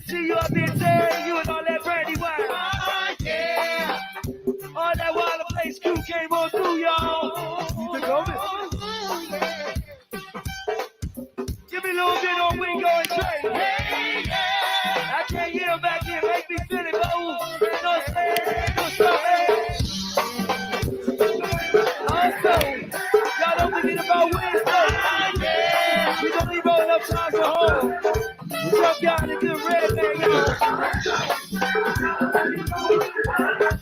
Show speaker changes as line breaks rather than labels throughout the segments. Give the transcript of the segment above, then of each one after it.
See you up there, Terry, you and all that brandy wine. Oh, yeah. All that Wilder Place crew came on through, y'all. You took over. Give me a little bit on Wingo and Trey. Yeah, yeah. I can't hear him back here. Make me feel it, but ooh. You know what I'm saying? Also, y'all don't forget about Wednesday. Yeah. We gonna be rolling up Taj Mahal. Drop y'all in the good red man, y'all.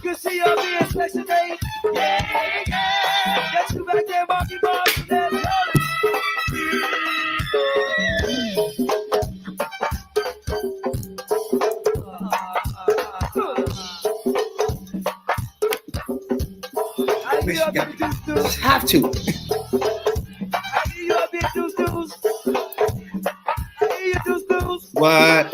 Good see y'all being Section 8. Yeah, yeah. Got you back there, Marky Mark.
Have to. What?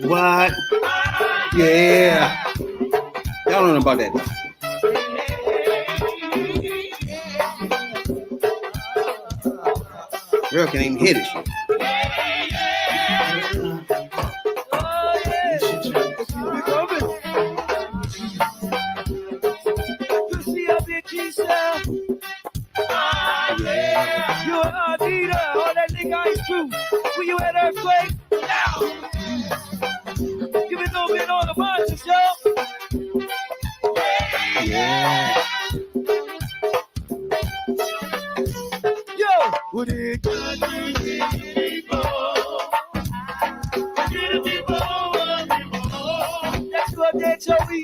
What? Yeah. Y'all don't know about that. Girl can't even hear this shit.
Where you at, Earthquake? Now! Give me a little bit on the monsters, yo!
Yeah.
Yo! What it got to people? That's what they tell me.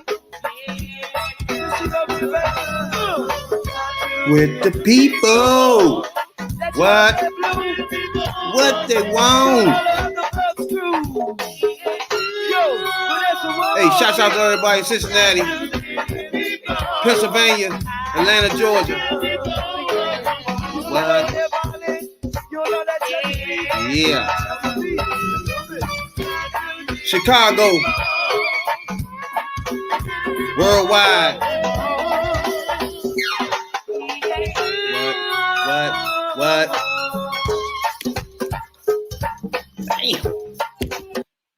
With the people. What? What they want? Hey, shouts out to everybody in Cincinnati, Pennsylvania, Atlanta, Georgia. What? Yeah. Chicago. Worldwide. What? Damn.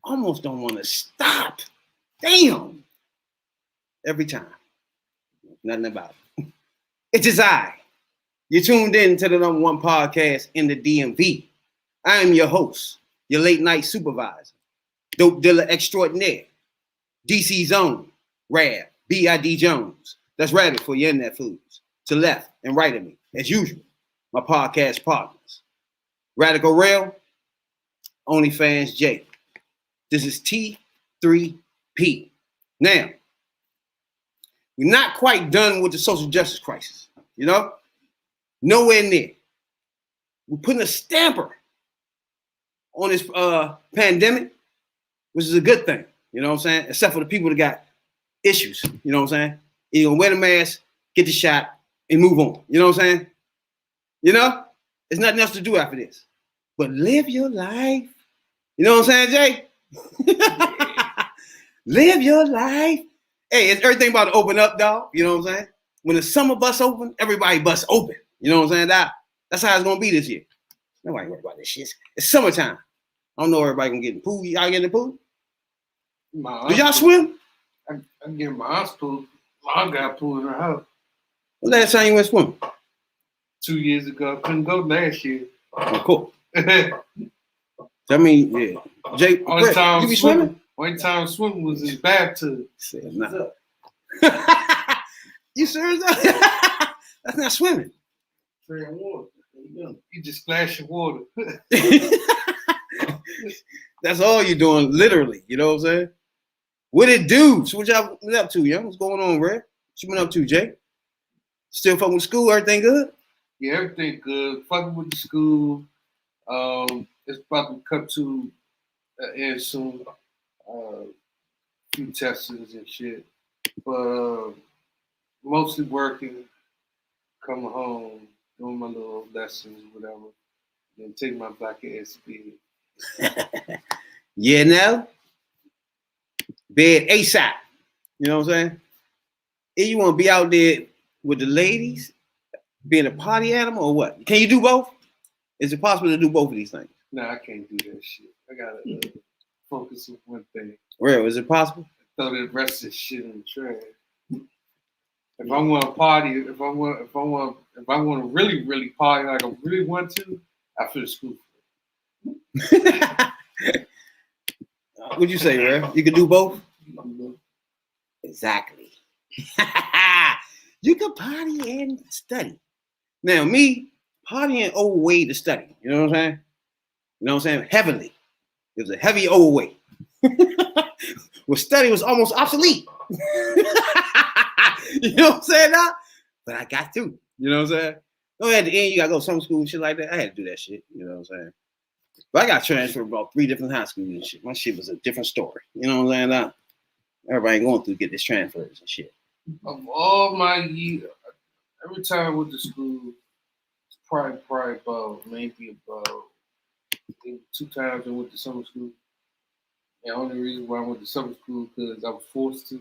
Almost don't want to stop. Damn. Every time. Nothing about it. It is I. You're tuned in to the #1 podcast in the DMV. I am your host, your late night supervisor, dope dealer extraordinaire, DC Zone, Rab, B.I.D. Jones. That's Rabbit for your internet foods. To left and right of me, as usual, my podcast partners. Radical Rail, OnlyFans J. This is T3P. Now, we're not quite done with the social justice crisis, you know? Nowhere near. We're putting a stamper on this pandemic, which is a good thing, you know what I'm saying? Except for the people that got issues, you know what I'm saying? You're gonna wear the mask, get the shot, and move on, you know what I'm saying? You know? There's nothing else to do after this. But live your life. You know what I'm saying, Jay? Live your life. Hey, it's everything about to open up, dog. You know what I'm saying? When the summer bus open, everybody bus open. You know what I'm saying? That's how it's gonna be this year. Nobody worry about this shit. It's summertime. I don't know everybody gonna get in the pool. Y'all get in the pool? Do y'all swim?
I get in my aunt's pool. I got a pool in her house.
When last time you went swimming?
2 years ago. Couldn't go last year.
Oh, cool. I mean, yeah. Jay,
only time
you be swimming?
Only time swimming was in the bathtub.
Nah. You serious? That's not swimming.
Spraying water. You just splashing water.
That's all you're doing, literally. You know what I'm saying? What it do? So what y'all been up to, young? What's going on, Red? What you been up to, Jay? Still fucking with school? Everything good?
Yeah, everything good. Fucking with the school. It's about to come to an end soon. few testings and shit. But mostly working, coming home, doing my little lessons, whatever. Then take my black ass to bed.
Yeah, now bed ASAP. You know what I'm saying? If you want to be out there with the ladies, being a party animal, or what? Can you do both? Is it possible to do both of these things?
Nah, I can't do that shit. I gotta focus on one thing.
Real? Is it possible?
Throw the rest of this shit in the trash. If I want to party, if I want to really party like I really want to, I finish school.
What'd you say, Real? You can do both? Exactly. You can party and study. Now, me, partying overweight to study. You know what I'm saying? You know what I'm saying? Heavily. It was a heavy overweight. Well, study was almost obsolete. You know what I'm saying now? But I got through. You know what I'm saying? No, at the end, you got to go to summer school and shit like that. I had to do that shit. You know what I'm saying? But I got transferred about 3 different high schools and shit. My shit was a different story. You know what I'm saying now? Everybody ain't going through get this transfers and shit.
Of all my years, every time I went to school, it's probably about maybe about I think 2 times I went to summer school. The only reason why I went to summer school because I was forced to.
I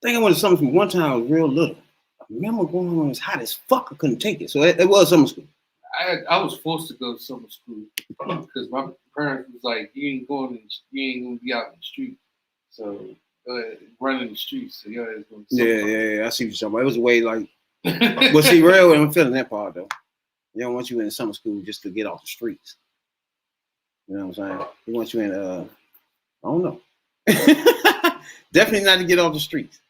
think I went to summer school one time. I was real little. I remember going on, it was hot as fuck. I couldn't take it. So it was summer school.
I was forced to go to summer school because my parents was like, you ain't gonna be out in the street. So running the streets. So your ass going to
Yeah. I see what you're talking about. It was a way like, but see, real, I'm feeling that part though. They don't want you in summer school just to get off the streets. You know what I'm saying? They want you in, I don't know. Definitely not to get off the streets.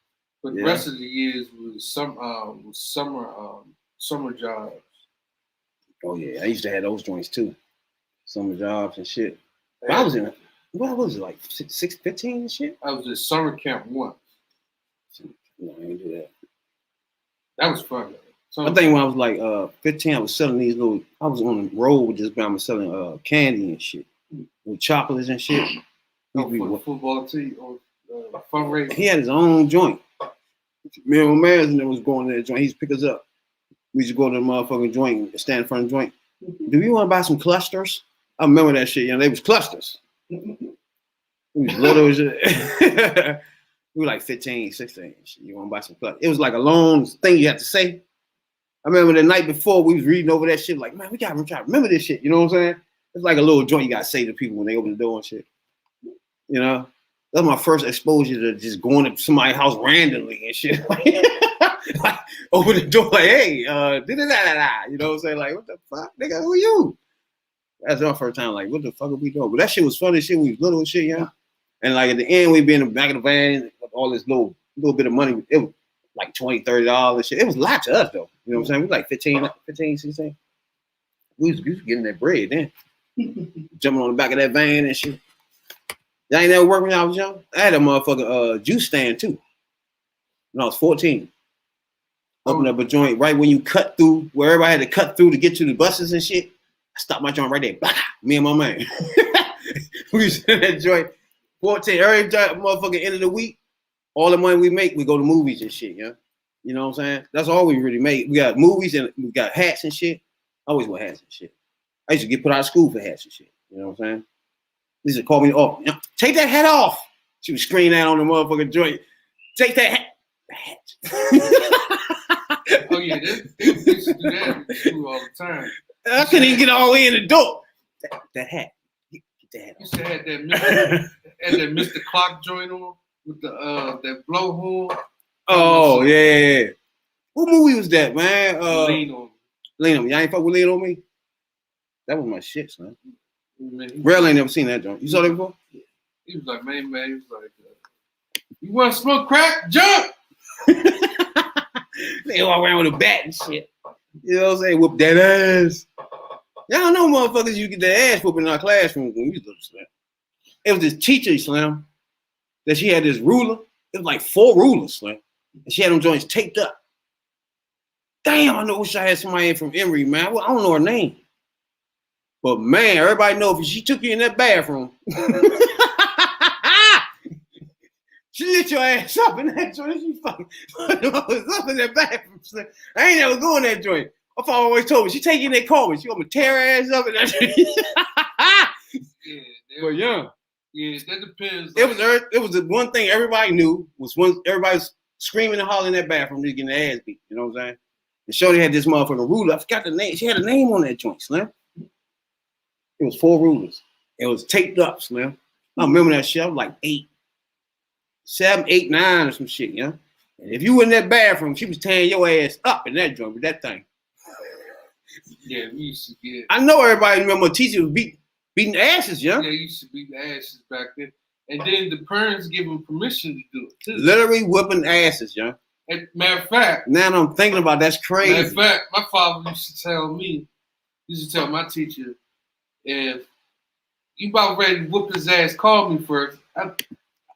But the rest of the years was summer jobs.
Oh yeah, I used to have those joints too. Summer jobs and shit. But I was in, what was it, like 15 and shit?
I was at summer camp once.
No, I didn't do that.
That was fun.
I think when I was like 15, I was selling these little, I was on the road with this guy, I was selling candy and shit. With chocolates and shit.
For the football team or fundraising.
He had his own joint. Me and my man was going to that joint. He used to pick us up. We used to go to the motherfucking joint, stand in front of the joint. Do you want to buy some clusters? I remember that shit. You know, they was clusters. We was little as shit. We were like 15, 16. You want to buy some clusters? It was like a long thing you had to say. I remember the night before we was reading over that shit. Like, man, we got to try to remember this shit. You know what I'm saying? It's like a little joint you got to say to people when they open the door and shit. You know? That was my first exposure to just going to somebody's house randomly and shit. Like, open the door, like, hey, da-da-da-da-da. You know what I'm saying? Like, what the fuck? Nigga, who you? That's our first time, like, what the fuck are we doing? But that shit was funny shit. We was little and shit, yeah. And like at the end, we'd be in the back of the van with all this little bit of money. It was like $20, $30 shit. It was a lot to us, though. You know what I'm saying? We was like 15, 16. We was getting that bread then. Jumping on the back of that van and shit. Y'all ain't never worked when I was young? I had a motherfucking juice stand too. When I was 14. Opened up a joint right when you cut through, where everybody had to cut through to get to the buses and shit. I stopped my joint right there. Blah, me and my man. We was in that joint. 14, every motherfucking end of the week, all the money we make, we go to movies and shit, yeah. You know what I'm saying? That's all we really make. We got movies and we got hats and shit. I always wear hats and shit. I used to get put out of school for hats and shit. You know what I'm saying? They used to call me, oh, take that hat off. She would scream that on the motherfucking joint. Take that hat.
Oh yeah, they used to do that in school all the time.
I couldn't even get all the way in the door. That hat. Get that hat off.
You used to have that Mr. Clock joint on with the that blowhole.
Oh yeah. What movie was that, man?
Lean on
Me. Y'all ain't fuck with Lean on Me? That was my shit, son.
me.
Real ain't never seen that joint. You saw that before?
He was like, man, he was like, you want to smoke crack? Jump!
They walk around with a bat and shit. You know what I'm saying? Whoop that ass. Y'all know motherfuckers you get their ass whooping in our classroom when we was little, Slim. It was this teacher, Slim, that she had this ruler. It was like 4 rulers, Slim. And she had them joints taped up. Damn, I wish I had somebody from Emory, man. Well, I don't know her name. But man, everybody know if she took you in that bathroom. get your ass up in that joint. You fucking up in that bathroom. I ain't never going that joint. My father always told me, she take you in that car, she gonna tear her ass up in that joint.
Yeah,
But yeah.
Yeah, that depends.
It was the one thing everybody knew was when everybody's screaming and hollering in that bathroom, they getting their ass beat. You know what I'm saying? And Shorty had this motherfucking ruler. I forgot the name. She had a name on that joint, Slim. It was 4 rulers. It was taped up, Slim. I remember that shit. I was like 8, 7, 8, 9 or some shit, you know? And if you were in that bathroom, she was tearing your ass up in that joint with that thing.
Yeah, we used to get.
I know everybody remember teachers was beating asses, yeah?
Yeah, used to beat the asses back then. And then the parents give them permission to do it, too.
Literally whipping asses, yeah?
And matter of fact.
Now I'm thinking about that's crazy.
Matter of fact, my father used to tell my teacher, if you about ready to whoop his ass, call me first.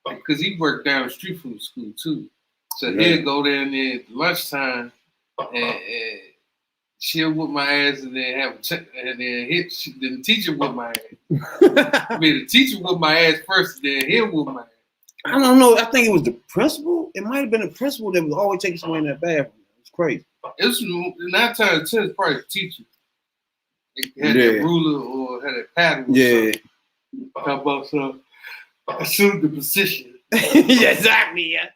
Because he worked down the street from the school, too. So he'd go down there at lunchtime and she'll whoop my ass and then then the teacher whoop my ass. I mean, the teacher whoop my ass first, and then he'll whoop my ass.
I don't know. I think it was the principal. It might have been the principal that was always taking somebody in that bathroom. It's crazy.
It was 9 times out of 10, it's probably the teacher. They had that ruler or had a pattern.
Yeah.
How about some? Assume the position.
Yeah, exactly. Yeah.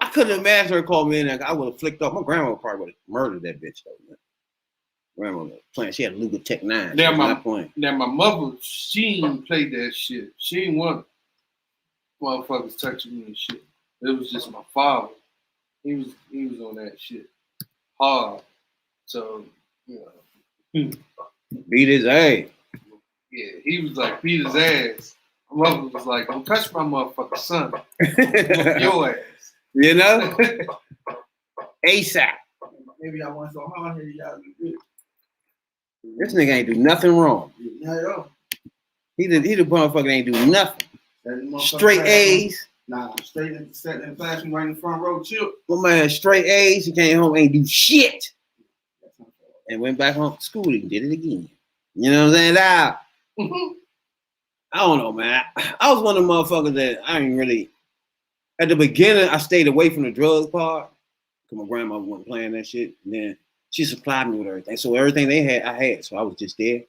I couldn't imagine her call me in there. I would have flicked off. My grandma probably would have murdered that bitch though, man. Grandma was playing. She had a Luger Tech 9.
Now my mother, she ain't played that shit. She ain't want motherfuckers touching me and shit. It was just my father. He was on that shit hard. So, you know.
Beat his ass.
Yeah, he was like, beat his ass. My mother was like, don't touch my motherfucking son. Your ass.
You know? ASAP.
Maybe I want so hard here, y'all do good.
This nigga ain't do nothing wrong.
Not at all.
He the motherfucker ain't do nothing. Straight A's.
Nah, straight in the classroom right in the front row, chill.
My man straight A's. He came home, ain't do shit. And went back home to school and did it again. You know what I'm saying? Now, I don't know, man. I was one of the motherfuckers that I ain't really. At the beginning, I stayed away from the drug part because my grandma wasn't playing that shit. And then she supplied me with everything. So everything they had, I had. So I was just there.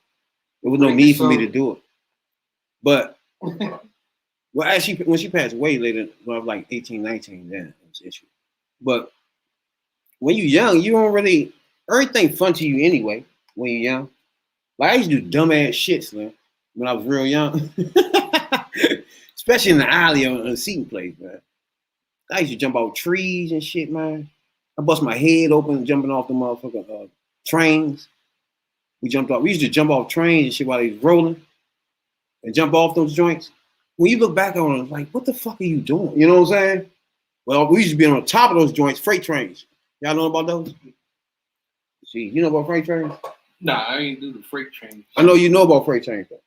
There was no need for me to do it. But, well, actually, when she passed away later, when I was like 18, 19, then it was an issue. But when you're young, you don't really, everything fun to you anyway when you're young. Like, I used to do dumbass shit, Slim, when I was real young. Especially in the alley on the seating place, man. I used to jump off trees and shit, man. I bust my head open jumping off the motherfucking trains. We used to jump off trains and shit while they was rolling and jump off those joints. When you look back on it, like, what the fuck are you doing? You know what I'm saying? Well, we used to be on the top of those joints, freight trains. Y'all know about those? See, you know about freight trains?
Nah, I ain't do the freight trains.
I know you know about freight trains, though.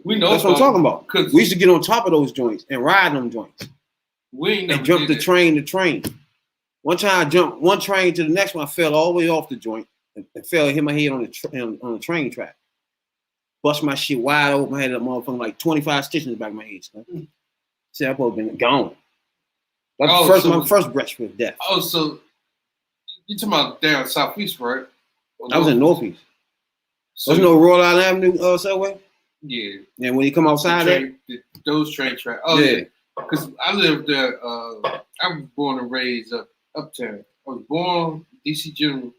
We know
that's what I'm talking about. We used to get on top of those joints and ride them joints. And jump the train to train. One time I jumped one train to the next one, I fell all the way off the joint and fell and hit my head on the train track. Bust my shit wide open. I had a motherfucker like 25 stitches in the back of my head. See, I've probably been gone. That's my first breath with death.
Oh, so you talking about down southeast, right?
I was in Northeast. So there's no Royal Island Avenue subway?
Yeah.
And when you come outside
those train tracks. Oh, yeah. Because I lived there. I was born and raised uptown. I was born DC General.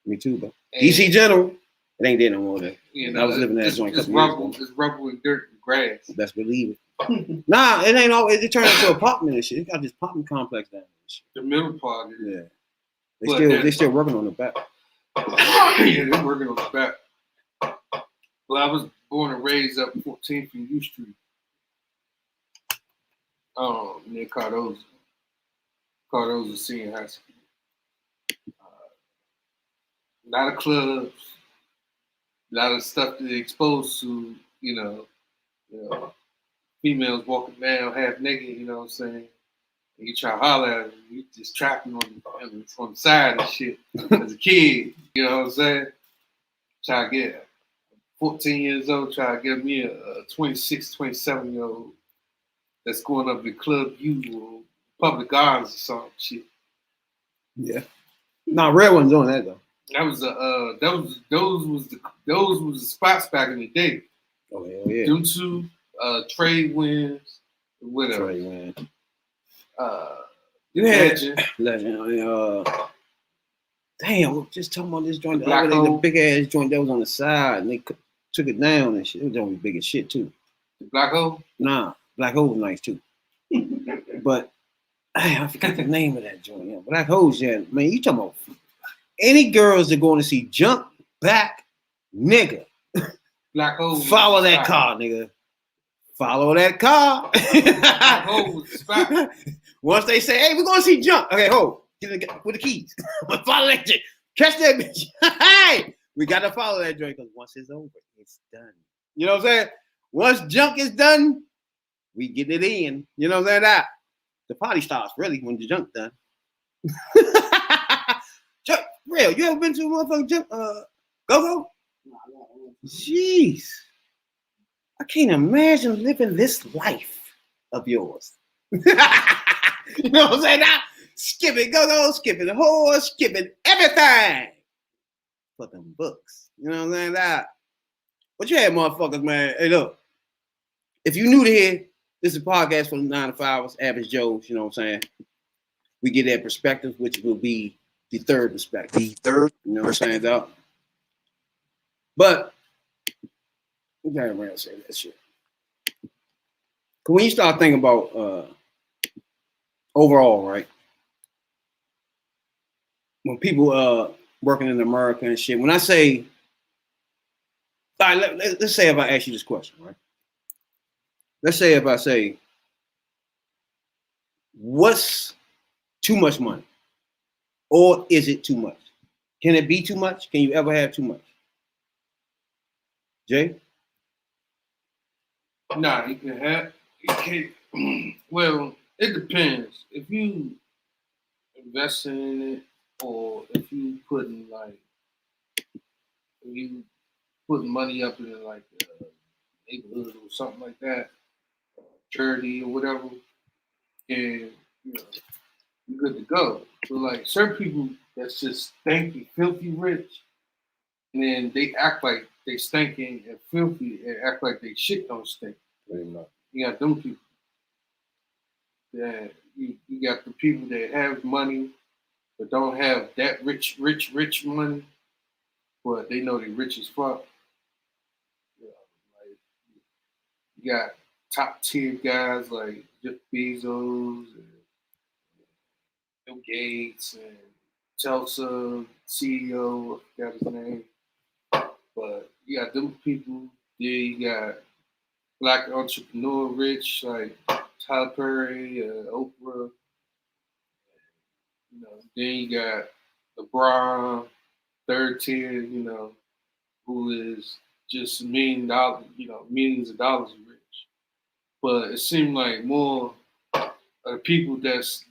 Me too, bro. DC General. It ain't there no more there.
You know,
I was living in that joint.
It's rubble and dirt and grass.
Best believe it. Nah, it ain't all. It turned into an apartment and shit. It got this apartment complex down there.
The middle part.
Yeah. They still working on the back.
Yeah, they're working on the back. Well, I was born and raised up 14th and U Street. Near Cardozo. Cardozo Senior High School. A lot of clubs, a lot of stuff that they're exposed to, you know, females walking down half naked, you know what I'm saying? And you try to holler at them, you just trapping on the side and shit as a kid, you know what I'm saying? Try to get 14 years old, try to get me a 26, 27-year-old that's going up in Club U or Public Gardens or some shit.
Yeah. No, Red wasn't doing that though.
That was those was the spots back in the day.
Oh hell yeah.
Due to trade winds, whatever.
Trey, man.
You had
Legend. Damn, we were just talking about this joint.
Black
The
Hole.
big ass joint that was on the side, and they took it down and shit. It was only big as shit too.
the Black Hole.
Nah, Black Hole was nice too. But I forgot the name of that joint. Yeah, Black Hole's, yeah, man. You talking about any girls that going to see jump back, nigga?
Black Hole.
Follow that car, nigga. Follow that car.
Black Hole was the spot.
Once they say, "Hey, we're going to see jump," okay, hold. With the keys. Follow that shit. Catch that bitch. Hey, we got to follow that joint because once it's over, it's done. You know what I'm saying? Once junk is done, we get it in. You know what I'm saying? The party starts really when the junk's done. Real, you ever been to a motherfucking jump? Go-go? Jeez. I can't imagine living this life of yours. You know what I'm saying? Now, skipping go-go, skipping the horse, skipping everything for them books. You know what I'm saying? That. But you had motherfuckers, man. Hey, look. If you new to here, this is a podcast for the 9 to 5, average Joes. You know what I'm saying? We get that perspective, which will be the third perspective. You know what I'm saying, though? But we gotta around say that shit. Cause when you start thinking about overall, right? When people working in America and shit, when I say, all right, let's say if I ask you this question, right? Let's say if I say, what's too much money? Or is it too much? Can it be too much? Can you ever have too much? Jay?
Nah, you can have. You can't. Well, it depends. If you investing in it, or if you putting money up in like a neighborhood or something like that, charity or whatever, and you know, you're good to go. So like certain people that's just stinky, filthy rich, and then they act like they stinking and filthy and act like they shit don't stink. You got them people. That you got the people that have money but don't have that rich money, but they know they rich as fuck. You know, like you got top tier guys like Jeff Bezos and Bill Gates and Telsa CEO, I forgot his name. But you got them people. Then you got black entrepreneur rich like Tyler Perry, Oprah. You know, then you got LeBron, third tier, you know, who is just $1 million, you know, millions of dollars rich. But it seemed like more of the people that's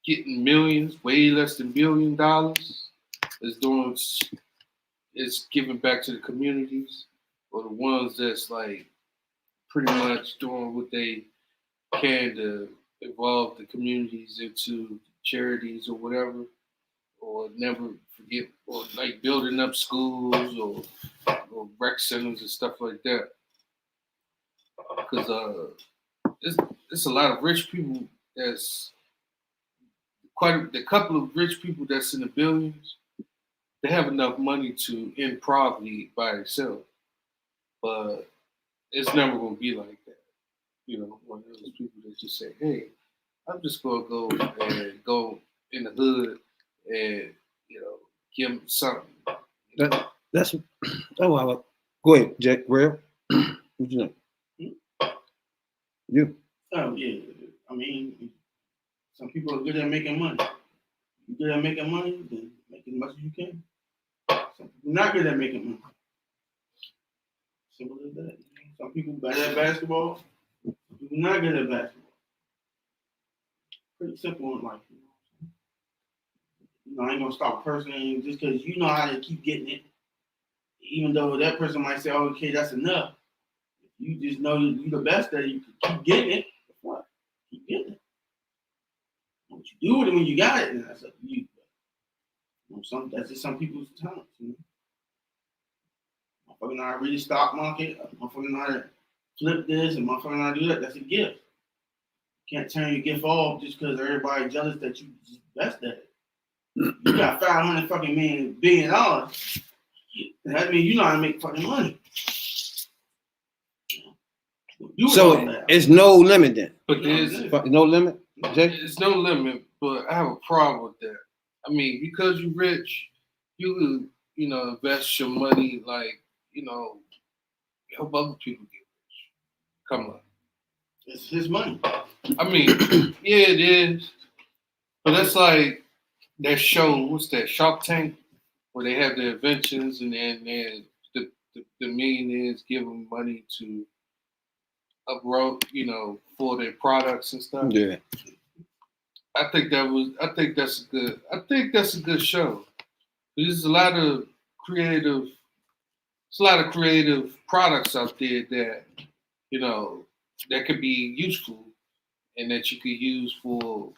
getting millions, way less than $1 billion, is giving back to the communities, or the ones that's like pretty much doing what they can to involve the communities into charities or whatever, or never forget, or like building up schools or rec centers and stuff like that. Because there's a lot of rich people that's the couple of rich people that's in the billions. They have enough money to end poverty by itself, but it's never gonna be like that. You know, one of those people that just say, "Hey, I'm just gonna go in the hood and you know give them something."
That's wow. Go ahead, Jack. Real? What you think? You?
Oh yeah. I mean, some people are good at making money. You're good at making money, then make as much as you can. Some people not good at making money. Simple as that. Some people better at basketball. Some people not good at basketball. Pretty simple in life. You know, I ain't gonna stop a person just because you know how to keep getting it. Even though that person might say, oh, "Okay, that's enough." You just know you're the best at it. You can keep getting it. What? you do with it when you got it, and that's up to you. That's just some people's talents. Motherfucker know how to read the stock market. Motherfucker know how to flip this, and motherfucker know how to do that. That's a gift. You can't turn your gift off just because everybody's jealous that you just best at it. You got $500 fucking billion. That means you know how to make fucking money.
So it's no limit then.
But there's
No limit, Jay?
It's no limit, but I have a problem with that. I mean, because you're rich, you invest your money like, help other people get rich. Come on.
It's his money.
I mean, yeah, it is. But that's like that show, what's that, Shark Tank? Where they have their inventions and then the millionaires give them money to uproad, for their products and stuff.
Yeah.
I think that's a good show. There's a lot of creative products out there that, that could be useful and that you could use for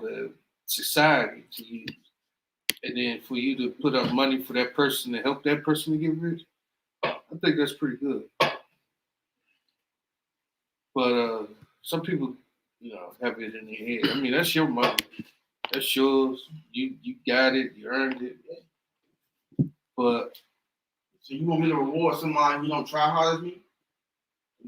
the society to use. And then for you to put up money for that person to help that person to get rich, I think that's pretty good. But some people, have it in their head. I mean, that's your money. That's yours. You got it. You earned it. But
so you want me to reward somebody who don't try hard as me?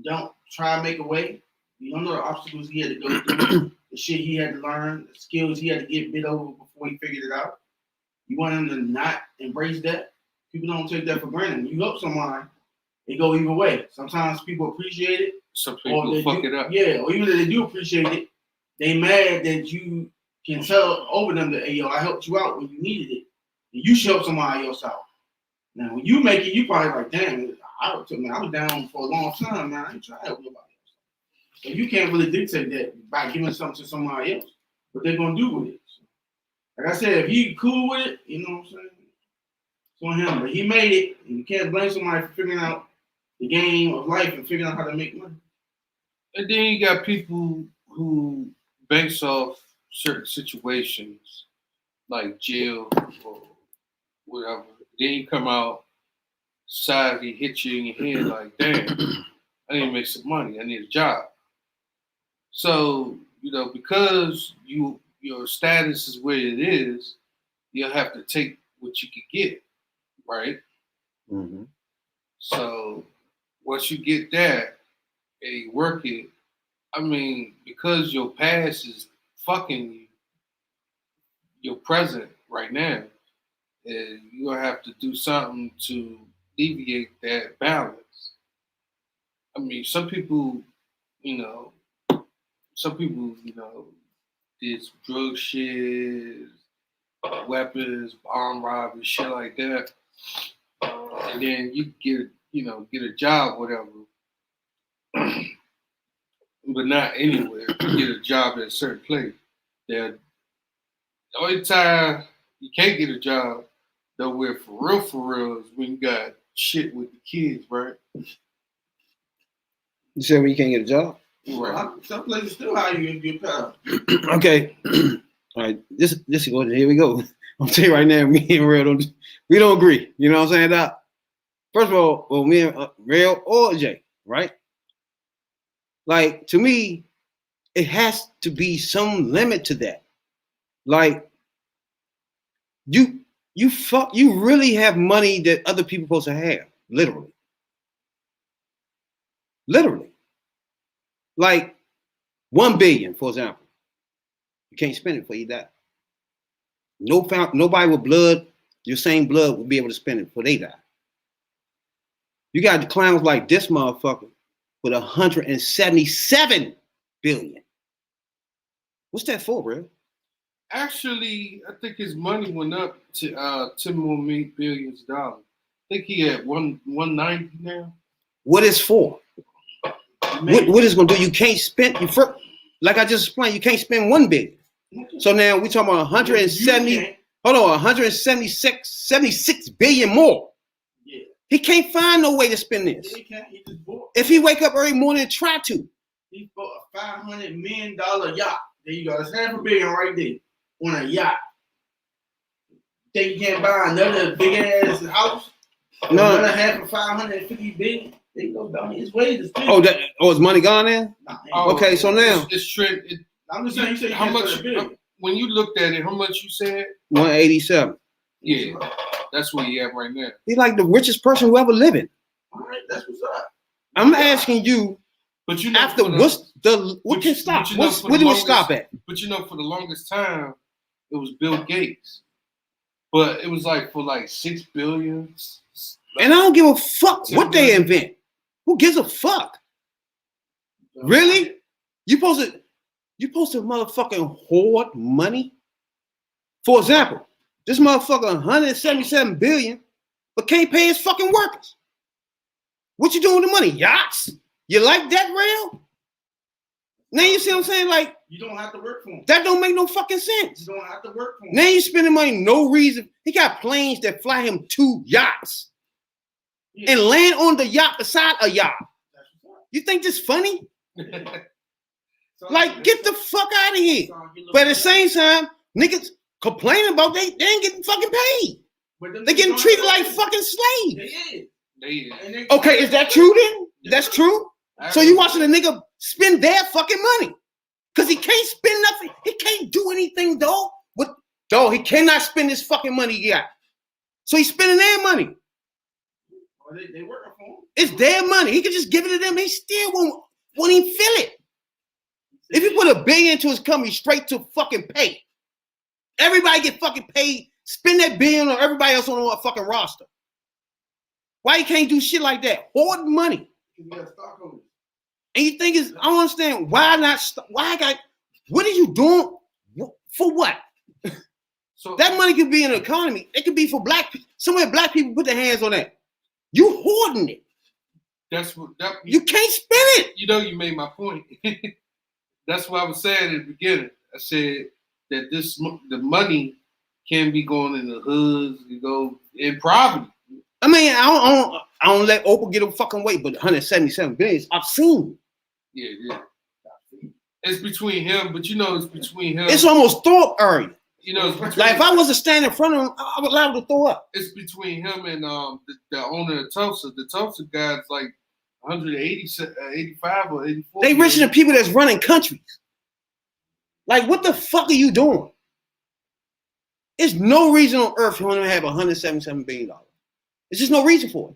Don't try to make a way? You don't know the obstacles he had to go through, the shit he had to learn, the skills he had to get bit over before he figured it out. You want him to not embrace that? People don't take that for granted. When you help someone, it go either way. Sometimes people appreciate it.
Some people fuck it up.
Yeah, or even if they do appreciate it, they mad that you can tell over them that, hey, yo, I helped you out when you needed it. And you should help somebody else out. Now, when you make it, you probably like, damn, I was down for a long time, man. I ain't trying to help nobody else. So you can't really dictate that by giving something to somebody else. What they're going to do with it. So, like I said, if he cool with it, you know what I'm saying? It's on him. But he made it, and you can't blame somebody for figuring out the game of life and figuring out how to make money.
And then you got people who banks off certain situations, like jail or whatever. Then you come out, society hits you in your head like, damn, I need to make some money. I need a job. So, because your status is where it is, you'll have to take what you can get, right?
Mm-hmm.
So once you get that and you work it, I mean, because your past is fucking you, your present right now, and you're gonna have to do something to alleviate that balance. I mean, some people, did drug shit, weapons, bomb robbery, shit like that. And then you get a job, whatever. But not anywhere. You get a job at a certain place. The only time you can't get a job nowhere for real is when you got shit with the kids, right?
You said when you can't get a job?
Right.
Some places still hire you if you're proud.
Okay. All right. This here we go. I'm telling you right now, me and Real don't agree. You know what I'm saying, Doc? First of all, well, me and Real or Jay, right? Like, to me, it has to be some limit to that. Like, you really have money that other people supposed to have, literally. Literally. Like 1 billion, for example. You can't spend it before you die. Nobody with blood, your same blood, will be able to spend it before they die. You got the clowns like this motherfucker with 177 billion. What's that for, bro?
Actually, I think his money went up to 10 more billions of dollars. I think he had 190 now.
What is for? What is going to do? You can't spend, like I just explained, you can't spend 1 billion. So now we talking about 76 billion more. Yeah. He can't find no way to spend this.
He can't. He just bored.
If he wake up every morning and try to,
He bought a $500 million yacht. There you go. That's $500 million right there on a yacht. Think you can't buy another big ass house?
No.
Another half of $550 billion. There you go, dog. It's way to spend.
Is money gone there?
Nah,
okay, so now
it's trend.
I'm just saying. You said
how much? When you looked at it, how much you said?
187.
Yeah, that's where you at right now.
He's like the richest person who ever living.
All right, that's what's up.
I'm asking you.
But you know,
after what can stop? Where do we stop at?
But you know, for the longest time, it was Bill Gates. But it was like for like $6 billion.
And I don't give a fuck what they invent. Who gives a fuck? Really? You supposed to motherfucking hoard money? For example, this motherfucker 177 billion, but can't pay his fucking workers. What you doing with the money? Yachts? You like that rail? Now you see what I'm saying? Like,
you don't have to work for him.
That don't make no fucking sense.
You don't have to work for him.
Now you spending money no reason. He got planes that fly him to yachts and land on the yacht beside a yacht. You think this funny? Like, get the fuck out of here. But at the same time, niggas complaining about they ain't getting fucking paid. They getting treated like fucking slaves.
They is.
Okay, is that true then? That's true? So you watching a nigga spend their fucking money. Because he can't spend nothing. He can't do anything, dog. He cannot spend his fucking money he got. So he's spending their money.
Well, they working for him.
It's their money. He can just give it to them. He still won't even feel it. If you put $1 billion into his company straight to fucking pay, everybody get fucking paid, spend that $1 billion on everybody else on a fucking roster. Why you can't do shit like that? Hoard money. And you think I don't understand what are you doing? For what? So that money could be in the economy. It could be for black people. Somewhere black people put their hands on that. You hoarding it. You can't spend it.
You know, you made my point. That's what I was saying in the beginning. I said that the money can be going in the hoods, you go in poverty.
I mean, I don't let Oprah get a fucking weight, but 177 billion is obscene.
Yeah. It's between him, but you know it's between him.
It's almost throw up area.
You know, it's
like if I was to stand in front of him, I would allow him to throw up.
It's between him and the owner of Tulsa. The Tulsa guy's like 185 or 84.
They richer than people that's running countries. Like, what the fuck are you doing? There's no reason on earth for him to have $177 billion. There's just no reason for it.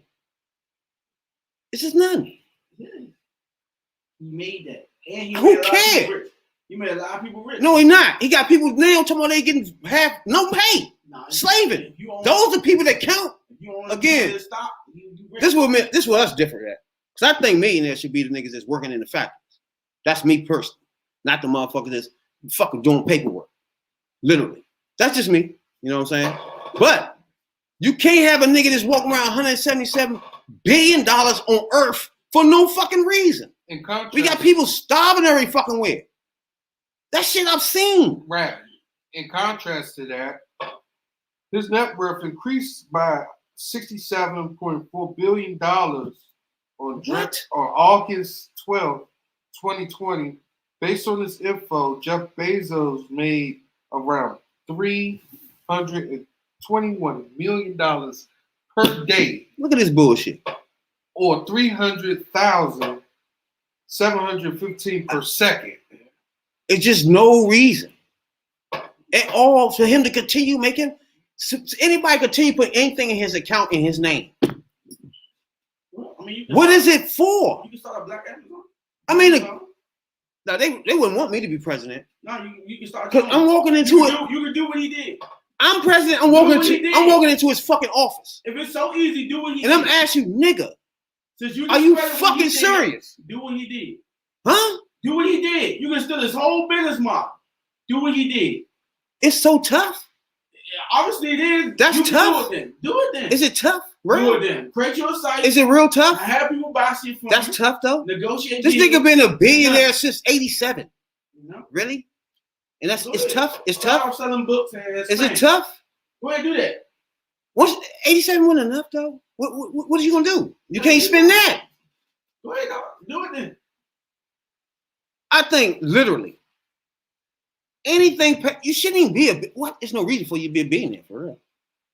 It's just none.
Yeah. He made that. And
who cares?
He made a lot of people rich.
No, he not. He got people now talking about they getting half no pay. Slaving. Those are people that count. Again, this is what us different at. Because I think millionaires should be the niggas that's working in the factories. That's me personally. Not the motherfuckers that's fucking doing paperwork. Literally. That's just me. You know what I'm saying? But you can't have a nigga that's walking around $177 billion on earth for no fucking reason. We got people starving every fucking where. That shit I've seen.
Right. In contrast to that, his net worth increased by $67.4 billion on August 12, 2020. Based on this info, Jeff Bezos made around $321 million per day.
Look at this bullshit.
Or 300,715 per second.
It's just no reason at all for him to continue making. Anybody continue put anything in his account in his name.
Well, I mean,
what is it for?
You can start a black Amazon.
I mean, no, they wouldn't want me to be president.
No, you can start.
Because I'm walking into it.
You can do what he did.
I'm president. I'm walking into his fucking office.
If it's so easy, do what he did.
And I'm asking you, nigga, are you fucking serious?
Do what he did.
Huh?
Do what he did. You can steal his whole business model. Do what he did.
It's so tough.
Yeah, obviously it is.
That's tough.
Do it then.
Is it tough? Real?
Do it then. Create your site.
Is it real tough?
Have people buy shit from
That's
you.
tough though.
Negotiate.
This nigga been a billionaire since '87.
No.
Really? And it's tough. It's tough.
I'm selling books.
Is it tough?
Go ahead and do that.
What's 87 wasn't enough though? What are you gonna do? You can't spend that.
Go ahead, do it then.
I think literally anything you shouldn't even be what? There's no reason for you to be a billionaire for real.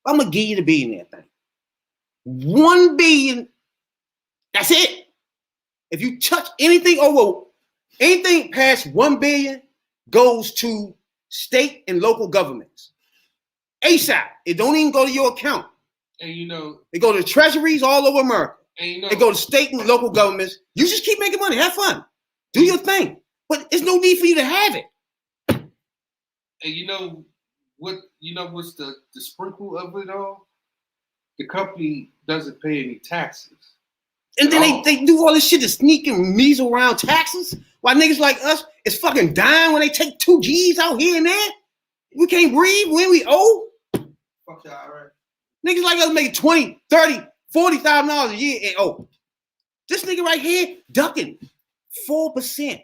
I'm gonna give you the billionaire thing. 1 billion. That's it. If you touch anything past 1 billion goes to state and local governments. ASAP. It don't even go to your account.
And you know,
it go to treasuries all over America.
And you know,
it go to state and local governments. You just keep making money. Have fun. Do your thing. But there's no need for you to have it.
And you know what? You know what's the sprinkle of it all? The company doesn't pay any taxes.
And then they do all this shit to sneak and measle around taxes. While niggas like us is fucking dying when they take 2 G's out here and there. We can't breathe when we owe.
Fuck y'all, right?
Niggas like us make 20, 30, $40,000 a year and owe. This nigga right here ducking 4%.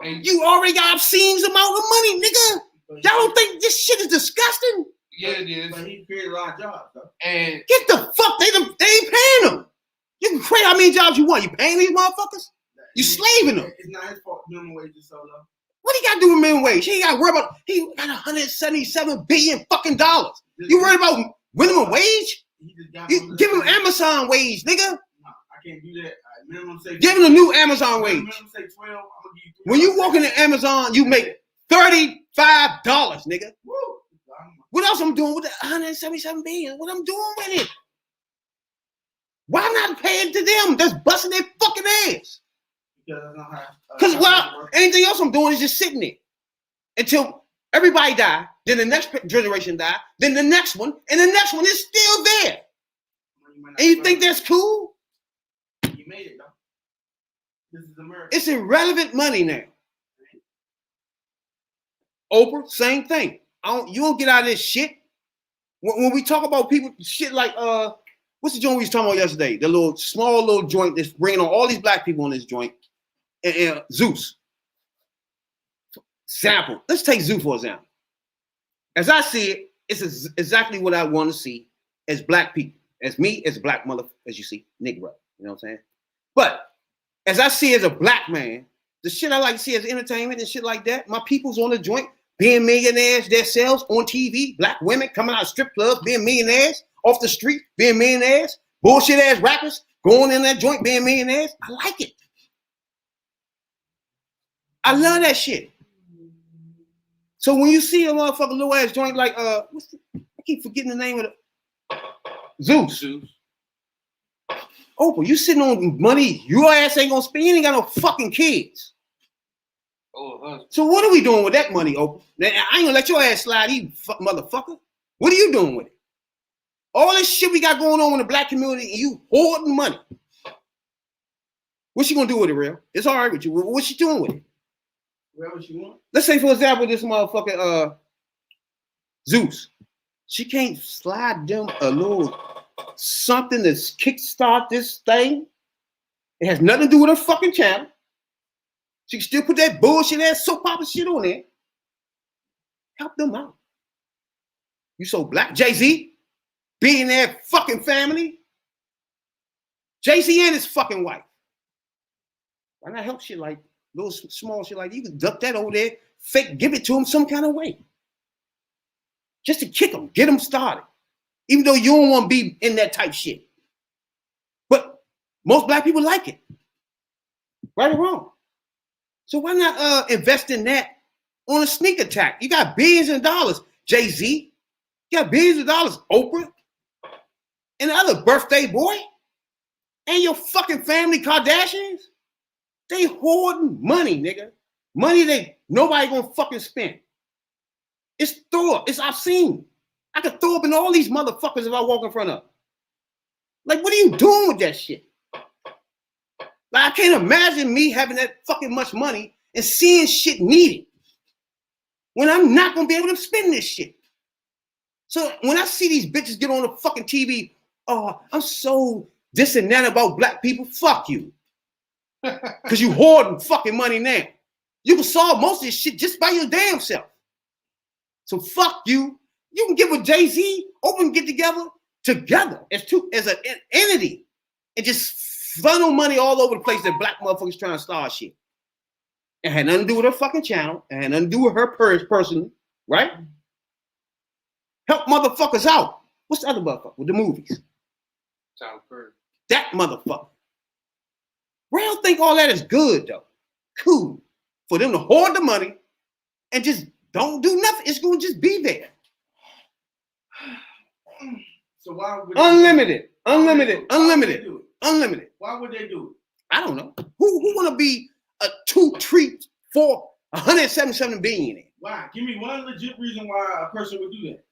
And you already got obscene amount of money, nigga. Y'all don't think this shit is disgusting?
Yeah, it is.
But he created a lot of jobs, though.
And
get the fuck, they ain't paying them. You can create how many jobs you want. You paying these motherfuckers? You slaving them.
It's not his fault minimum wage is so low.
What he got to do with minimum wage? He ain't got to worry about, he got $177 billion fucking dollars. You worried about minimum wage? You give him Amazon wage, nigga.
No, I can't do that. Minimum say
give him a new Amazon wage.
Minimum say 12. I'm gonna give you 3.
When you walk into Amazon, you make $35, nigga.
Woo.
What else I'm doing with the $177 billion? What I'm doing with it? Why not pay it to them? That's busting their fucking ass. Because anything else I'm doing is just sitting there until everybody die, then the next generation die, then the next one, and the next one is still there. And you think that's cool?
You made it, though. This is America.
It's irrelevant money now. Oprah, same thing. You don't get out of this shit. When we talk about people, shit like what's the joint we was talking about yesterday? The little small little joint that's bringing on all these black people in this joint. And Zeus. Sample. Let's take Zeus for example. As I see it, it's exactly what I want to see as black people. As me, as a black mother, as you see, Negro. You know what I'm saying? But as I see as a black man, the shit I like to see as entertainment and shit like that, my people's on the joint, being millionaires themselves on TV, black women coming out of strip clubs, being millionaires, off the street, being millionaires, bullshit ass rappers, going in that joint, being millionaires. I like it. I love that shit. So when you see a motherfucking little ass joint like I keep forgetting the name of the Zeus. Oprah, you sitting on money your ass ain't gonna spend. You ain't got no fucking kids. So what are we doing with that money, Oprah? Now, I ain't gonna let your ass slide, you motherfucker. What are you doing with it? All this shit we got going on in the black community, and you hoarding money. What's she gonna do with it, real? It's all right with you. What's she doing with it?
Whatever she wants.
Let's say, for example, this motherfucker Zeus. She can't slide them a little something to kickstart this thing. It has nothing to do with her fucking channel. She can still put that bullshit ass soap opera shit on there. Help them out. You so black. Jay-Z, billionaire fucking family. Jay-Z and his fucking wife. Why not help shit like little small shit like that? You can duck that over there, fake, give it to him some kind of way. Just to kick them, get them started. Even though you don't want to be in that type shit. But most black people like it. Right or wrong. So why not invest in that on a sneak attack? You got billions of dollars. Jay-Z, you got billions of dollars. Oprah, and the other birthday boy, and your fucking family Kardashians. They hoarding money, nigga. Money nobody gonna fucking spend. It's it's obscene. I could throw up in all these motherfuckers if I walk in front of them. Like, what are you doing with that shit? Like, I can't imagine me having that fucking much money and seeing shit needed when I'm not gonna be able to spend this shit. So when I see these bitches get on the fucking TV, oh, I'm so this and that about black people, fuck you. Because you hoarding fucking money now. You can solve most of this shit just by your damn self. So fuck you. You can get with Jay-Z, Open get together as an entity and just funnel money all over the place that black motherfuckers trying to start shit. It had nothing to do with her fucking channel. It had nothing to do with her personally, right? Help motherfuckers out. What's the other motherfucker with the movies?
Tyler Perry.
That motherfucker. Ray don't think all that is good though. Cool. For them to hoard the money and just don't do nothing. It's gonna just be there.
So why would
Unlimited.
Why would they
Unlimited.
do it?
Unlimited.
Why would they do it?
I don't know. Who wanna be a 2, 3, 4, 177 billionaire?
Why? Give me one legit reason why a person would do that.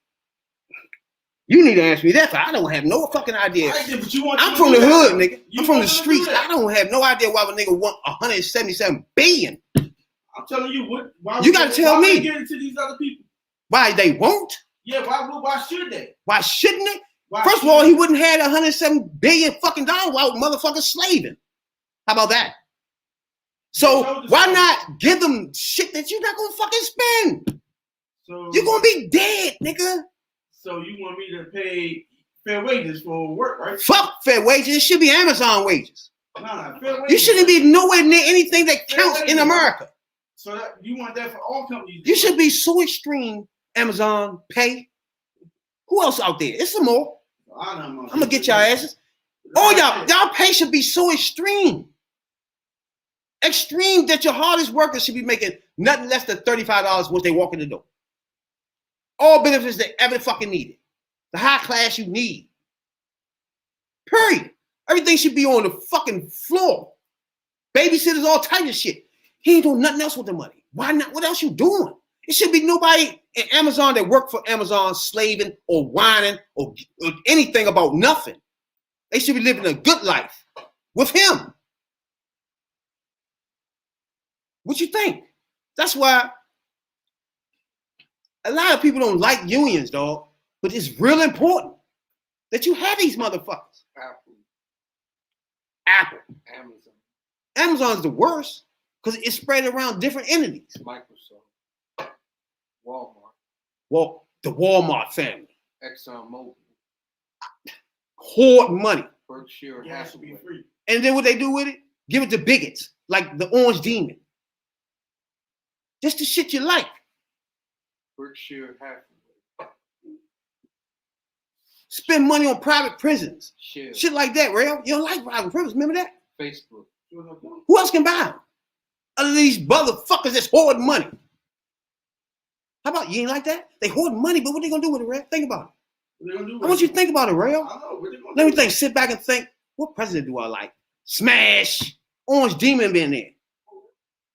You need to ask me that. I don't have no fucking idea.
But you want
I'm from the hood, nigga.
You
I'm from the
want them to do
streets.
that.
I don't have no idea why a nigga want 177 billion.
I'm telling you, why
You gotta tell
why
me.
Would they give it to these other people?
Why they won't?
Yeah, why should they?
Why shouldn't they?
Why
First of all, he wouldn't have 107 billion fucking dollars while motherfuckers slaving. How about that? So why not give them shit that you're not gonna fucking spend?
So
You're gonna be dead, nigga.
So you want me to pay fair wages for work, right?
Fuck fair wages. It should be Amazon wages.
Nah, fair wages.
You shouldn't be nowhere near anything that counts in America.
So that you want that for all companies?
You should be so extreme. Amazon pay. Who else out there? It's some more. I'm gonna get y'all asses. All y'all pay should be so extreme. Extreme that your hardest workers should be making nothing less than $35 once they walk in the door. All benefits they ever fucking needed. The high class you need. Period. Everything should be on the fucking floor. Babysitters, all types of shit. He ain't doing nothing else with the money. Why not? What else you doing? It should be nobody in Amazon that work for Amazon slaving or whining or anything about nothing. They should be living a good life with him. What you think? That's why a lot of people don't like unions, dog. But it's real important that you have these motherfuckers. Apple.
Amazon.
Amazon's the worst because it's spread around different entities.
Microsoft. Walmart.
Well, the Walmart family.
ExxonMobil.
Hoard money.
Berkshire
Gas should be
Hathaway.
free.
And then what they do with it? Give it to bigots, like the Orange Demon. Just the shit you like.
Berkshire Hathaway.
Spend money on private prisons.
Shell.
Shit like that, Rail. You don't like private prisons, remember that?
Facebook.
Who else can buy them? Other than these motherfuckers that's hoarding money. How about you ain't like that? They hoard money, but what they gonna do with it, Rail? Think about it.
What they gonna do
I want you to think about it, Rail.
I don't know. What they gonna
Let
do?
me think. Sit back and think. What president do I like? Smash. Orange Demon been there.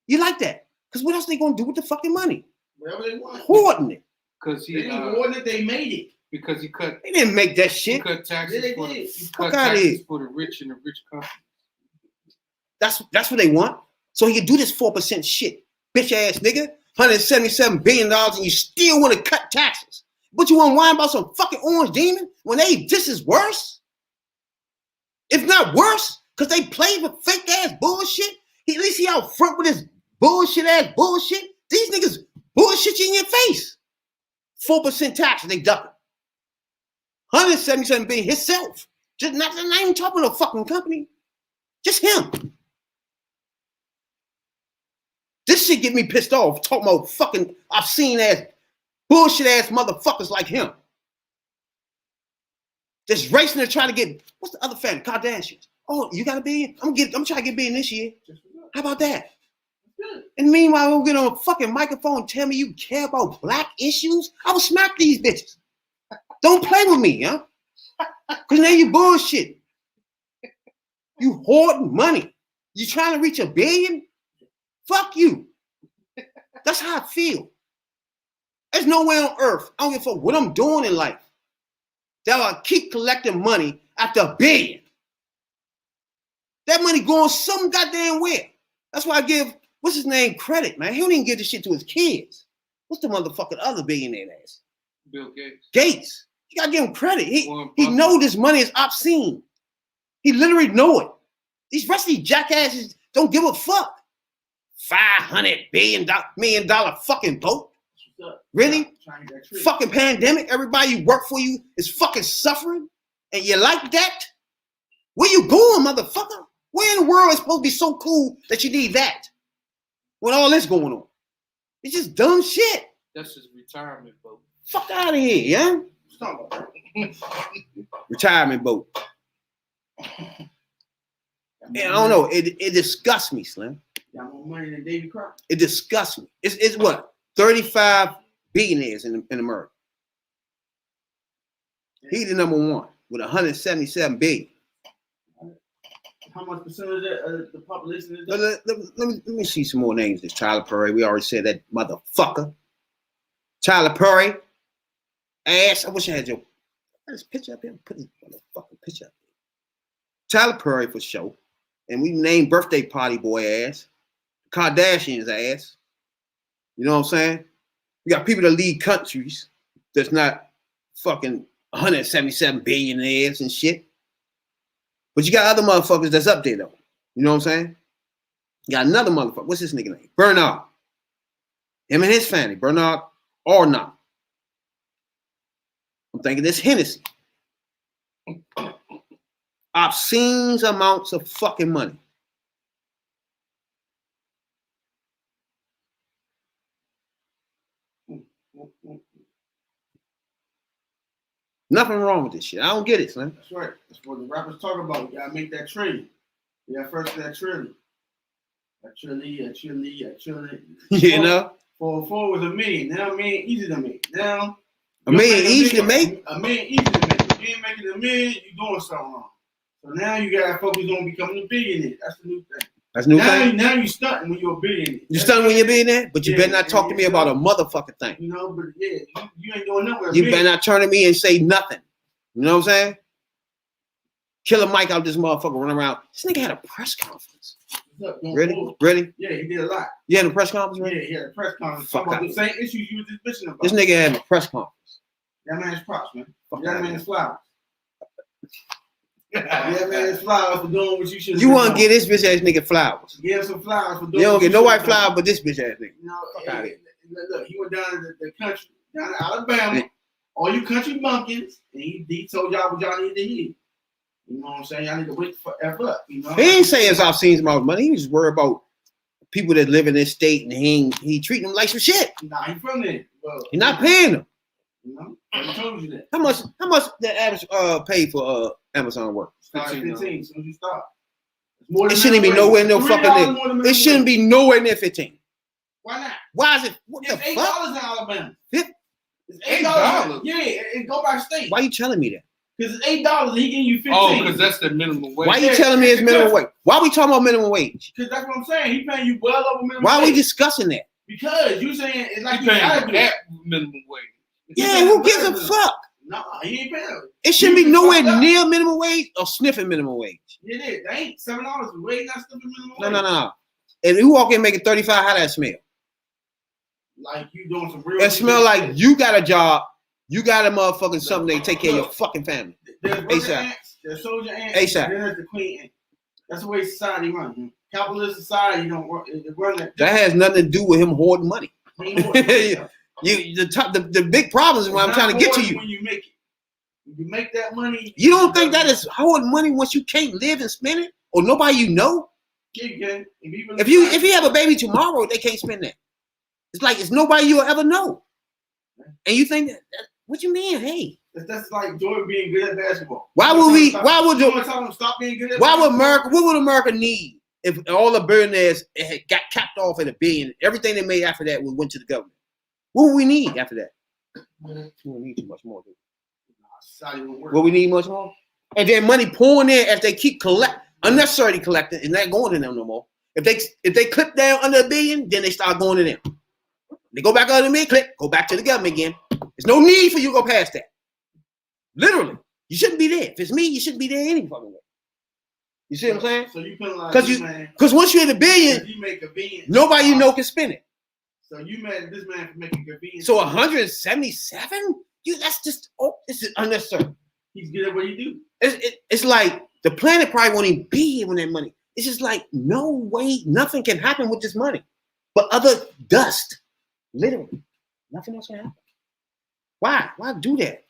You like that? Because what else they gonna do with the fucking money?
Whatever they want.
Hoarding it.
Because
They
he
didn't want it. They made it.
because he cut
They didn't make that
he
shit.
cut taxes
Yeah, they
for
did.
he
Fuck
cut
outta
taxes
here.
for the rich and the rich companies.
That's what they want. So he can do this 4% shit. Bitch ass nigga. $177 billion and you still want to cut taxes. But you want to whine about some fucking Orange Demon when they this is worse? If not worse, because they played with fake ass bullshit. At least he out front with his bullshit ass bullshit. These niggas bullshit you in your face. 4% taxes, they ducking. 177 billion himself. Just not even talking to a fucking company. Just him. This shit get me pissed off talking about fucking obscene ass, bullshit ass motherfuckers like him. Just racing to try to get, what's the other family? Kardashians. Oh, you got a billion? I'm trying to get billion this year. How about that? And meanwhile, we'll get on a fucking microphone and tell me you care about black issues? I will smack these bitches. Don't play with me, huh? Because now you bullshit. You hoarding money. You trying to reach $1 billion? Fuck you. That's how I feel. There's nowhere on earth, I don't give a fuck what I'm doing in life, that I'll keep collecting money after $1 billion. That money going some goddamn where. That's why I give, what's his name, credit, man. He don't even give this shit to his kids. What's the motherfucking other billionaire ass?
Bill Gates.
Gates. You gotta give him credit.
Warren
He
Buffett.
know this money is obscene. He literally know it. These rest of these jackasses don't give a fuck. $500 million fucking boat. Really? Fucking pandemic. Everybody you work for you is fucking suffering, and you like that? Where you going, motherfucker? Where in the world is supposed to be so cool that you need that? with all this going on? It's just dumb shit.
That's his retirement boat.
Fuck out of here, yeah.
Stop.
Retirement boat. And I don't know. It disgusts me, Slim.
Got more money than Davy Crockett.
It disgusts me. It's what 35 billionaires in America. He the number one with 177 billion.
How much percentage of the population is that?
Let me see some more names. This Tyler Perry. We already said that motherfucker. Tyler Perry. Ass. I wish I had your this picture up here. Put this motherfucking picture up here. Tyler Perry for sure. And we named birthday party boy ass. Kardashians ass. You know what I'm saying? We got people that lead countries that's not fucking 177 billionaires and shit. But you got other motherfuckers that's up there though. You know what I'm saying? You got another motherfucker. What's his nigga name? Bernard. Him and his family. Bernard Arnault. I'm thinking this Hennessy. Obscene amounts of fucking money. Nothing wrong with this shit. I don't get it, son.
That's right. That's what the rappers talk about. You gotta make that trillion. You got first that trillion. A trillion.
You know?
4 was a million. Now a million easy to make. Now
a million easy to make?
A million easy to make. If you ain't making a million, you're doing something wrong. So now you gotta focus on becoming a billionaire. That's the new thing.
That's new thing.
Now you stunting when you're a billionaire.
You stunting when you're billionaire, but you better not talk to me about a motherfucking thing.
You know, but yeah, you ain't doing nothing.
You better not turn to me and say nothing. You know what I'm saying? Killer Mike out this motherfucker running around. This nigga had a press conference. Really? Really?
Yeah, he did a lot.
You had a press conference, right?
Yeah, he had a press conference.
Fuck
About
out.
the same issues you were just bitching about.
This nigga had a press conference.
That man's props, man.
Fuck
That
out.
man's flowers. That man's flowers for doing what you should.
You want to give this bitch ass nigga flowers.
Give him some flowers for doing.
You don't
what
get no
should've
white
done.
flower but this bitch ass nigga.
You know,
Fuck outta here.
look, he went down to the country, down to Alabama.
Yeah.
All you country bumpkins, and he told y'all what y'all need to hear. You know what I'm saying? Y'all need to wait forever up. You know.
He ain't saying it's obscene amount of money. He was just worried about people that live in this state and he treating them like some shit.
Nah, he from there. Well,
He not paying them.
You know, I told you that.
How much the average pay for Amazon work?
Start at 15 as soon as you start.
It shouldn't be nowhere near fucking near. It shouldn't be nowhere near 15.
Why not?
Why is it? What
It's
the
$8
fuck?
in Alabama.
Yeah.
It's
$8?
Yeah, it go by state.
Why you telling me that?
Because it's $8 and he getting you 15.
Oh, because that's the minimum wage.
Why you telling me it's minimum wage? Why we talking about minimum wage?
Because that's what I'm saying. He paying you well over minimum
Why are we
wage.
discussing that?
Because you saying it's like
He
you gotta
paying
do it.
at minimum wage.
Yeah, who gives a fuck?
No, he ain't paying.
It shouldn't
You
be nowhere
fucked up.
near minimum wage or sniffing minimum wage.
It is. They ain't $7 way not still minimum
No,
wage.
no. If you walk in making 35, how that smell?
Like you doing some real.
It smell like you got a job, you got a motherfucking something they take care of your fucking family.
There's worker
ASAP.
ants, there's soldier ants,
ASAP.
and then there's the queen ant. That's the way society runs. Capitalist society don't work. It run that.
That has nothing to do with him hoarding money.
He ain't hoarding stuff.
The big problem is when I'm
It's
trying to
not
get to
hoarding
you.
when you make it. When you make that money.
You don't think that is hoarding money once you can't live and spend it, or nobody you know?
Yeah, you can.
If you have a baby tomorrow, they can't spend that. It's like it's nobody you'll ever know. And you think that what you mean? Hey,
that's like Jordan being good at basketball.
why would
tell him stop being good at
why would
basketball?
America? What would America need if all the billionaires had got capped off at $1 billion? Everything they made after that went to the government. What would we need after that? We don't need too much more. Dude.
Society won't work.
What we need much more? And then money pouring in as they keep unnecessarily collecting and not going to them no more. If they clip down under $1 billion, then they start going to them. They go back under the clip, go back to the government again. There's no need for you to go past that. Literally, you shouldn't be there. If it's me, you shouldn't be there any fucking way. You see what I'm saying?
So you penalize
Because
this man.
Because once you're at $1 billion,
If you make $1 billion,
nobody you know can spend it.
So you mad at this man for making $1 billion.
So 177? That's just this is unnecessary.
He's good at what he do.
It's like the planet probably won't even be here when that money. It's just like no way, nothing can happen with this money, but other dust. Literally, nothing else can happen. Why? Why do that?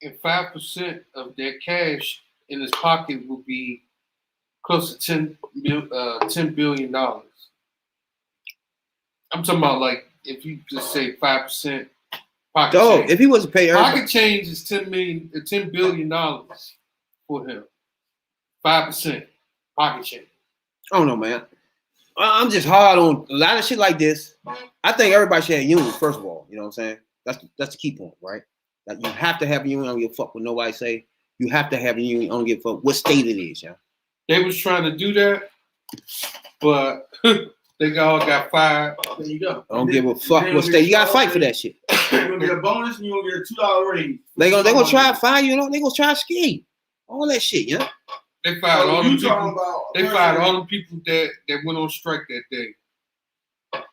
And 5% of their cash in his pocket would be close to $10 billion. I'm talking about like if you just say 5% pocket
Dog,
change.
if he was to pay everybody,
Pocket change is $10 billion for him. 5% pocket change.
I don't know, man. I'm just hard on a lot of shit like this. I think everybody should have unions, first of all. You know what I'm saying? That's the key point, right? Like you have to have a union. I don't give a fuck what nobody say. You have to have a union. I don't give a fuck what state it is, yeah.
They was trying to do that, but they all got fired.
There you go.
I don't give a fuck what state. You gotta fight for that shit.
You're gonna get a bonus and you're gonna get a $2 raise.
They gonna try to fire you, know? They gonna try to skate. All that shit, yeah.
They fired all them people.
About
they fired all them people that went on strike that day.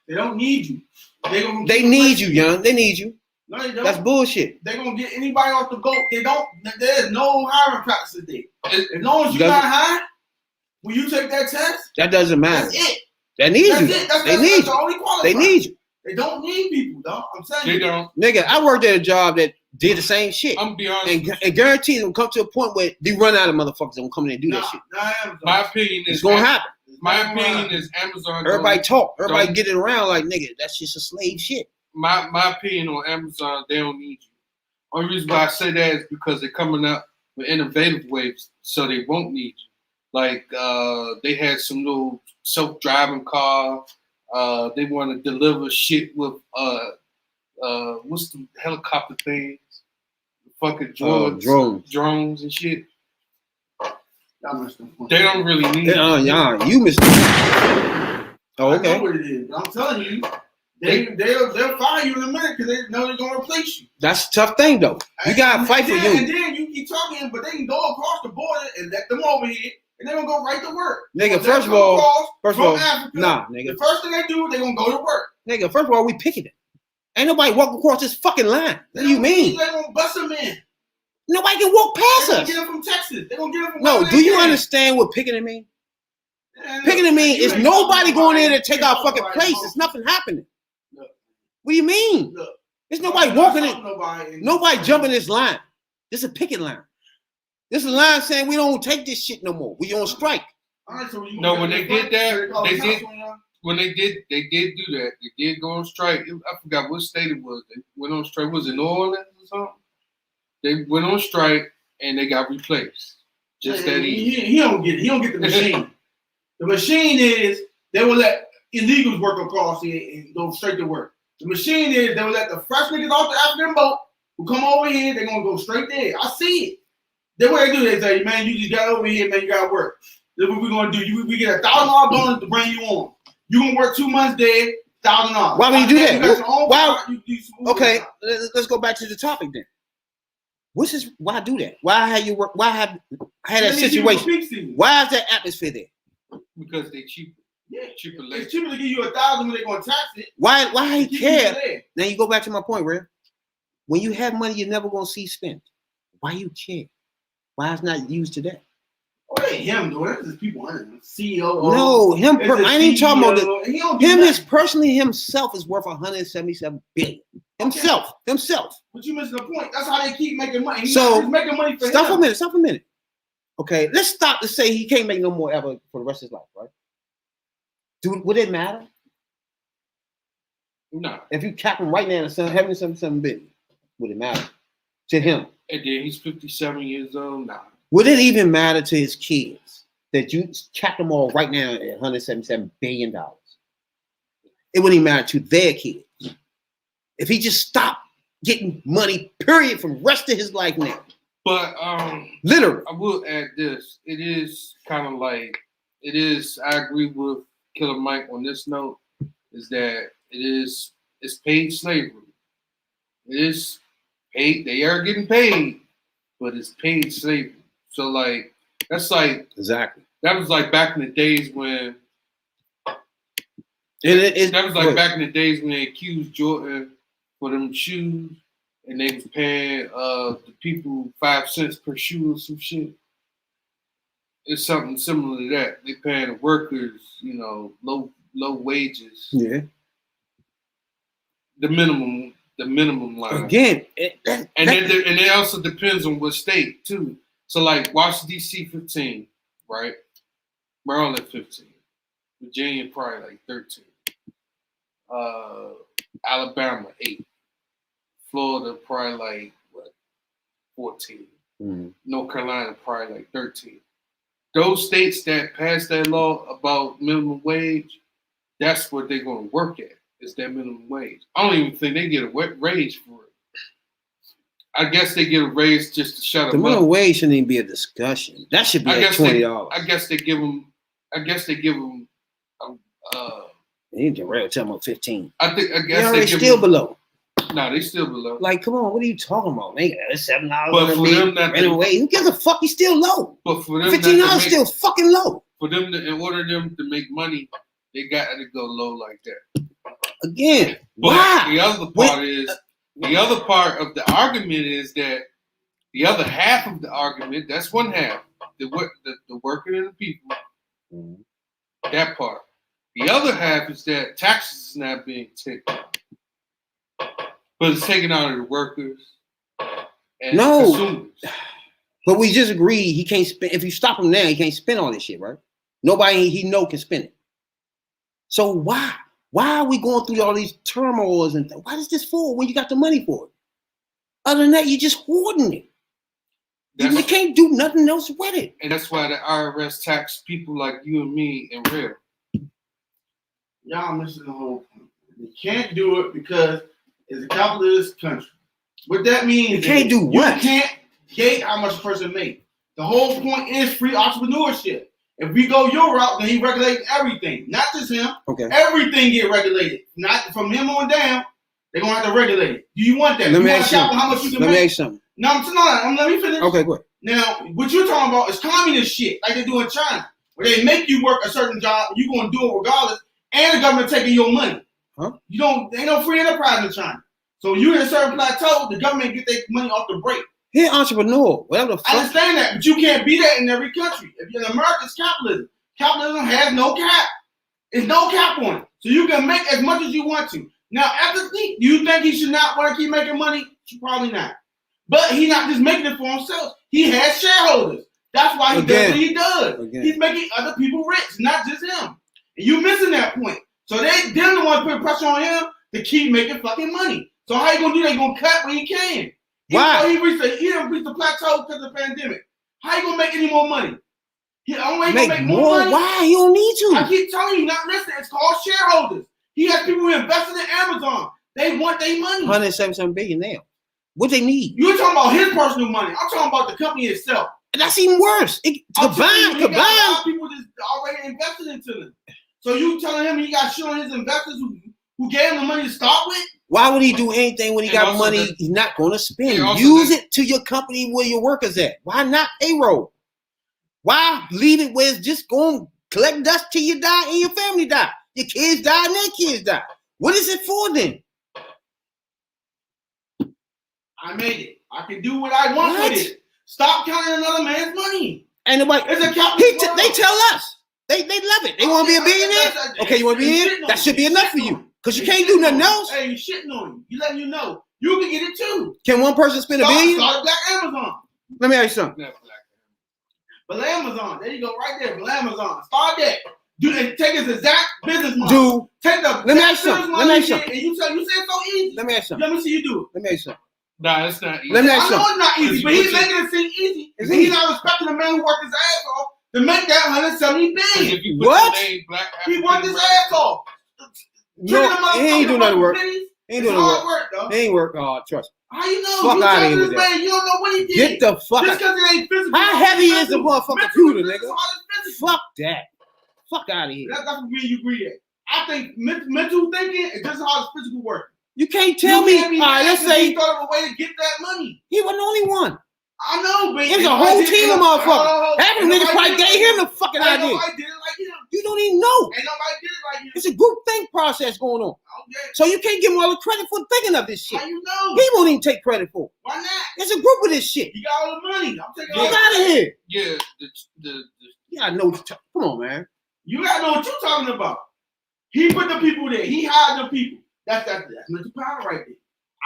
They don't need you.
They need you, young. They need you.
No, they don't.
That's bullshit.
They're gonna get anybody off the boat. They don't. There's no hiring practice today. As long as you got hired, when you take that test,
that doesn't matter.
That's it.
They need you. They need
the
you.
only qualifier.
They need you.
They don't need people, dog. I'm saying
they don't.
Nigga, I worked at a job that did the same shit.
I'm be honest.
And guarantee them come to a point where they run out of motherfuckers and come in and do that shit.
My opinion is
it's gonna happen.
My opinion is Amazon.
Everybody talk. Everybody get it around like nigga. That's just a slave shit.
My opinion on Amazon, they don't need you. Only reason why I say that is because they're coming up with innovative ways, so they won't need you. Like they had some little self-driving car. They want to deliver shit with what's the helicopter things? The fucking drones and shit. They don't really need
you. You missed. Oh, okay.
I know what it is, but I'm telling you, they'll fire you in a minute because they know they're gonna replace you.
That's a tough thing, though. You gotta fight for you.
And then you keep talking, but they can go across the border and let them over here, and they're gonna go right to work.
Nigga, first of all,
Africa,
nah, nigga.
The first thing they do, they're gonna go to work.
Nigga, first of all, we picketing. Ain't nobody walking across this fucking line. What do you mean?
They're gonna bust them in.
Nobody can walk past
They're gonna
us.
get them from Texas. They're gonna get them from.
No, do you understand what picketing mean? Picketing mean is nobody going in to take our fucking place. It's nothing happening. What do you mean? There's nobody walking in. Nobody jumping this line. This is a picket line. This is a line saying we don't take this shit no more. We on strike.
No, when they did that, they did. When they did do that. They did go on strike. I forgot what state it was. They went on strike. Was it New Orleans or something? They went on strike and they got replaced. Just that easy.
He don't get it. He don't get the machine. The machine is they will let illegals work across here and go straight to work. The machine is they will let the fresh niggas off the African boat who come over here. They're gonna go straight there. I see it. That's what they do. They say, man, you just got over here, man. You gotta work. That's what we're gonna do. We get $1,000 bonus to bring you on. You gonna work 2 months there, $1,000.
Why would you do that? Why? Okay,
okay,
let's go back to the topic then. Why do that? Why have you work? Why have that situation? Why is that atmosphere there?
Because they cheaper.
Yeah,
cheaper.
It's cheaper to give you $1,000 when they're gonna tax it.
Why he care? Now you go back to my point, Ray. When you have money, you're never gonna see spent. Why you care? Why it's not used to that?
Oh, it ain't him though. That's just people under him. CEO.
No, him. I ain't talking about
that.
Him is personally himself is worth $177 billion. Himself.
But you missing the point. That's how they keep making money. He's making money for
Stop
him.
a minute. Okay, let's stop to say he can't make no more ever for the rest of his life, right? Dude, would it matter?
No.
If you cap him right now at $177 billion, would it matter to him?
And then he's 57 years old. Nah.
Would it even matter to his kids that you cap them all right now at $177 billion? It wouldn't even matter to their kids. If he just stopped getting money, period, from the rest of his life now.
But
literally.
I will add this. It is kind of like, I agree with Killer Mike on this note, is that it's paid slavery. It is paid, they are getting paid, but it's paid slavery. So like, that's like,
exactly.
That was like back in the days when, back in the days when they accused Jordan for them shoes, and they was paying the people 5 cents per shoe or some shit. It's something similar to that. They paying the workers, low wages.
Yeah.
The minimum line.
Again,
and it also depends on what state too. So like Washington D.C. 15, right? Maryland 15, Virginia probably like 13. Alabama 8, Florida probably like what 14, North Carolina probably like 13. Those states that passed that law about minimum wage, that's what they're going to work at. Is that minimum wage? I don't even think they get a raise for it. I guess they get a raise just to shut them up.
The minimum wage shouldn't even be a discussion. That should be like $20.
I guess they give them.
You can rail tell them 15.
I guess
they still below.
No, they still below.
Like, come on, what are you talking about? They got $7.
But for them not
minimum wage, who gives a fuck? He's still low.
But for them,
$15 still fucking low.
For them, in order them to make money, they got to go low like that.
Again,
but
why?
The other part of the argument is that the other half of the argument, that's one half, the working and the people, that part. The other half is that taxes is not being taken out, but it's taken out of the workers and consumers.
But we just agreed he can't spend. If you stop him now, he can't spend all this shit, right? Nobody he know can spend it. So why? Why are we going through all these turmoils and why is this for when you got the money for it? Other than that, you're just hoarding it. You can't do nothing else with it.
And that's why the IRS tax people like you and me and real.
Y'all missing the whole point. You can't do it because it's a capitalist country. What that means
you can't do what?
You can't gate how much a person makes. The whole point is free entrepreneurship. If we go your route, then he regulates everything. Not just him.
Okay.
Everything get regulated. Not from him on down, they're going to have to regulate it. Do you want that?
Let me
ask you
how
much you can
make? Let me ask you something.
No, let me finish.
Okay, go ahead.
Now, what you're talking about is communist shit, like they do in China, where they make you work a certain job, you're going to do it regardless, and the government taking your money.
Huh?
Ain't no free enterprise in China. So you in a certain plateau, the government get their money off the break.
He's entrepreneur, whatever the fuck.
I understand that, but you can't be that in every country. If you're in America, it's capitalism. Capitalism has no cap. There's no cap on it. So you can make as much as you want to. Now, do you think he should not want to keep making money? Probably not. But he's not just making it for himself. He has shareholders. That's why he does what he does. He's making other people rich, not just him. And you missing that point. So they're the ones putting pressure on him to keep making fucking money. So how you gonna do that? He gonna cut when he can.
Why?
He didn't reach the plateau because of the pandemic. How you gonna make any more money? He only make more money.
Why? You don't need to.
I keep telling you, not listening. It's called shareholders. He has people who invested in Amazon. They want their money.
177 billion now. What they need?
You're talking about his personal money. I'm talking about the company itself.
That's even worse. Combined.
Got a lot of people just already invested into them. So you telling him he got shit on his investors who gave him the money to start with?
Why would he do anything when he got money he's not going to spend? Use it to your company where your workers at. Why not payroll? Why leave it where it's just going to collect dust till you die and your family die? Your kids die and their kids die. What is it for then?
I made it. I can do what I want with it. Stop counting another man's money.
And nobody,
it's a
they tell us. They love it. They want to be a billionaire? Okay, you want to be here? That should be enough for you. Because you can't do nothing else.
Hey, you shitting on you. You letting you know. You can get it too.
Can one person spend $1 billion?
Start Black Amazon.
Let me ask you something.
But Amazon, there you go, right there. But Amazon, start that. Take his exact business model. Take the
let me ask you something. Let me ask you something.
And you say it's so easy.
Let me ask you something.
Let me see you do it.
Let me ask you something.
Nah, it's not easy.
Let me ask you
I know
something.
it's not easy, but he's making it seem easy. He's not respecting the man who worked his ass off to make that $170 billion.
What?
He worked his ass off.
No, he ain't doing nothing work. He ain't doing
hard
work.
though.
He ain't work hard, trust me.
How you know?
Fuck out of here with that.
You don't know what he did.
Get the fuck
Just
out.
because it ain't physical.
How heavy is the motherfucking computer, nigga?
Physical.
Fuck that. Fuck out of here.
That's what you agree at. I think mental thinking is just as hard as physical work.
You can't tell me. All right, let's say
he thought of a way to get that money.
He wasn't the only one.
I know, but
There's a whole team of motherfuckers. Half of the niggas probably gave him the fucking idea.
Nobody did it like him.
You don't even know.
Ain't nobody did it like him.
It's a group think process going on.
Okay.
So you can't give him all the credit for thinking of this shit.
How you know?
He won't even take credit for it.
Why not?
There's a group of this shit.
You got all the money. I'm taking all
Get out of here.
Yeah,
Yeah, I know what you're talking. Come on, man.
You gotta know what you're talking about. He put the people there. He hired the people. That's mental power right there.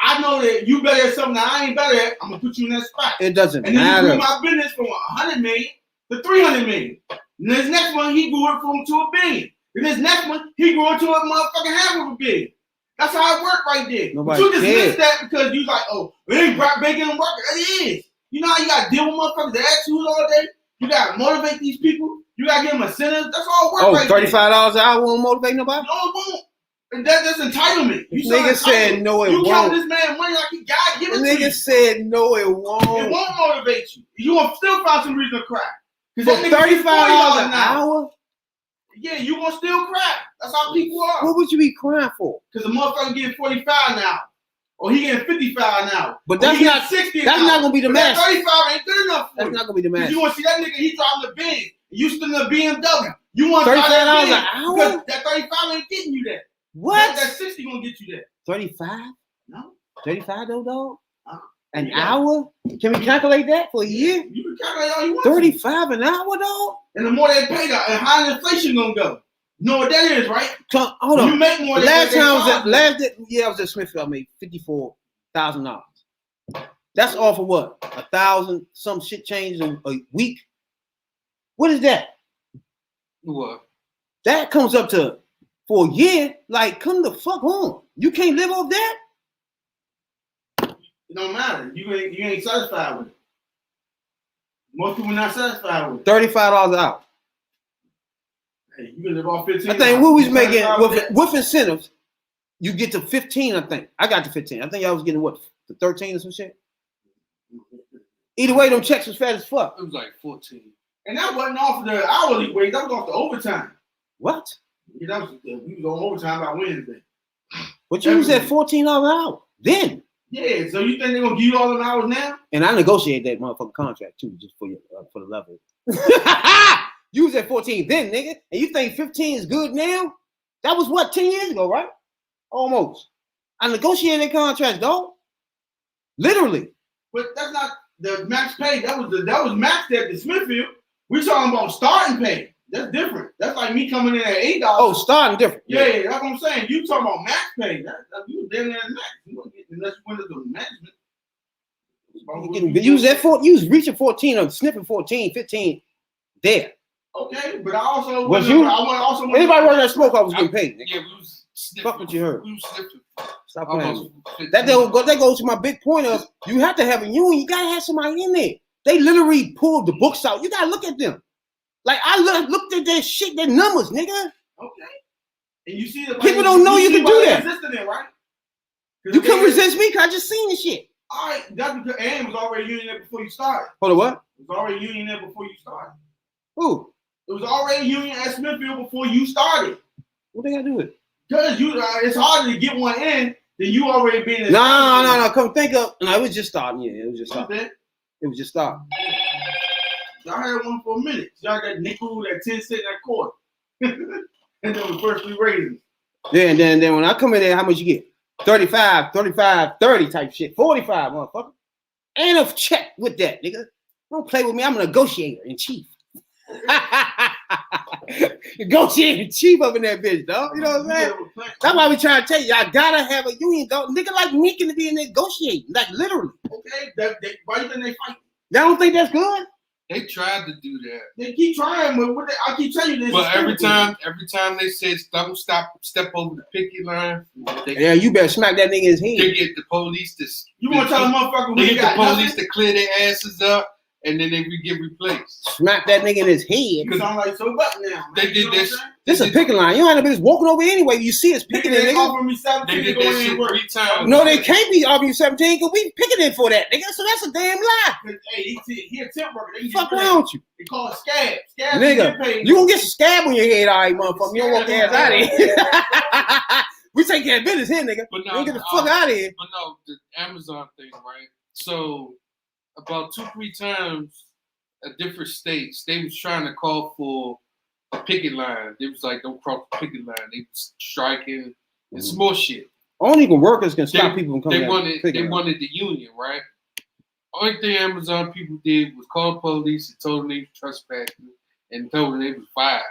I know that you better at something that I ain't better at. I'm gonna put you in that spot.
It doesn't
and then
matter.
he grew my business from 100 million to 300 million. And this next one, he grew it from to $1 billion. And this next one, he grew into a motherfucking hamburger big. That's how it worked right there.
Nobody
But you dismiss
cares.
that because you like, oh, it ain't making them work. It is. You know how you got to deal with motherfuckers' attitudes all day? You got to motivate these people. You got to give them incentives. That's all work right there.
$35 an hour won't motivate nobody?
No, it won't. And that's entitlement. You
Nigga said no, it
you
won't.
count this man money like he God give
The
it to
nigga
you.
said no, it won't.
It won't motivate you. You gonna still find some reason to cry.
For
Because
$35 an hour?
Yeah, you gonna still cry. That's how people are.
What would you be crying for?
Because the motherfucker getting 45 now. Or he getting 55 now.
But
Or
that's
he
not
getting 60
that's
now.
not gonna be the
But that
match.
35 ain't good enough for
That's
you.
not gonna be the match.
You want to see that nigga, he driving the Benz. You still in the BMW. You want
$35
that
an hour?
Because that 35 ain't getting you there.
What?
That 60 gonna get you there.
35?
No.
35 though, dog? An
Yeah.
hour? Can we calculate that for a year?
You can calculate all you want.
35 an hour, dog?
And the more they pay, the higher inflation gonna go. You know what that is, right?
Hold
You
on.
make more than
Last
what they
time I
charge you.
I was at Smithfield. I made $54,000. That's off of what? 1,000 some shit change a week. What is that?
What?
That comes up to for a year. Like, come the fuck on. You can't live off that.
It don't matter. You ain't satisfied with it. Most people not satisfied with it.
$35 an hour.
Hey, you can live off 15.
I think we was
You
making
satisfied with that?
with incentives. You get to 15. I think I got to 15. I think I was getting what, to 13 or some shit. Either way, them checks was fat as fuck.
It was like 14.
And that wasn't off of the hourly wage. That was off the overtime.
What?
Yeah, that was we was on overtime by Wednesday.
But you was at $14 an hour then.
Yeah, so you think they're gonna give you all them hours now?
And I negotiated that motherfucking contract too, just for your for the level. You was at 14 then, nigga, and you think 15 is good now? That was what, 10 years ago, right? Almost. I negotiated that contract, dog. Literally.
But that's not the max pay. That was maxed at the Smithfield. We talking about starting pay. That's different. That's like me coming in at $8.
Oh, starting different.
Yeah, that's what I'm saying. You talking about max pay. That you damn near max. You don't get unless you went to the management.
You was at 14, you was reaching 14 or sniffing 14, 15 there.
Okay, but I also
Was you?
also
Anybody working at smoke, I was getting paid. Nigga.
Yeah, we was sniffing.
Fuck what you heard.
We was sniffing.
Stop playing.
Almost 15.
That goes to my big point of you have to have a union. You gotta have somebody in there. They literally pulled the books out. You gotta look at them. Like I looked at their shit, their numbers, nigga.
Okay. And you see the
People don't know you can do that.
It, right?
You couldn't resist me because I just seen the shit.
All right, that's because and it was already union there before you started.
Hold on, what?
It was already union there before you started.
Who?
It was already union at Smithfield before you started.
What they gotta do with it?
Because it's harder to get one in than you already being in.
No. Come think of. No, it was just starting. Yeah, it was just starting.
Okay.
It was just starting.
Y'all had one for a minute. Y'all got nickel, that 10 cent, that quarter. And then the first 3 raisins.
Yeah, and then when I come in there, how much you get? 35, 30 type shit. 45, motherfucker. Ain't a check with that, nigga. Don't play with me. I'm a negotiator in chief. Negotiator in chief up in that bitch, dog. You know what I'm saying? That's why we trying to tell you, y'all gotta have a union, dog. Nigga like me can be in negotiating, like literally.
Okay, why you think they fight?
Y'all don't think that's good?
They tried to do that.
They keep trying, but I keep telling you this.
But every time they said step over the picket line,
Yeah, you better smack that nigga in his
they
head.
get the police to.
You want to tell a motherfucker
They
we
get
got
the police
nothing?
to clear their asses up, and then they get replaced.
Smack that nigga in his head.
You sound like so what now?
They
You
did
know
this.
what I'm
This is a picking line. You don't have to be walking over anyway. You see us
saying?
picking it,
They
nigga.
offer me 17
They
to
did
go
that
in and
shit
work.
3 times.
No, they can't be offering you 17 because we picking it for that, nigga. So that's a damn lie.
Hey, he a temp worker. They can
Fuck
get paid.
around with you.
They call it scab. Scab
Nigga,
get paid.
you gonna get some scab on your head, all right, motherfucker. You don't want your ass out of here. We take care of business here, nigga.
But
You
no,
don't get the fuck out of here.
But no, the Amazon thing, right? So about 2-3 times at different states, they was trying to call for a picket line. They was like, don't cross the picket line. They was striking and some more shit.
Only the workers can stop people from coming
They
out.
wanted the union, right? Only thing Amazon people did was call the police and told them they was trespassing and told them they was fired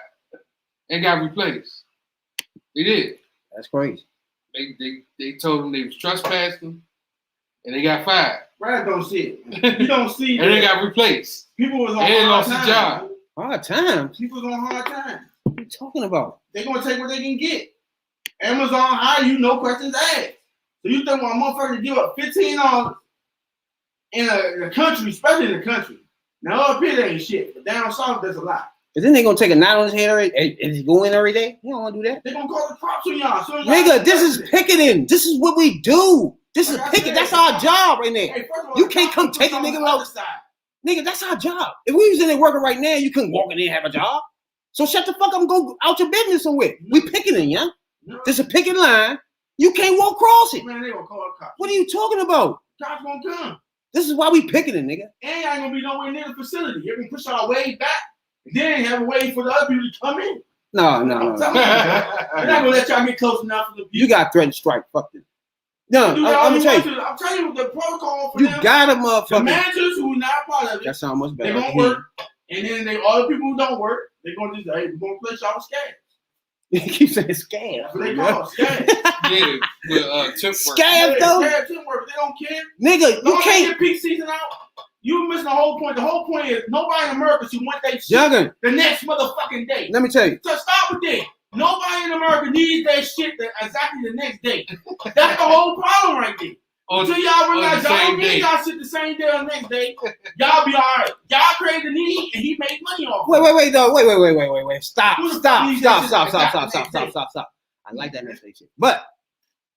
and got replaced. They did.
That's crazy.
They told them they was trespassing and they got fired.
Brad don't see it. You don't see
And they
that.
got replaced.
People was on
And they
hard
lost
times.
the job.
Hard times.
People was on hard times.
What you talking about?
They're gonna take what they can get. Amazon hire you, no questions asked. So you think when a motherfucker give up $15 in a country, especially in the country. Now up here there ain't shit, but down south there's a lot.
And then they gonna take a knot on his head and he go in every day? You don't wanna do that.
They're gonna call the cops on y'all. So
Nigga, this is picketing. This is what we do. This is picketing. That's our job right there.
Hey, first of all,
You can't come take a nigga out. Nigga, that's our job. If we was in there working right now, you couldn't walk in there and have a job. So shut the fuck up and go out your business somewhere. We picketing, yeah? There's a picket line. You can't walk across it.
Man, they gonna call the cops.
What are you talking about?
Cops gonna come.
This is why we picketing, nigga.
And y'all ain't gonna be nowhere near the facility. You're gonna push our way back. And then have a way for the other people to come in.
No.
They're not gonna let y'all get close enough for the people.
You got threatened strike. Fuck them. No, I'm gonna tell you.
I'm telling you the protocol for
You
them.
got a
The
motherfucker.
managers who are not part of it,
That sounds much better.
they gonna work. And then all the people who don't work, they're gonna just we're gonna place y'all with scabs.
You keep saying scam.
That's what they call scabs.
Yeah, with temp work.
Scam though,
Scab temp work. They don't care.
nigga. You can't.
Get peak season out. You missing the whole point. The whole point is nobody in America should want their shit
Jugger,
the next motherfucking day.
let me tell you.
So stop with that. Nobody in America needs their shit exactly the next day. That's the whole problem right there. Until y'all realize y'all don't need y'all shit the same day or the next day, y'all be all right. Y'all create the need and he make money off it.
Wait. Stop. I like that next shit. But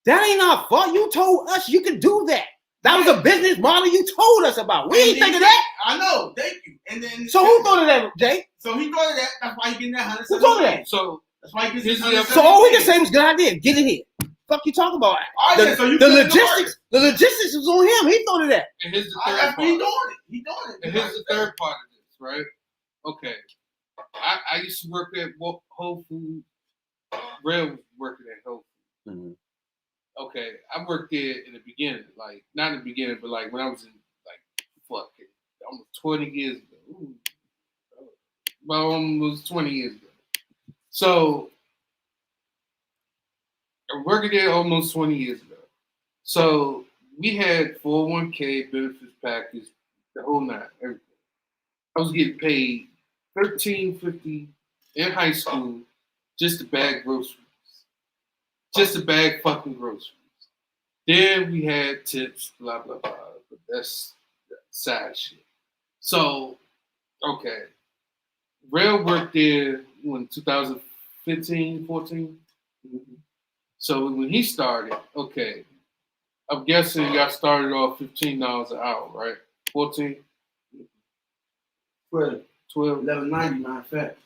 that ain't our fault. You told us you could do that. That was a business model you told us about. We ain't think of that.
I know. Thank you. And then
So who thought of that, Jay?
So he thought of that. That's why he getting that 100.
Who thought of that?
So
that's why he gets
So all we can say was good idea. Get it here. Fuck you talking about? The logistics was on him. He thought of that.
and here's the third
He
part.
doing it. He doing it.
And here's the third part of this, right? Okay. I used to work at Whole Foods. Red was working at Whole Foods.
Mm-hmm.
Okay, I worked there in the beginning, like not in the beginning, but like when I was in almost 20 years ago. Ooh, about almost 20 years ago. So I worked there almost 20 years ago. So we had 401k benefits package, the whole nine, everything. I was getting paid $13.50 in high school just to bag groceries. Just to bag fucking groceries. Then we had tips, blah, blah, blah. But that's side shit. So, okay. Rail worked there in 2015, 14. Mm-hmm. So when he started, okay, I'm guessing y'all started off $15 an hour, right? 14?
12.
11.
$11.90, matter of fact.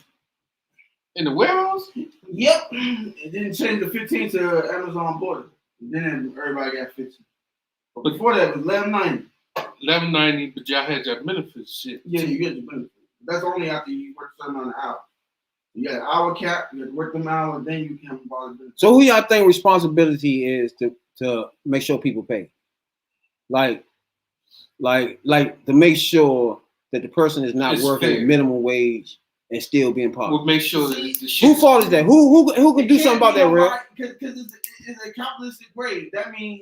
In the warehouse?
Yep. It didn't change the 15 to Amazon border. Then everybody got 15. But before that, it was $11.90.
$11.90, but y'all had your benefits shit.
Yeah, you get the benefits. That's only after you work a certain amount of hours. You got an hour cap, you have to work them hours, then you can borrow the benefits.
So who y'all think responsibility is to make sure people pay? Like to make sure that the person is not
It's
working
fair.
at minimum wage and still being part.
We'll make sure that the shit.
Who fault is that? Who can do something about that, real?
Because it's a capitalistic wage. That means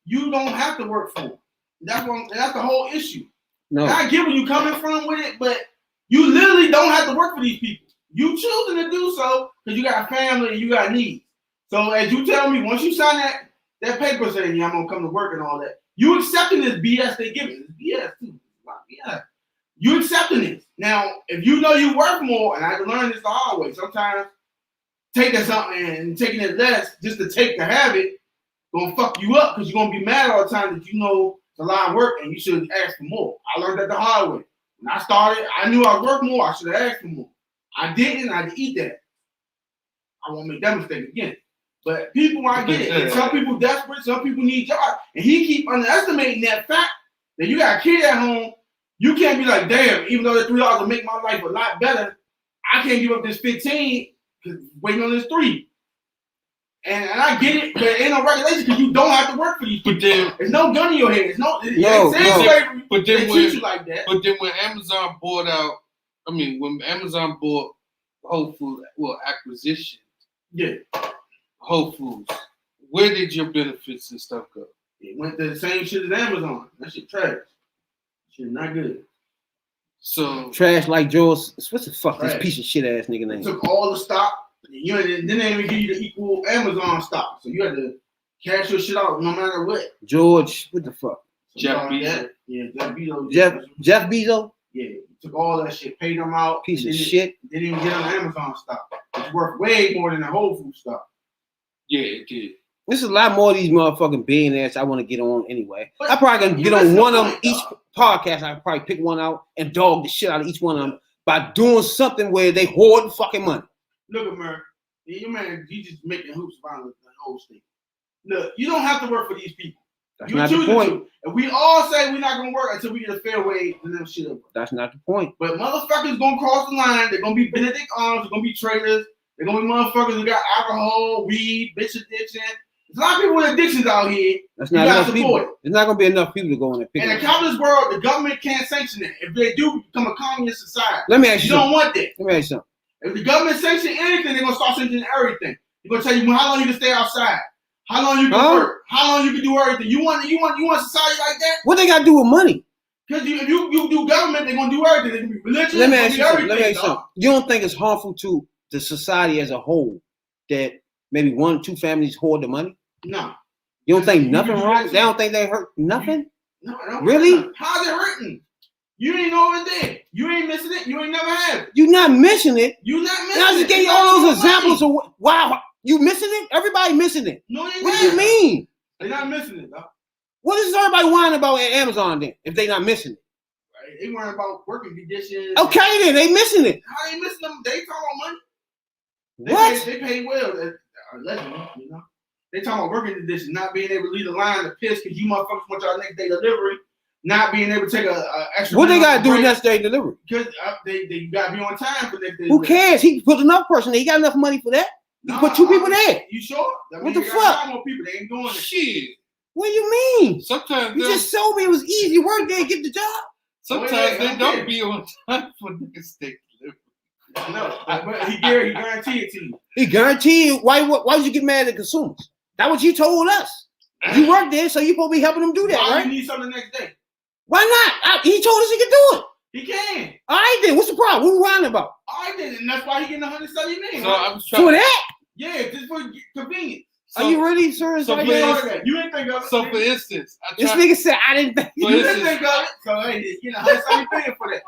you
don't have to work for them. That's the whole issue.
No.
I get where you're coming from with it, but you literally don't have to work for these people. You choosing to do so because you got a family and you got needs. So as you tell me, once you sign that paper saying, yeah, I'm gonna come to work and all that, you accepting this BS they give you. It's BS too. Yeah. You accepting this. Now, if you know you work more, and I learned this the hard way, sometimes taking something and taking it less just to have it gonna fuck you up because you're gonna be mad all the time that you know it's a lot of work and you should ask for more. I learned that the hard way. When I started, I knew I worked more, I should have asked for more. I didn't, I had to eat that. I won't make that mistake again. But people, I get it. And some people desperate, some people need jobs. And he keep underestimating that fact that you got a kid at home. You can't be like, damn, even though the $3 will make my life a lot better, I can't give up this 15 because waiting on this 3. And I get it, but there ain't no regulation because you don't have to work for these people.
But then,
there's no gun in your head.
slavery, but then
they treat you like that.
But then when Amazon bought out, when Amazon bought Whole Foods, acquisition.
Yeah.
Whole Foods. Where did your benefits and stuff go?
It went to the same shit as Amazon. That shit trash. Shit not good.
So
Trash like George. What the fuck this
Right.
piece of shit ass nigga
They
name?
took all the stock. You then they didn't even give you the equal Amazon stock, so you had to cash your shit out no matter what.
George, what the fuck?
Jeff Bezos.
Yeah, Jeff Bezos.
Jeff Bezos,
Yeah, took all that shit, paid them out.
piece
and
of
didn't-
shit.
Didn't even get on Amazon stock. It's worth way more than the Whole Food stock.
Yeah, it did.
There's a lot more of these motherfucking billionaires I want to get on anyway.
But
I probably gonna
you
get on
missing
one
the
of them
point,
each
dog.
podcast. I probably pick one out and dog the shit out of each one of them by doing something where they hoard fucking money.
Look at Murray. Your man, he just making hoops around the whole state. Look, you don't have to work for these people.
That's
You
not the
choosing
point.
to. And we all say we're not gonna work until we get a fair wage and them shit up.
That's not the point.
But motherfuckers gonna cross the line. They're gonna be Benedict Arms. They're gonna be traders. They're gonna be motherfuckers who got alcohol, weed, bitch addiction. There's a lot of people with addictions out here.
That's
You
not
gotta
enough people.
support it.
There's not gonna be enough people to go in and pick
In
it
a
up.
capitalist world, the government can't sanction it. If they do, we become a communist society.
Let me ask
You
you something.
don't want that.
Let me ask you something.
If the government sanction anything, they're gonna start sanctioning everything. They're gonna tell you how long you can stay outside, how long you can
Huh?
work, how long you can do everything. You want society like that?
What they got to do with money?
Because if you do government, they're gonna do everything. They're gonna be religious.
Let me
they're
ask
gonna
you
be
something. Let me ask you
everything,
something. You don't think it's harmful to the society as a whole that maybe 1 or 2 families hoard the money?
dog. No.
You don't think
You
nothing
can do
wrong?
that
They
too.
don't think they hurt nothing?
No, I don't.
Really?
How's it hurting? You ain't know it there. You ain't missing it. You ain't never had it.
You're not missing it.
You not missing
And I
it.
just gave you
It's
all
not
those
your
examples
money.
of wow, you missing it? Everybody missing it.
No, they
What do you
not.
mean?
They're not missing it, dog.
What is everybody whining about at Amazon then if they not missing it?
Right? They worrying about working conditions.
Okay then, they missing it.
How they missing them? They talking about money.
What?
They pay well. Allegedly, you know. They talking about working conditions, not being able to leave the line to piss because you motherfuckers want y'all next day delivery, not being able to take a extra.
What they gotta do
break
next day delivery?
Because they gotta be on time for next day.
Who
delivery.
cares? He put enough person there. He got enough money for that. He put 2 people there.
You sure? That
What
means
the
they gotta
fuck?
hire more people. They ain't doing it.
Shit.
What do you mean?
Sometimes
You just told me it was easy. You work there and get the job.
sometimes
Wait,
they
I'm
don't
there.
be on time for next day delivery.
No, but he guaranteed it to you.
He guaranteed you. Why would you get mad at consumers? That's what you told us. You work there, so you supposed to be helping them do that,
Why
right?
you need something the next day?
Why not? He told us he could do it.
He can.
All right then. What's the problem? What we whining about?
I did it, and that's why he getting 170 million.
So
right?
I was trying.
For that?
Yeah, just for convenience.
Are you really serious?
so
right
for
now?
instance-
You ain't think of it.
So for instance, I
This
tried.
nigga said I didn't think.
For
You
instance-
didn't think of it. So hey, you know, 170 million for that.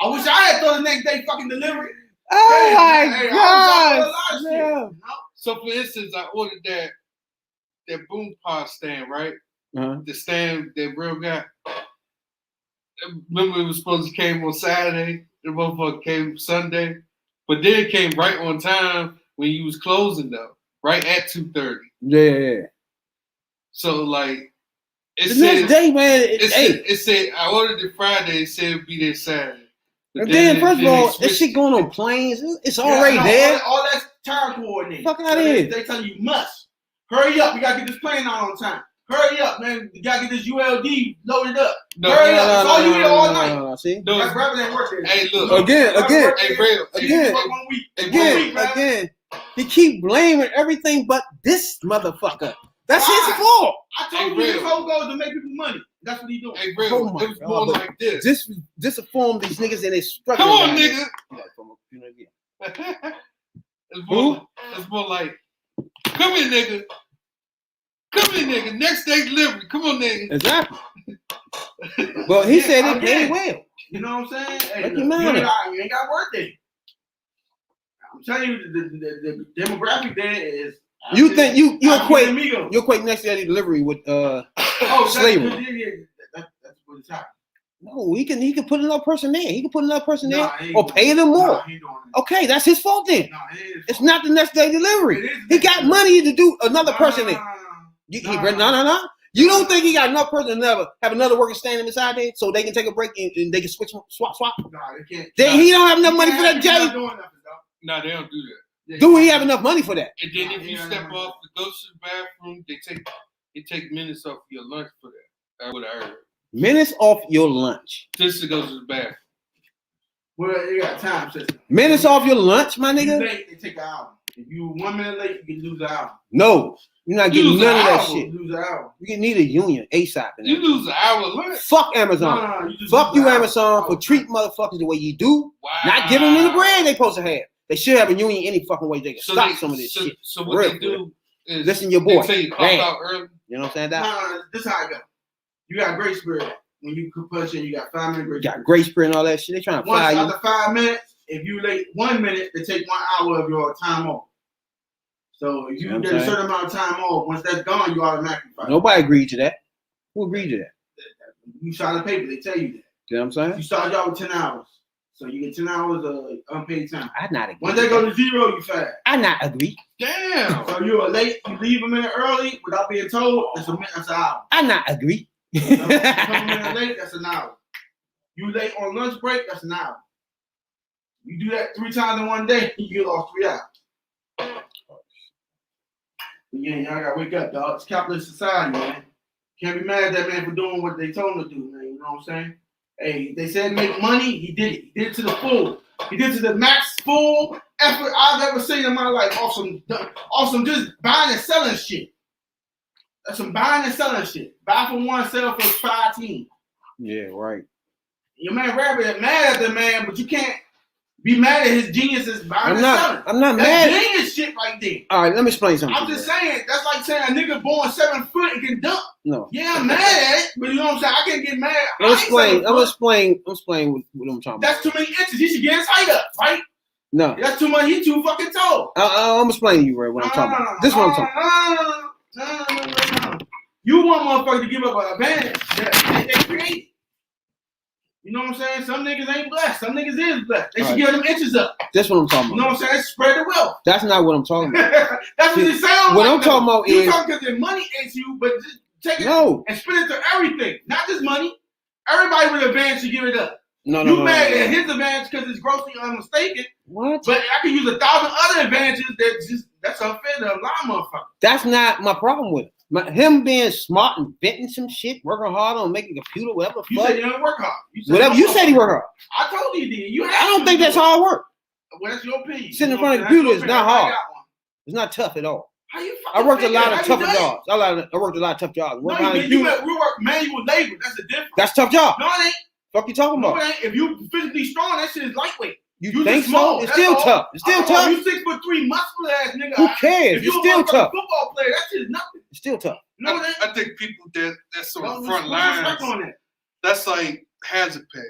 I wish I had thought the next day fucking delivery.
Oh
Hey,
my
hey, I
god!
was out of a lot of shit,
Yeah.
you know?
So for instance, I ordered that boom pod stand, right?
Uh-huh.
The stand that real guy. Remember, it was supposed to came on Saturday. The motherfucker came Sunday, but then it came right on time when you was closing though, right at 2:30.
Yeah.
So like, it
The
said,
next day, man.
it said I ordered it Friday. It said it'd be there Saturday. But
And then, first of
they
all, this
switched
shit
it.
going on planes. It's
Yeah,
already
no,
there.
All that's time coordinated.
Fuck outta
So they-
here.
They tell you must. Hurry up. We gotta get this plane out on time. Hurry up, man. We gotta get this ULD loaded up.
No,
Hurry up. That's all you hear all night.
no. See?
No,
That's rapping that work there.
hey, look.
Again.
Hey, real.
Again.
1 week. 1 week, man.
Again. He keep blaming everything but this motherfucker. That's his
Why?
fault.
I told
Hey,
you his
real.
whole goal is to make people money. That's what he doing.
Hey, real.
Oh my
It was more
God,
like this.
Disinform these niggas and they struggling.
Come on,
down there.
nigga.
Who?
It's more like, come here, nigga. Come here, nigga. Next day delivery. Come on, nigga.
Exactly. Well, he
Yeah,
said it
again.
paid well.
You know what I'm saying? Hey,
What
look,
you
you,
mean?
ain't got work there. I'm telling you, the demographic there is.
You think you equate
Amigo.
you equate next day delivery with
Oh,
slavery?
That's what it's happening.
No, he can put another person there. He can put another person there
Nah, he ain't
or
doing
pay
it.
them more.
Nah, he ain't doing it.
Okay, that's his fault then.
Nah, it is.
It's not the next day delivery.
It is
He got money to do another person there.
Nah.
No. You don't think he got enough person to never have another worker standing beside there so they can take a break and they can swap?
Nah, they can't.
Then he don't have enough money for that,
He's
Jay.
not doing nothing, dog.
No, they don't do that.
Yeah,
Do he have enough money for that?
And then if you
Yeah.
step off to go to the bathroom, they take minutes off your lunch for that. That's what I heard.
Minutes off your lunch.
Just to go to the bathroom.
Well, they got time system.
Minutes off your lunch, my
You
nigga.
think they take an hour. If you 1 minute late, you can lose an hour.
No, you're not
You
getting
lose
none
an
of that
hour.
shit.
You lose an hour.
You need a union ASAP.
You lose an hour lunch.
Fuck Amazon.
No, you just
Fuck
lose
you,
an hour.
Amazon, for treating motherfuckers the way you do.
Wow.
Not giving them the bread they supposed to have. They should have a union any fucking way. They can stop some of this shit.
So what
Real
they do is
listen to your boy.
they tell you clock
Damn.
out early.
You know what I'm saying? That
No, this is how it go. You got grace period. When you push in, you got 5 minutes grace
got
period.
grace period and all that shit. They trying to
Once
fire you.
after 5 minutes, if you late 1 minute, they take 1 hour of your time off. So if you
You know what
get
I'm
a certain amount of time off, once that's gone, you automatically fire.
Nobody agreed to that. Who agreed to that?
You sign the paper, they tell you that.
You know what I'm saying?
You start out with 10 hours. So you get 10 hours of unpaid time.
I not agree.
Once they go to zero, you fire.
I not agree.
Damn.
So you are late, you leave a minute early without being told, that's an hour.
I not agree.
You come a minute late, that's an hour. You late on lunch break, that's an hour. You do that 3 times in 1 day, you lost 3 hours. Yeah, y'all gotta wake up, dog. It's capitalist society, man. Can't be mad at that man for doing what they told him to do, man. You know what I'm saying? Hey, they said make money, he did it. He did it to the full. He did it to the max full effort I've ever seen in my life. Awesome, just buying and selling shit. That's some buying and selling shit. Buy for 1, sell for 15.
Yeah, right.
Your man Rabbit mad at the man, but you can't be mad at his geniuses buying and selling.
I'm not
That's
mad.
genius shit right there.
All right, let me explain something.
I'm just saying, that's like saying a nigga born 7 foot and can dunk.
No.
Yeah, I'm mad at it, but you know what I'm saying? I can't get mad.
I'm explain what I'm talking about.
That's too many inches. He should get his height up, right?
No.
That's too much. He too fucking tall.
I'm explaining to you, Ray, what I'm talking about. This is what I'm talking about.
No. You want motherfuckers to give up an advantage that they created. You know what I'm saying? Some niggas ain't blessed. Some niggas is blessed. They should give them inches up.
That's what I'm talking
You know
about.
what I'm saying? Spread the wealth.
That's not what I'm talking about.
That's what it sounds
What
like.
I'm talking about
you
is
talking because the money ain't you, but just take it
no.
and spend it to everything, not just money. Everybody with advantage should give it up.
No.
You mad at his advantage because it's grossly unmistaken,
What?
but I can use 1,000 other advantages that's unfair to a lot of motherfuckers.
That's not my problem with it. Him being smart, inventing some shit, working hard on making a computer, whatever the
You
fuck.
said you don't work hard.
You said he worked hard.
I told you he did.
I don't think that's hard work.
Well, that's your opinion.
Sitting in
You know
front of
what
a
I'm saying?
computer is
That's your
not
opinion.
hard.
I got one.
It's not tough at all.
How you
I worked a lot of
Have you
tougher
done it?
jobs. I worked a lot of tough jobs.
No,
Working behind a
you
computer,
work manual labor. That's the difference.
that's a tough job.
No, it ain't.
Fuck you talking
No,
about?
it ain't. If you physically strong, that shit is lightweight.
You think
just small.
so? It's
That's
still
all.
tough. It's still tough.
You 6'3" muscular ass nigga.
Who cares?
If you
It's
a
still
motherfucking
tough.
football player, that shit is nothing.
It's still tough.
No, it ain't.
I think people that's on
Don't
the front
respect
lines.
on that.
That's like hazard pay.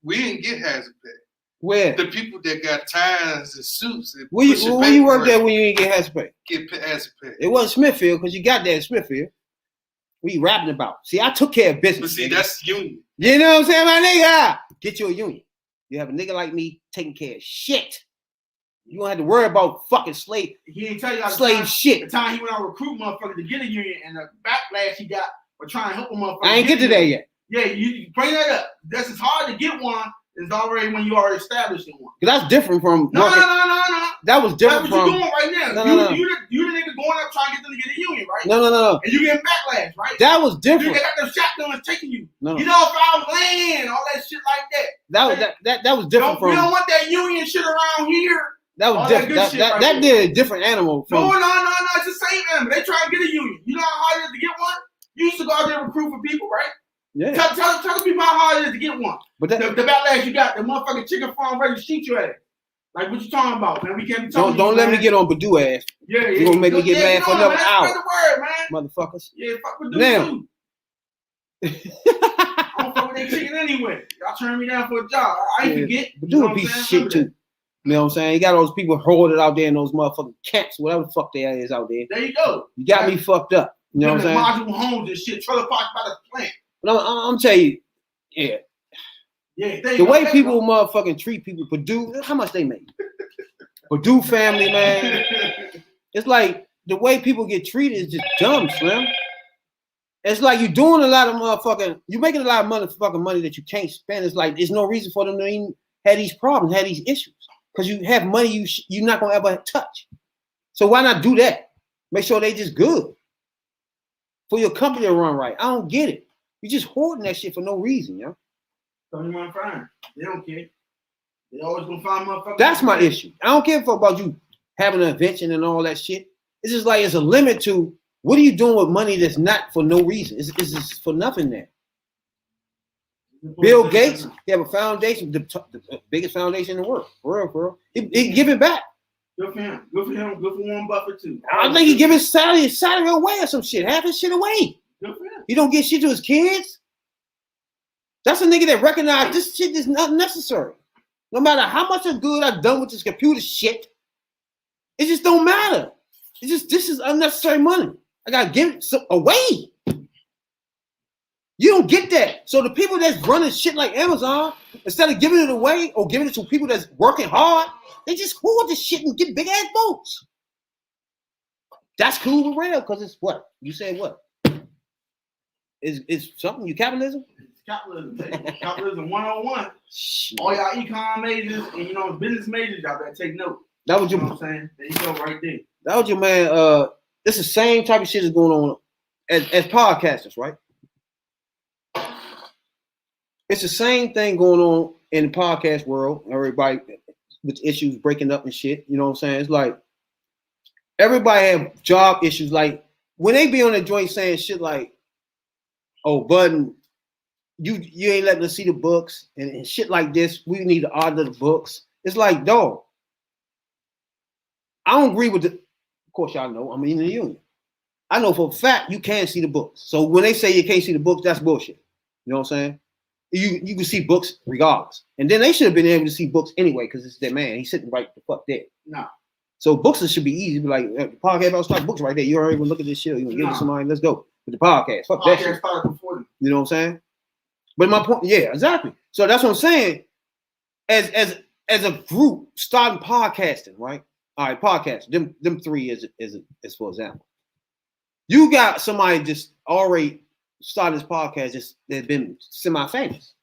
We didn't get hazard pay.
Where?
The people that got ties and suits and
Where you worked at when you didn't get hazard pay?
get hazard pay.
It wasn't Smithfield because you got that at Smithfield. What you rapping about? See, I took care of business.
But see,
nigga.
that's union.
You know what I'm saying, my nigga? Get you a union. You have a nigga like me taking care of shit. You don't have to worry about fucking slave
He ain't tell you the
slave shit.
The time he went out recruit motherfuckers to get a union and the backlash he got for trying to help a motherfucker.
I ain't get to that yet.
Yeah, you bring that up. That's as hard to get one as already when you already established in one.
Cause that's different from
No.
working. That was
That's
different
what
from
you doing right now.
No.
You the nigga going up trying to get them to get a union, right?
no.
And you getting backlash, right?
That was
You
different.
got them shotguns taking you.
No.
Get off our land, all that shit like that.
That was different
We don't
from
want that union shit around here.
that was
all that
different.
good
That
shit right
that
there.
did a different animal from
No, it's the same animal. They try to get a union. You know how hard it is to get one? You used to go out there and recruit for people, right?
yeah.
Tell the people how hard it is to get one.
But
The
that,
backlash you got, the motherfucking chicken farm ready to shoot you at it. Like what you talking about, man? We can't be talking.
don't let me get on Badu ass,
Yeah.
You gonna make me get mad for another hour.
Spread the word, man.
motherfuckers.
Yeah, fuck with
Now.
too. I don't fuck with that chicken anyway. Y'all turn me down for a job. I ain't forget.
Badu a piece of shit too. You know what I'm saying? You got all those people hoarded out there in those motherfucking camps, whatever the fuck they is out there.
There you go.
You got me fucked up. You know what I'm saying?
Modular homes and shit, trailer parks by the plant.
But I'm telling you, yeah.
Yeah, there you
The
go.
way
There
people
you go.
motherfucking treat people, Purdue, how much they make? Purdue family, man. It's like the way people get treated is just dumb, Slim. It's like you're doing a lot of motherfucking, you're making a lot of motherfucking money that you can't spend. It's like there's no reason for them to even have these problems, have these issues. Because you have money you're not gonna ever touch. So why not do that? Make sure they just good. For your company to run right. I don't get it. You just hoarding that shit for no reason, yo.
So you want to find? They don't care. They always gonna find motherfuckers.
That's my issue. I don't care about you having an invention and all that shit. It's just like it's a limit to what are you doing with money that's not for no reason. It's just for nothing there. Bill Gates, he have a foundation, the biggest foundation in the world. For real. He giving back.
Good for him. Good for him. Good for Warren Buffett too.
I think he giving salary away or some shit. Half his shit away.
Good for him.
He don't get shit to his kids. That's a nigga that recognize this shit is not necessary. No matter how much of good I've done with this computer shit, it just don't matter. It's just this is unnecessary money. I gotta give it away. You don't get that. So the people that's running shit like Amazon, instead of giving it away or giving it to people that's working hard, they just hoard the shit and get big ass boats. That's cool and real because it's what? You said what? Is something you capitalism?
It's capitalism, baby. Capitalism 101. All y'all econ majors and business majors, y'all better take note.
That was
You know what I'm saying? There you go, right there.
That was your man. It's the same type of shit that's going on as podcasters, right? It's the same thing going on in the podcast world. Everybody with issues breaking up and shit. You know what I'm saying? It's like everybody have job issues. Like when they be on the joint saying shit like, "Oh, Budden, you ain't letting us see the books and shit like this. We need to audit the books." It's like, dog. I don't agree with the. Of course, y'all know I'm in the union. I know for a fact you can't see the books. So when they say you can't see the books, that's bullshit. You know what I'm saying? You can see books regardless. And then they should have been able to see books anyway because it's their man. He's sitting right the fuck there.
No.
So books should be easy. Be like the podcast about start books right there. You already even look at this shit. You can give it to somebody. Let's go with the podcast. Fuck that shit.
Started before them.
You know what I'm saying? But my point, yeah, exactly. So that's what I'm saying. As a group starting podcasting, right? All right, podcast. Them three is for example. You got somebody just already started this podcast just that's been semi-famous.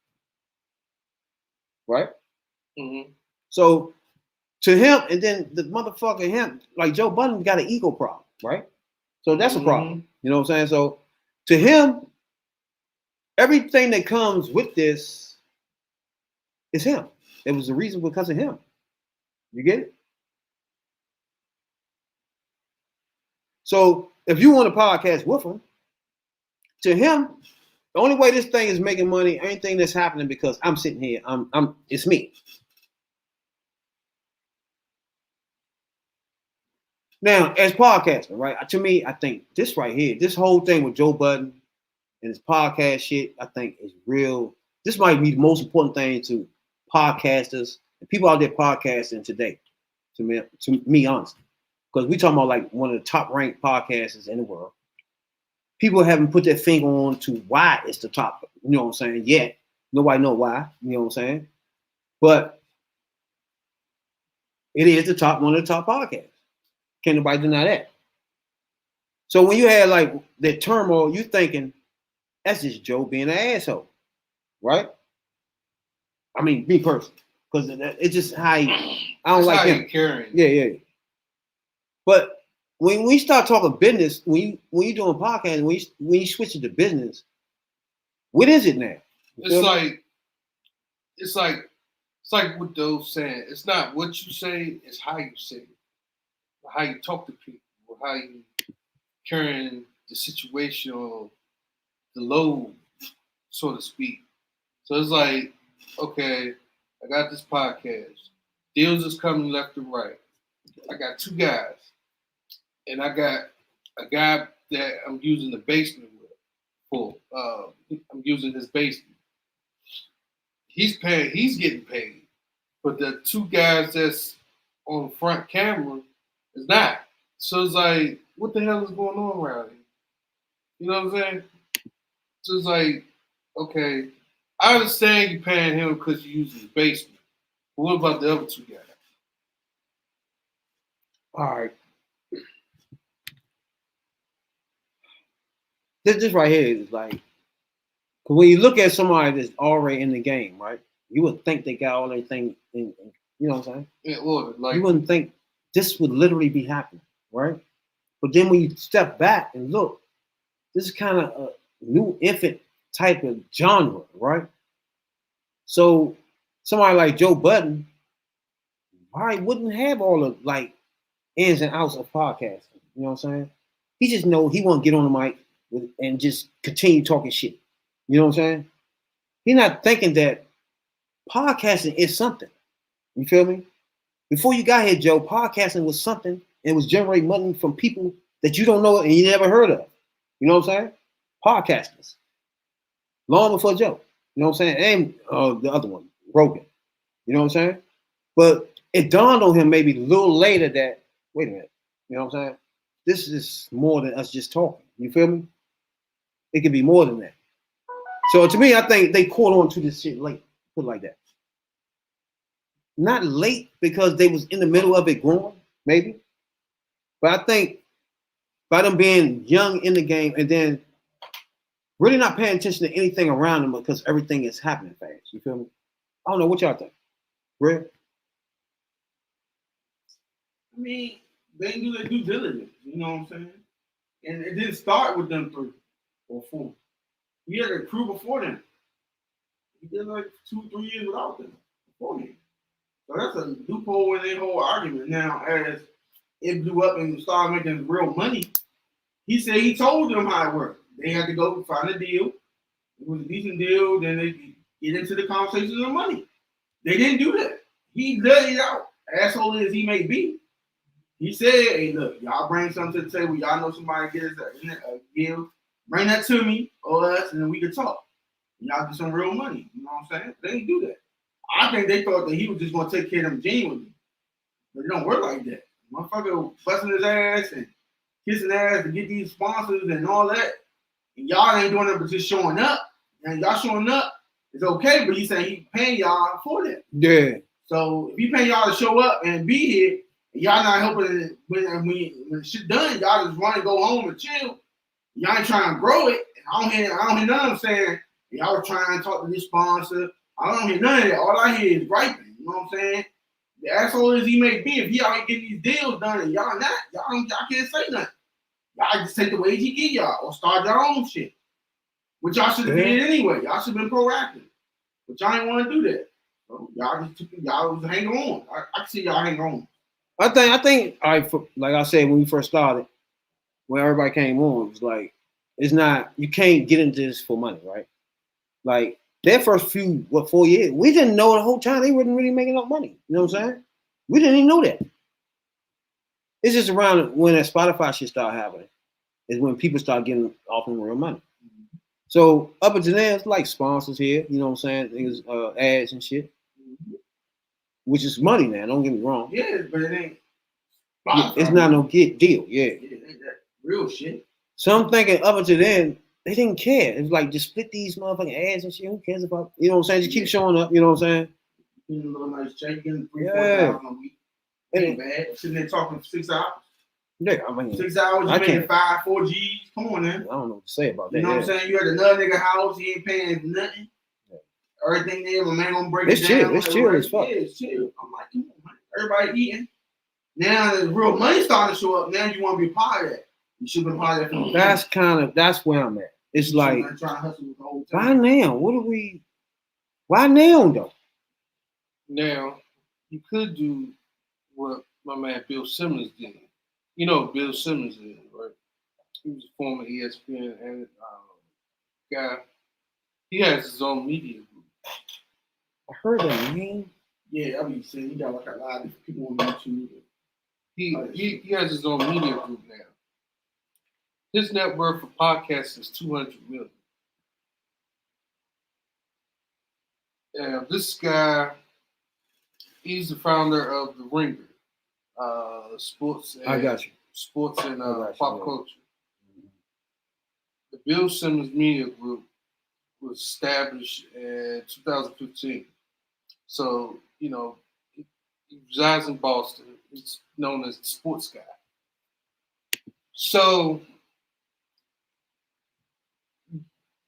Right?
Mm-hmm.
So to him, and then the motherfucker him, like Joe Budden got an ego problem, right? So that's a problem. You know what I'm saying? So to him, everything that comes with this is him. It was the reason because of him. You get it? So if you want a podcast with him, to him, the only way this thing is making money, anything that's happening because I'm sitting here, it's me. Now, as podcasting, right? To me, I think this right here, this whole thing with Joe Budden and his podcast shit, I think is real. This might be the most important thing to podcasters and people out there podcasting today. To me, honestly, because we talking about like one of the top ranked podcasters in the world. People haven't put their finger on to why it's the top. You know what I'm saying? Yet nobody know why. You know what I'm saying? But it is one of the top podcasts. Can't nobody deny that. So when you had like that turmoil, you thinking that's just Joe being an asshole, right? I mean, me personally, because it's just how I don't like him. Yeah. But when we start talking business, when you doing podcasting, when you switch it to business, what is it now?
It's like what Doe's saying. It's not what you say, it's how you say it. How you talk to people, how you carrying the situation or the load, so to speak. So it's like, okay, I got this podcast. Deals is coming left and right. I got two guys. And I got a guy that I'm using the basement with. I'm using his basement. He's getting paid. But the two guys that's on the front camera is not. So it's like, what the hell is going on around here? You know what I'm saying? So it's like, okay, I understand you paying him because you use his basement. But what about the other two guys?
All right. This right here is like, because when you look at somebody that's already in the game, right? You would think they got all their thing in, you know what I'm saying?
In order, like
you wouldn't think this would literally be happening, right? But then when you step back and look, this is kind of a new infant type of genre, right? So somebody like Joe Budden, why wouldn't have all of like ins and outs of podcasting. You know what I'm saying? He just know he want to get on the mic and just continue talking shit. You know what I'm saying? He's not thinking that podcasting is something. You feel me? Before you got here, Joe, podcasting was something and was generating money from people that you don't know and you never heard of. You know what I'm saying? Podcasters. Long before Joe. You know what I'm saying? And the other one, Rogan. You know what I'm saying? But it dawned on him maybe a little later that, wait a minute, you know what I'm saying? This is more than us just talking. You feel me? It could be more than that. So to me, I think they caught on to this shit late. Put it like that. Not late because they was in the middle of it growing, maybe. But I think by them being young in the game and then really not paying attention to anything around them because everything is happening fast. You feel me? I don't know what y'all think. Real?
I mean, they do their due diligence. You know what I'm saying? And it didn't start with them 3 or 4. We had a crew before them. He did like 2, 3 years without them before him. So that's a loophole in their whole argument. Now, as it blew up and started making real money, he said he told them how it worked. They had to go find a deal. It was a decent deal. Then they get into the conversations of money. They didn't do that. He let it out. Asshole as he may be. He said, hey, look, y'all bring something to the table. Y'all know somebody get us a deal. Bring that to me or us, and then we can talk. Y'all get some real money. You know what I'm saying? They didn't do that. I think they thought that he was just going to take care of them genuinely. But it don't work like that. Motherfucker busting his ass and kissing ass to get these sponsors and all that. And y'all ain't doing it but just showing up. And y'all showing up is okay, but he said he paying y'all for that.
Yeah.
So if he paying y'all to show up and be here, and y'all not helping when shit done, y'all just want to go home and chill. Y'all ain't trying to grow it. I don't hear none of them saying, y'all were trying to talk to this sponsor. I don't hear none of that. All I hear is griping. You know what I'm saying? The asshole as he may be, if he out here getting these deals done and y'all not, y'all can't say nothing. Y'all just take the wage he give y'all or start your own shit. Which y'all should have did anyway. Y'all should have been proactive. But y'all ain't want to do that. So y'all was hanging on. I can see y'all hang on.
I think like I said when we first started, when everybody came on, it was like, it's not, you can't get into this for money, right? Like their first 4 years, we didn't know the whole time they wasn't really making enough money. You know what I'm saying? We didn't even know that. It's just around when that Spotify shit started happening, is when people start getting offering real money. Mm-hmm. So up until then, it's like sponsors here, you know what I'm saying? Things, ads and shit. Mm-hmm. Which is money now, don't get me wrong.
Yeah, but it ain't.
Yeah, it's not no deal, yeah.
It ain't that real shit.
So I'm thinking up until then, they didn't care. It was like, just split these motherfucking ads and shit. Who cares about, you know what I'm saying? Just keep showing up, you know what I'm saying?
Getting a little nice check, getting 3,000-4,000 a week. It ain't bad. Sitting there talking for 6 hours.
Yeah, I mean,
6 hours, you making 5-4 G's. Come on, man.
I don't know what to say about that.
You know what I'm saying? You at another nigga house, he ain't paying nothing. Yeah. Everything there, my man gonna break it down. It's chill as fuck. Yeah, it's chill. I'm like, come on, man. Everybody eating. Now the real money starting to show up. Now you want to be a part of that. You should have been part of that. That's where I'm at. It's like, trying to hustle with the whole time.
Why now? Why now though?
Now, you could do what my man Bill Simmons did. You know what Bill Simmons is, right? He was a former ESPN and guy. He has his own media group.
I heard that name.
Yeah, I mean, he got like a lot of people on YouTube.
He has his own media group now. His net worth for podcasts is $200 million. And this guy, he's the founder of The Ringer, sports and
I got you.
Sports and pop culture. The Bill Simmons Media Group was established in 2015. So, you know, he resides in Boston. He's known as the sports guy. So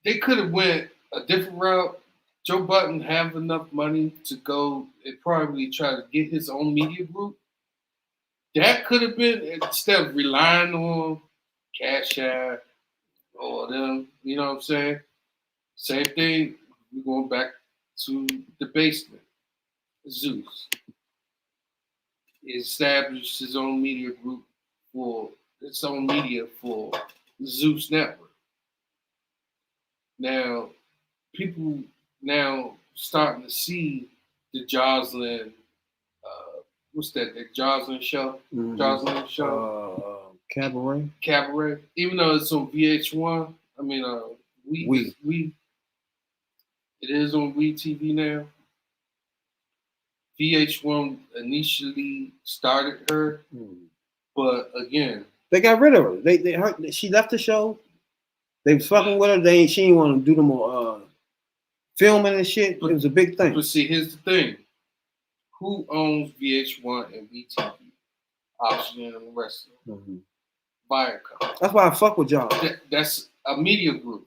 they could have went a different route. Joe Budden have enough money to go and probably try to get his own media group. That could have been, instead of relying on Cash App or them, you know what I'm saying? Same thing, we're going back to the basement, Zeus. He established his own media group for its own media for Zeus Network. Now, people now starting to see the Jocelyn, what's that? The Jocelyn show, Jocelyn show, Cabaret. Even though it's on VH1, I mean, we. It is on We TV now. VH1 initially started her, but again,
they got rid of her. She left the show. They was fucking with her. She didn't want to do no more filming and shit. It was a big thing.
But see, here's the thing: who owns VH1 and VTV? Oxygen and the rest of them. Viacom.
That's why I fuck with y'all.
That's a media group.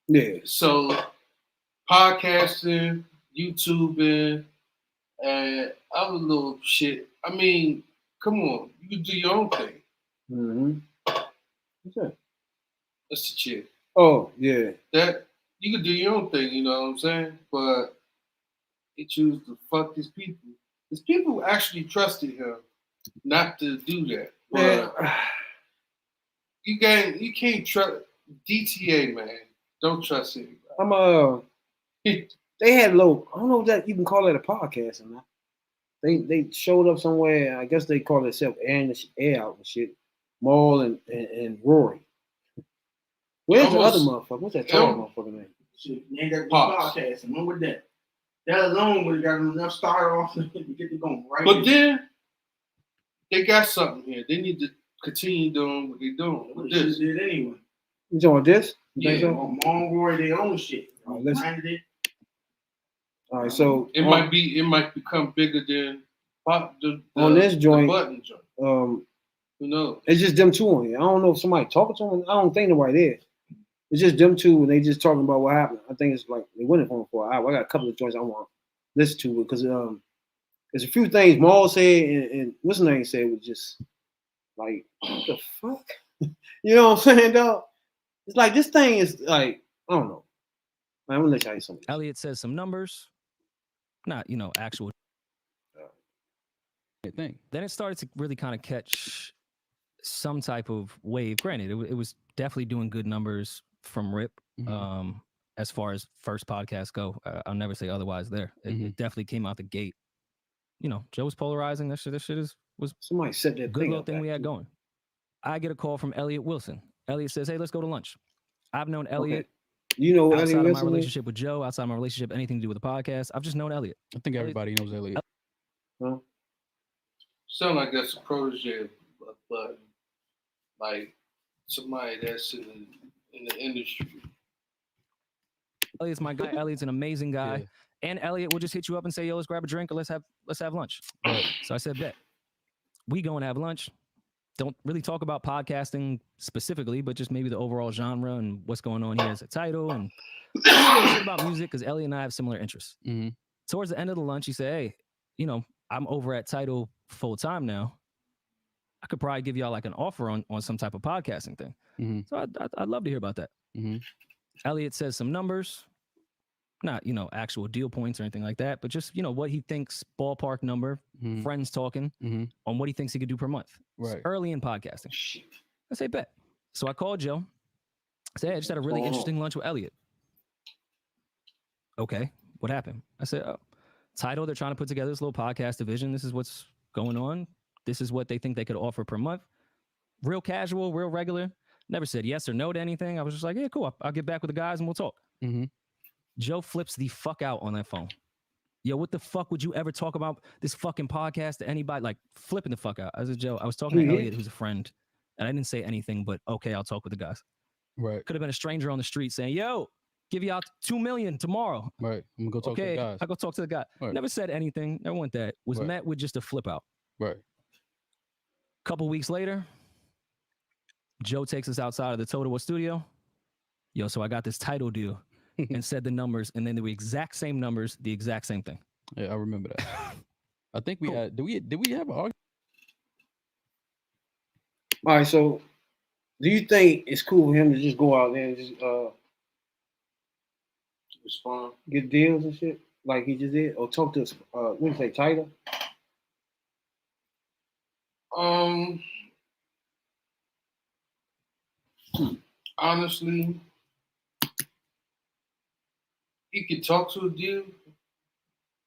Yeah.
So podcasting, YouTubing, and other little shit. I mean, come on, you can do your own thing.
What's that?
That's the chick.
Oh, yeah.
That you can do your own thing, you know what I'm saying? But he chose to fuck his people. His people actually trusted him not to do that. But you can't trust DTA, man. Don't trust anybody.
They had low. I don't know if that you can call it a podcast or not. They showed up somewhere. I guess they call themselves air out and shit. Maul and Rory. Where's the other motherfucker? What's that tall motherfucker name?
Shit, they ain't got to podcast. And one with that. That alone would have got enough start off to get it going right.
But then they got something here. They need to continue doing what they're doing.
What they did anyway.
You talking about this?
Yeah.
Mom Roy, their own shit.
All right, so
it might become bigger than
on this joint.
The Budden joint. Who knows?
It's just them two on here. I don't know if somebody talking to them. I don't think nobody there. It's just them two, and they just talking about what happened. I think it's like they went on for an hour. I got a couple of joints I want to listen to because there's a few things Maul said and what's his name said was just like, what the fuck? You know what I'm saying, dog? It's like this thing is like, I don't know. I'm gonna let you something.
Elliot says some numbers, not actual
thing.
Then it started to really kind of catch some type of wave. Granted, it was definitely doing good numbers from Rip. As far as first podcasts go, I'll never say otherwise. There, it definitely came out the gate. Joe was polarizing. That shit was
somebody said that
good little thing we had going. I get a call from Elliot Wilson. Elliot says, "Hey, let's go to lunch." I've known Elliot.
Okay. You know,
outside of my relationship with Joe, outside of my relationship, anything to do with the podcast, I've just known Elliot.
I think everybody knows Elliot.
Huh?
Sound like that's a protege, but like somebody that's in the industry.
Elliot's my guy. Elliot's an amazing guy. Yeah. And Elliot will just hit you up and say, "Yo, let's grab a drink or let's have lunch." Right. So I said, "Bet." We go and have lunch. Don't really talk about podcasting specifically, but just maybe the overall genre and what's going on here as a title and shit about music because Elliot and I have similar interests. Towards the end of the lunch, he said, "Hey, I'm over at Tidal full time now. I could probably give y'all like an offer on some type of podcasting thing." So I'd love to hear about that. Elliot says some numbers, not actual deal points or anything like that, but just what he thinks ballpark number, friends talking on what he thinks he could do per month. Right. Early in podcasting. I say bet. So I called Joe. I said, "Hey, I just had a really interesting lunch with Elliot." "Okay, what happened?" I said, "Oh, Tidal, they're trying to put together this little podcast division. This is what's going on. This is what they think they could offer per month. Real casual, real regular. Never said yes or no to anything. I was just like, yeah, cool. I'll get back with the guys and we'll talk." Joe flips the fuck out on that phone. "Yo, what the fuck would you ever talk about this fucking podcast to anybody?" Like flipping the fuck out. I said, "Joe, I was talking to Elliot, who's a friend, and I didn't say anything but okay, I'll talk with the guys." Right. Could have been a stranger on the street saying, "Yo, give you out $2 million tomorrow." Right. I'm gonna go talk to the guys. I go talk to the guy. Right. Never said anything. Never went that. Was met with just a flip out. Right. Couple weeks later, Joe takes us outside of the Totowa studio. "Yo, so I got this Tidal deal," and said the numbers, and then they were exact same numbers, the exact same thing.
Yeah, I remember that. I think we had. Did we have an argument?
All right, so do you think it's cool for him to just go out there and just
respond,
get deals and shit like he just did, or talk to what do you say, Tidal?
Honestly, he could talk to a dude,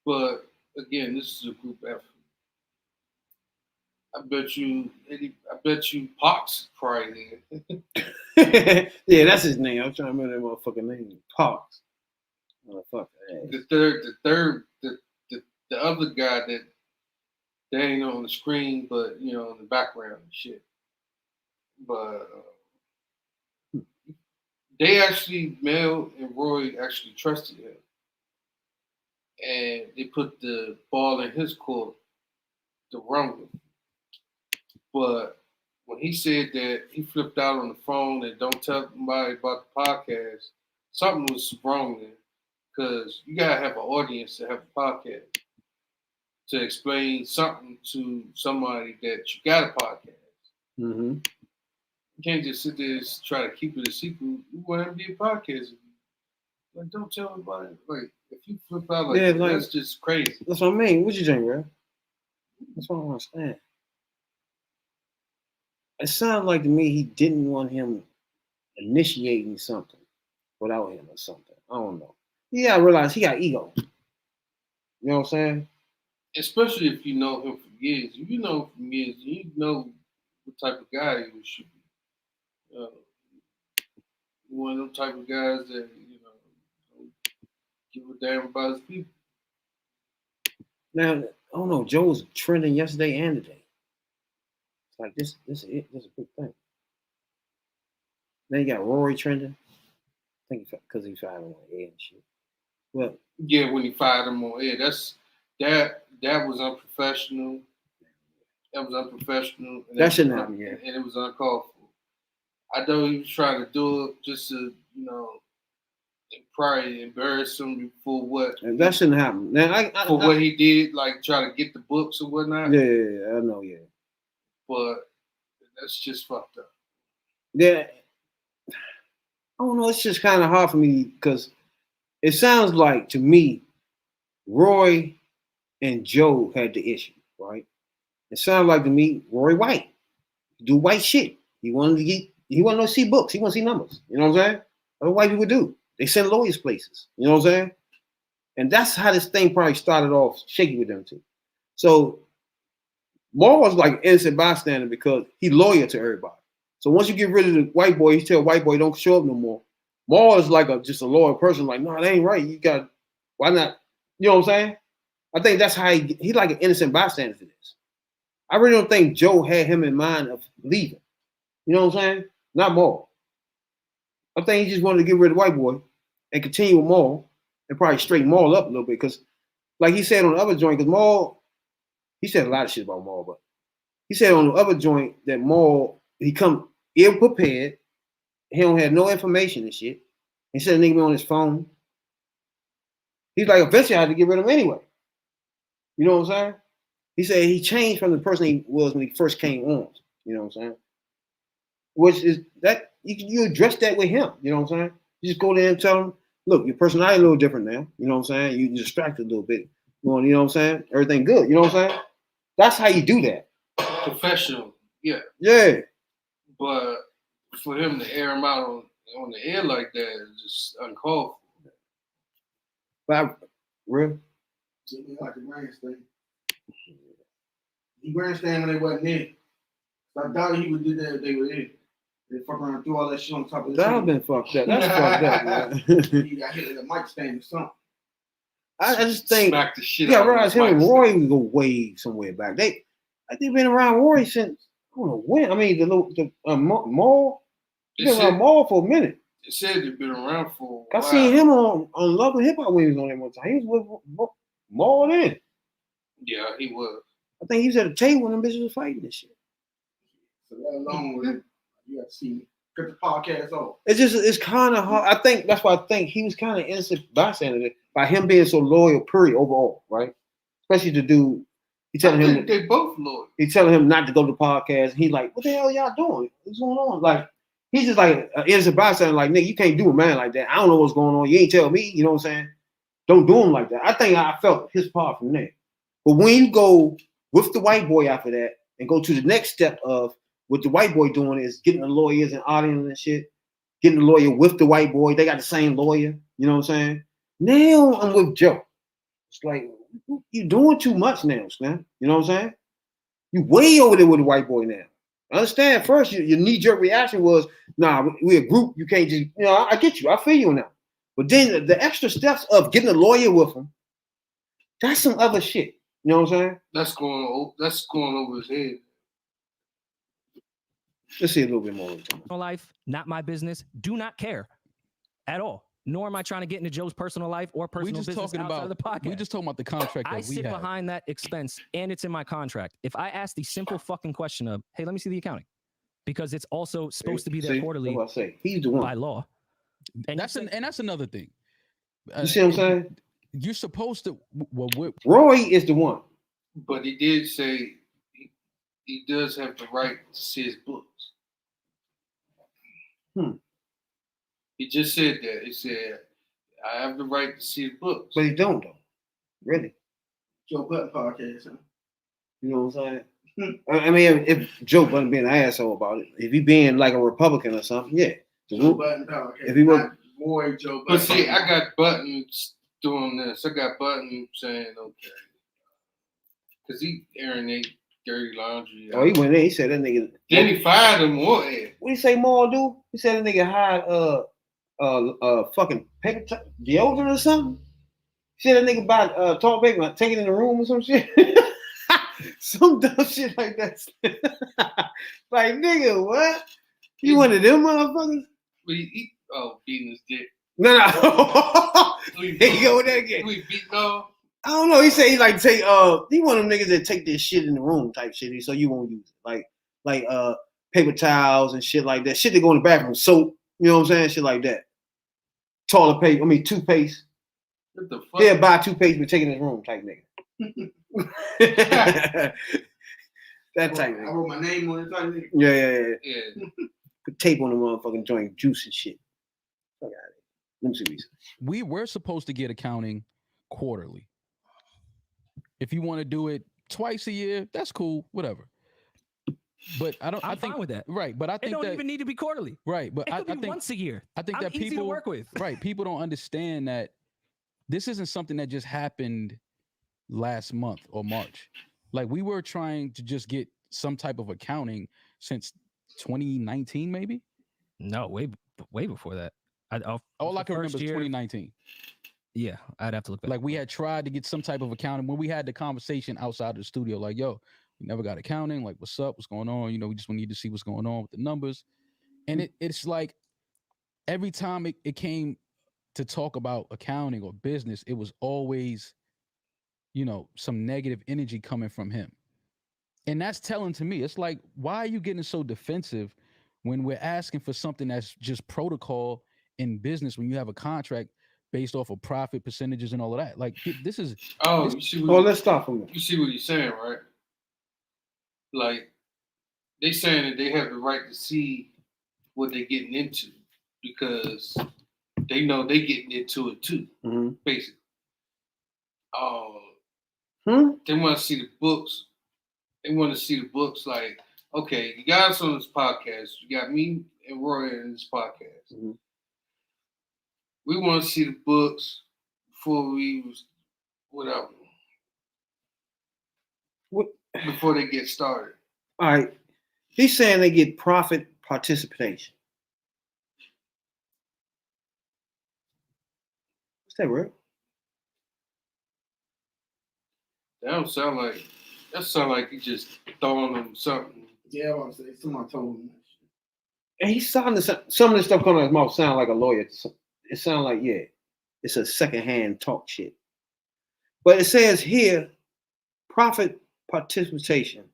but again, this is a group effort. I bet you Pox probably there.
Yeah, that's his name. I'm trying to remember that motherfucking name. Parks. Motherfucker.
The other guy that they ain't on the screen, but you know, in the background and shit. But they actually, Mel and Roy actually trusted him, and they put the ball in his court to run with. But when he said that he flipped out on the phone and don't tell somebody about the podcast, something was wrong there. Because you gotta have an audience to have a podcast to explain something to somebody that you got a podcast.
Mm-hmm.
You can't just sit there and try to keep it a secret. You want to be a podcast. Like, don't tell anybody. Like, if you flip out like, that's just crazy.
That's what I mean. What you think, bro? That's what I don't understand. It sounds like to me he didn't want him initiating something without him or something. I don't know. Yeah, I realize he got ego. You know what I'm saying? Especially if you know him for years. If you know him for years, you know what type of guy he should be. One of them type of guys that, you know, don't give a damn about his people. Now, I don't know, Joe was trending yesterday and today. It's like this is a big thing. Then you got Rory trending. I think because he fired him on air and shit. Well, yeah, when he fired him on air, that was unprofessional. That was unprofessional. That shouldn't happen, yeah. And it was uncalled for. I know he was trying to do it just to, you know, probably embarrass him for what. And that shouldn't happen. Now, what he did, like try to get the books or whatnot. Yeah, I know, yeah. But that's just fucked up. Yeah. I don't know. It's just kind of hard for me because it sounds like to me, Roy and Joe had the issue, right? It sounds like to me, Roy White do white shit. He wanted to see books. He want to see numbers. You know what I'm saying? That's what white people do. They send lawyers places. You know what I'm saying? And that's how this thing probably started off shaky with them too. So Maul was like innocent bystander because he loyal to everybody. So once you get rid of the white boy, you tell white boy don't show up no more. Maul is like just a loyal person. Like, no, that ain't right. You got, why not? You know what I'm saying? I think that's how he's like an innocent bystander to this. I really don't think Joe had him in mind of leaving. You know what I'm saying? Not Maul. I think he just wanted to get rid of the white boy and continue with Maul and probably straighten Maul up a little bit because, like he said on the other joint, because Maul, he said a lot of shit about Maul, but he said on the other joint that Maul, he come ill prepared. He don't have no information and shit. He said a nigga be on his phone. He's like, eventually I had to get rid of him anyway. You know what I'm saying? He said he changed from the person he was when he first came on. You know what I'm saying? Which is that you address that with him. You know what I'm saying? You just go there and tell him, look, your personality a little different now. You know what I'm saying? You distracted a little bit. You know what I'm saying? Everything good. You know what I'm saying? That's how you do that. Professional. Yeah. Yeah. But for him to air him out on the air like that is just uncalled for. But real? Like the grandstand. He grandstand when they wasn't there. I doubt he would do that if they were there. They fuck around and threw all that shit on top of the that would been fucked up. That's fucked up, man. He got hit at the mic stand or something. I just think smack the shit out realize him and Roy would go way somewhere back. They've been around Roy since I don't know when. I mean the Maul. They've been around Maul for a minute. They said they've been around for a while. I seen him on Love and Hip Hop when he was on there one time. He was with Maul then. Yeah, he was. I think he was at a table when them bitches was fighting this shit. So that alone with it, you got to see me. Cut the podcast off. It's kind of hard. I think that's why I think he was kind of innocent bystander by him being so loyal, period, overall, right? Especially to do. He telling him they both loyal. He telling him not to go to the podcast. He like, what the hell y'all doing? What's going on? Like, he's just like an innocent bystander. Like, nigga, you can't do a man like that. I don't know what's going on. You ain't tell me. You know what I'm saying? Don't do him like that. I think I felt his part from there. But when you go with the white boy after that, and go to the next step of what the white boy doing is getting the lawyers and auditing and shit, getting the lawyer with the white boy. They got the same lawyer. You know what I'm saying? Now I'm with Joe. It's like, you doing too much now, man. You know what I'm saying? You way over there with the white boy now. I understand first your knee-jerk reaction was, nah, we're a group. You can't just, I get you. I feel you now. But then the extra steps of getting a lawyer with him, that's some other shit. You know what I'm saying?
That's going over his head.
Let's see a little bit more.
Life, not my business. Do not care at all. Nor am I trying to get into Joe's personal life or personal business outside of the podcast.
We just talking about the contract that
I
we
sit
have.
behind that expense, and it's in my contract. If I ask the simple fucking question of, hey, let me see the accounting, because it's also supposed to be there quarterly
That's what I say. He's the one.
by law. And
That's another thing.
You see what I'm saying?
You're supposed to.
Roy is the one.
But he did say he does have the right to see his books. He just said that. He said, I have the right to see the books.
But he don't, though. Really.
Joe Budden podcast, huh?
You know what I'm saying? I mean, if Joe Budden being an asshole about it, if he being like a Republican or something, yeah.
Joe Budden podcast.
If he was,
boy, Joe Budden.
But see, I got Buttons doing this. I got Button saying, okay. Because he airing their dirty laundry.
he went in. He said that nigga.
Then he fired him. What
did he say Maul do? He said that nigga hired fucking paper deodorant or something. He said that nigga buy toilet paper, take it in the room or some shit. Some dumb shit like that. Like, nigga, what? You one of them motherfuckers?
Beating his dick.
No. Here you go with that again.
We beating off.
I don't know. He said he like take he one of them niggas that take this shit in the room type shit, so you won't use it. Like paper towels and shit like that. Shit that go in the bathroom, soap, you know what I'm saying? Shit like that. Toilet paper, toothpaste.
What the fuck?
Yeah, buy toothpaste but take it in his room type nigga. That type nigga.
I wrote my name on it type nigga.
Yeah.
Put tape on the motherfucking joint, juice and shit. Fuck out of it. Let me see what he said.
We were supposed to get accounting quarterly. If you want to do it twice a year, that's cool, whatever. But I'm
fine with that.
Right, but I think
it don't even need to be quarterly.
Right, but
it could
I
be
think
once a year.
I think
I'm
that
easy
people
to work with.
Right, people don't understand that this isn't something that just happened last month or March. Like, we were trying to just get some type of accounting since 2019, maybe.
No, way before that.
All I can remember is 2019.
Yeah, I'd have to look back.
Like, we had tried to get some type of accounting when we had the conversation outside of the studio. Like, yo, we never got accounting. Like, what's up? What's going on? We just need to see what's going on with the numbers. And it's like every time it came to talk about accounting or business, it was always, some negative energy coming from him. And that's telling to me. It's like, why are you getting so defensive when we're asking for something that's just protocol in business when you have a contract based off of profit percentages and all of that? Like, this is...
let's stop from there.
You see what he's saying, right? Like, they saying that they have the right to see what they're getting into because they know they're getting into it too, basically. They want to see the books. They want to see the books like, okay, you guys on this podcast, you got me and Roy in this podcast. We want to see the books before before they get started.
All right. He's saying they get profit participation. What's that word?
That sound like he just throwing them something.
Yeah, I want to say someone told him that shit.
And he's sounding some of this stuff coming out of his mouth sound like a lawyer. It sounds like, it's a secondhand talk shit. But it says here, profit participation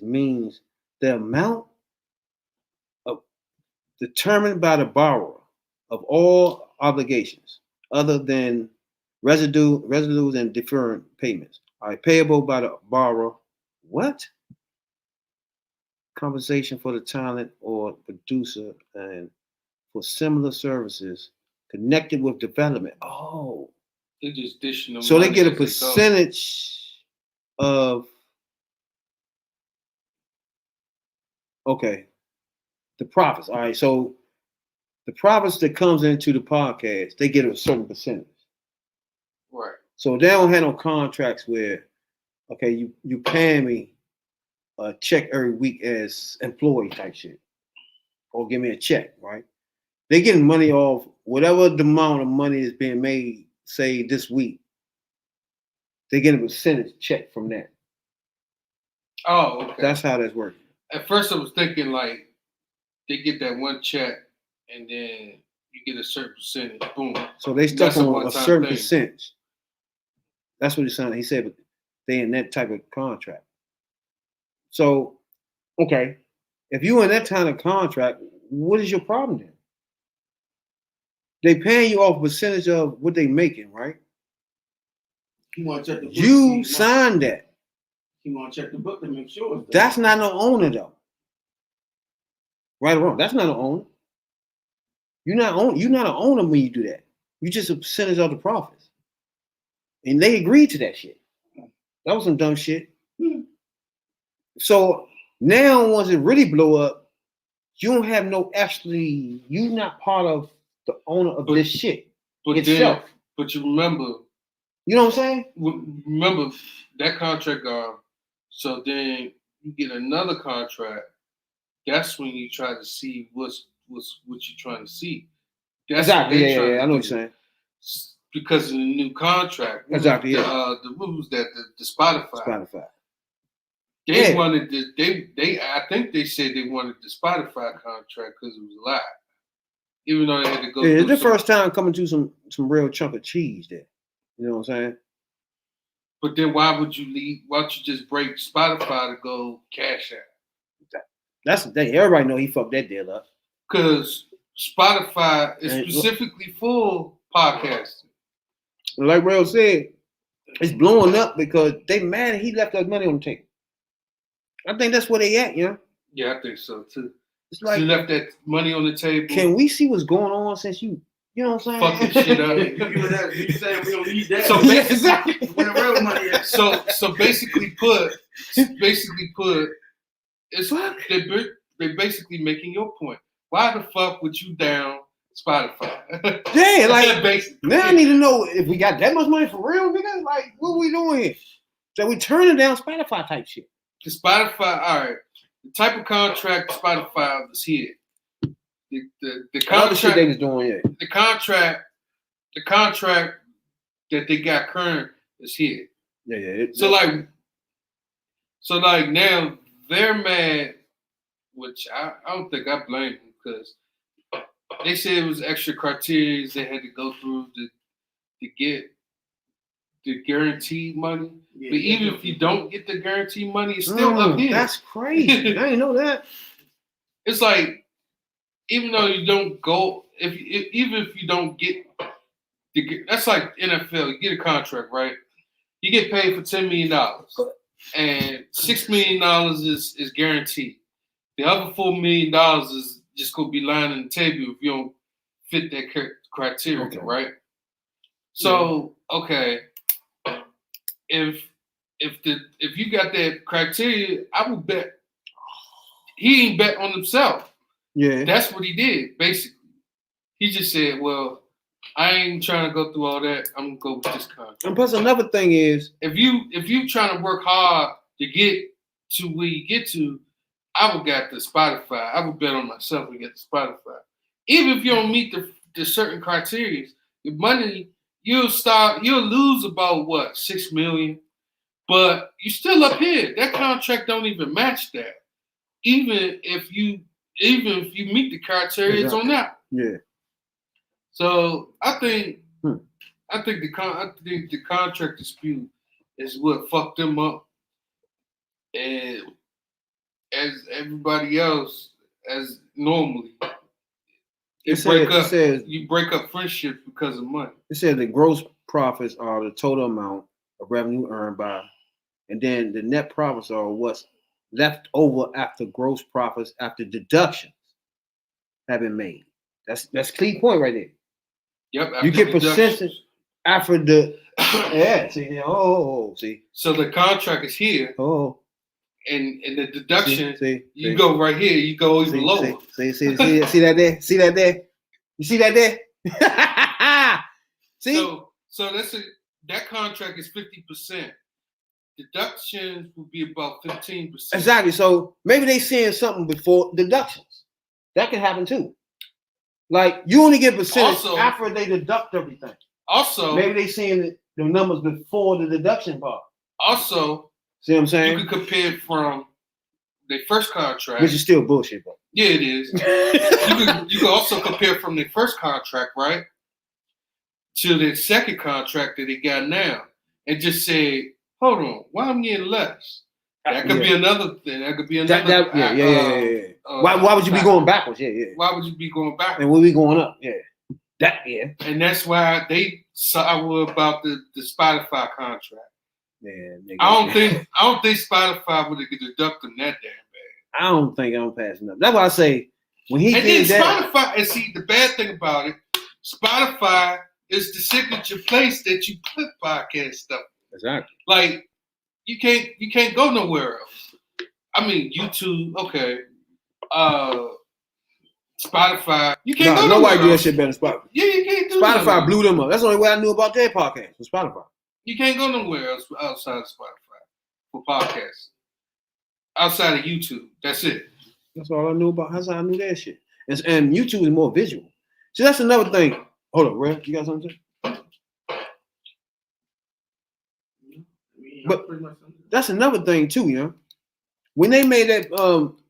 means the amount of determined by the borrower of all obligations other than residues and deferred payments are payable by the borrower. What? Compensation for the talent or producer and for similar services connected with development. Oh.
They just dishing them.
So they get a percentage of Okay. The profits. All right. So the profits that comes into the podcast, they get a certain percentage.
Right.
So they don't have no contracts where, okay, you pay me a check every week as employee type shit, or give me a check, right? They getting money off whatever the amount of money is being made, say this week. They get a percentage check from that.
Oh, okay.
That's how that's working.
At first, I was thinking like they get that one check, and then you get a certain percentage. Boom.
So they stuck
That's a
on a
one-time
certain
thing.
percentage. That's what he said. He said, but they in that type of contract. So, okay, if you in that kind of contract, what is your problem then? They paying you off a percentage of what they making, right?
You want to check the book.
You signed that.
You want to check the book to make sure. It's
That's not no owner though. Right or wrong? That's not an owner. You're not an owner when you do that. You just a percentage of the profits. And they agreed to that shit. That was some dumb shit. So now once it really blow up, you don't have no actually, you're not part of the owner of this shit
But
itself.
then, but you remember,
You know what I'm saying?
remember that contract gone. So then you get another contract. That's when you try to see what you're trying to see. That's
Exactly.
what they're
Yeah,
trying
I
to
know what
do.
you're saying.
Because of the new contract.
Exactly, yeah.
The rules that the Spotify.
Spotify.
They
Yeah.
wanted to, they I think they said they wanted the Spotify contract because it was a lie. Even though they had to go
Yeah, it's
through
the first time coming to some real chunk of cheese there. You know what I'm saying?
But then why would you leave? Why don't you just break Spotify to go Cash App?
That's the thing. Everybody know he fucked that deal up.
Because Spotify is
And-
specifically for podcasting.
Like Rail said, it's blowing up because they mad he left us money on the table. I think that's where they at, you know?
Yeah, I think so too.
It's
You
like,
left that money on the table.
can we see what's going on since you know what I'm saying?
Fuck this shit up.
You saying we don't need that.
So
Yeah, exactly.
Where the real money at?
So basically put, it's they're basically making your point. Why the fuck would you down Spotify?
Yeah, like
basically.
now I need to know if we got that much money for real. Because like, what we doing here? So we turning down Spotify type shit.
The Spotify, all right. The type of contract Spotify was here. The
Other shit they
contract,
was doing, yeah.
the contract that they got current is here.
Yeah.
So like now they're mad, which I don't think I blame them because they said it was extra criteria they had to go through to get the guaranteed money.
Yeah,
But even if you don't get the guaranteed money, it's still up here.
That's crazy. I didn't know that.
It's like even though you don't go, even if you don't get that's like NFL. You get a contract, right? You get paid for $10 million, and $6 million is guaranteed. The other $4 million is just gonna be lying on the table if you don't fit that criteria,
Okay.
right? So okay, if you got that criteria, I would bet he ain't bet on himself.
Yeah.
That's what he did, basically. He just said, well, I ain't trying to go through all that. I'm gonna go with this contract.
And plus another thing is,
If you trying to work hard to get to where you get to, I would got the Spotify. I would bet on myself and get the Spotify. Even if you don't meet the certain criteria, the money you'll lose about what, $6 million, but you still up here. That contract don't even match that. Even if you meet the criteria, it's on that.
yeah.
So I think the contract dispute is what fucked them up, and as everybody else, as normally, you break up friendships because of money.
It said the gross profits are the total amount of revenue earned by, and then the net profits are what's left over after gross profits after deductions have been made. That's key point right there.
Yep.
You get percentage after the yeah. See, see.
So the contract is here, And the deduction,
See,
you go right here, you go even lower.
See that there? See that there? You see that there? See?
So that contract is 50%. Deductions would be about 15%.
Exactly. So maybe they seeing something before deductions. That can happen too. Like you only get percentage after they deduct everything.
Also,
maybe they seeing the numbers before the deduction part.
Also,
see what I'm saying?
You can compare it from their first contract,
which is still bullshit, bro.
Yeah, it is. you can also compare from their first contract, right, to their second contract that they got now, and just say, "Hold on, why I'm getting less?" That could be another thing. That could be another.
Why would you be going backwards? Yeah.
Why would you be going backwards?
And we'll be going up. Yeah.
And that's why they sour about the Spotify contract.
Yeah, nigga.
I don't think Spotify would have deduct them that damn bad.
I don't think I'm passing up. That's why I say when he did
that. Spotify, and see the bad thing about it, Spotify is the signature place that you put podcast stuff.
Exactly.
Like you can't go nowhere else. I mean, YouTube, okay. Spotify, you can't go nowhere.
Nobody do that shit better than Spotify.
Yeah, you can't do
Spotify blew them up. That's the only way I knew about their podcast was Spotify.
You can't go nowhere else outside of Spotify for podcasts. Outside of YouTube. That's it.
That's all I knew about. That's how I knew that shit. And YouTube is more visual. See, that's another thing. Hold up, Red. You got something to say? But that's another thing too, you know. When they made that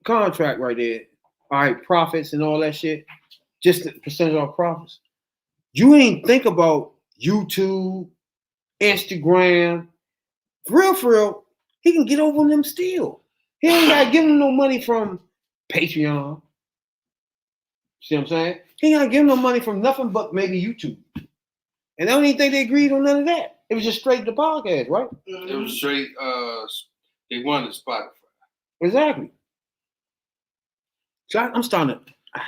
contract right there, all right, profits and all that shit, just the percentage of profits, you ain't think about YouTube, Instagram. For real, he can get over them still. He ain't got to give them no money from Patreon. See what I'm saying? He ain't got to give them no money from nothing but maybe YouTube. And I don't even think they agreed on none of that. It was just straight the podcast, right?
It was straight, they wanted Spotify.
Exactly. So I'm starting to.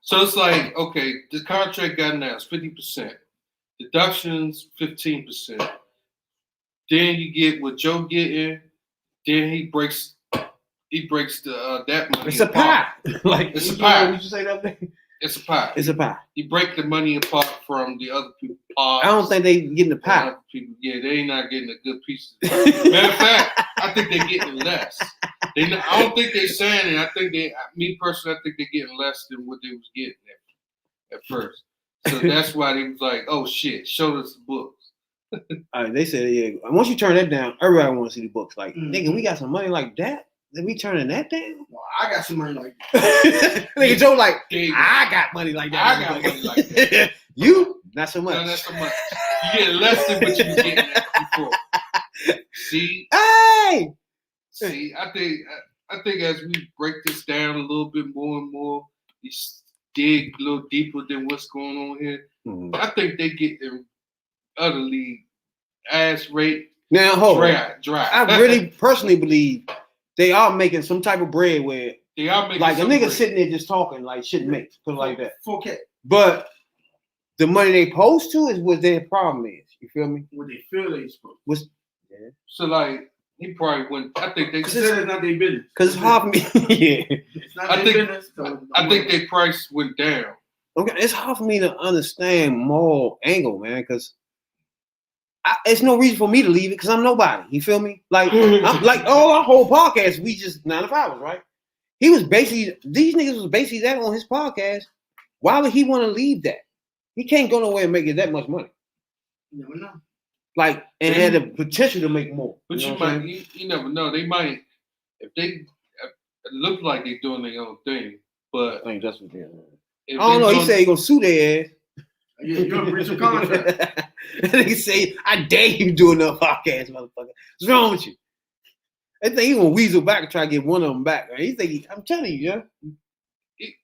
So it's like, okay, the contract got announced, 50%. Deductions, 15%. Then you get what Joe getting. Then he breaks the that money.
It's a pie. Like
it's a pie.
Did you say that thing?
It's a pie.
It's a pie.
You break the money apart from the other people.
I don't think they getting the pie.
People, yeah, they ain't not getting a good piece. Matter of fact, I think they're getting less. I don't think they're saying it. I think me personally, I think they're getting less than what they was getting at first. So that's why they was like, "Oh shit, show us the books."
They said, "Yeah." Once you turn that down, everybody want to see the books. Like, nigga, we got some money like that. Then we turning that down?
Well, I got some money like that.
Nigga Joe like, I got money like that.
I got money like that.
You? Not so much.
No, not so much. You get less than what you was getting before. See?
Hey!
See, I think as we break this down a little bit more and more, you dig a little deeper than what's going on here. Mm-hmm. I think they get them utterly ass raped.
Now hold
dry.
I really personally believe they are making some type of bread where
they are making
like a nigga
bread.
sitting there just talking like shit makes, put it like that.
Okay.
But the money they post to is what their problem is. You feel me?
What they feel they supposed.
Yeah.
So like he probably wouldn't. I think they
said it's not their business.
Because it's hard for me. Yeah.
It's not their business. So
I think their price went down.
Okay, it's hard for me to understand moral angle, man, because it's no reason for me to leave it because I'm nobody. You feel me? Like, I'm, like all our whole podcast, we just 9 to 5, right? He was basically, these niggas was basically that on his podcast. Why would he want to leave that? He can't go nowhere and make it that much money.
You never know.
Like, and had the potential to make more.
But you never know. They might, if they it look like they're doing their own thing, but
I think that's what they're doing. I don't know. He said he gonna sue their ass.
Yeah, you're gonna breach a contract.
He say, I dare you do another podcast, motherfucker. What's wrong with you? I think he gonna weasel back and try to get one of them back. Right? He think I'm telling you, yeah.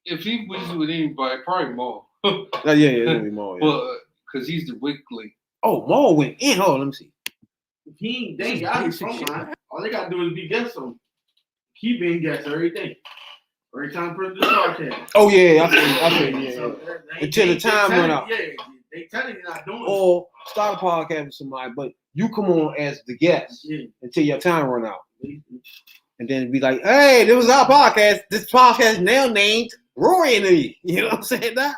If he weasel with anybody, probably more.
Oh, yeah, it'll be more. Yeah.
Well, because he's the weak link.
Oh, Maul went in. Hold on, let me see.
They ain't got his phone line. All they gotta do is be guests on. Keep being guests everything. Every time for the podcast.
Oh yeah, I feel yeah.
So
until the time run out.
Yeah, they telling you not doing it.
Or start a podcast with somebody, but you come on as the guest until your time run out. and then be like, hey, this was our podcast. This podcast now named Rory and me. You know what I'm saying? That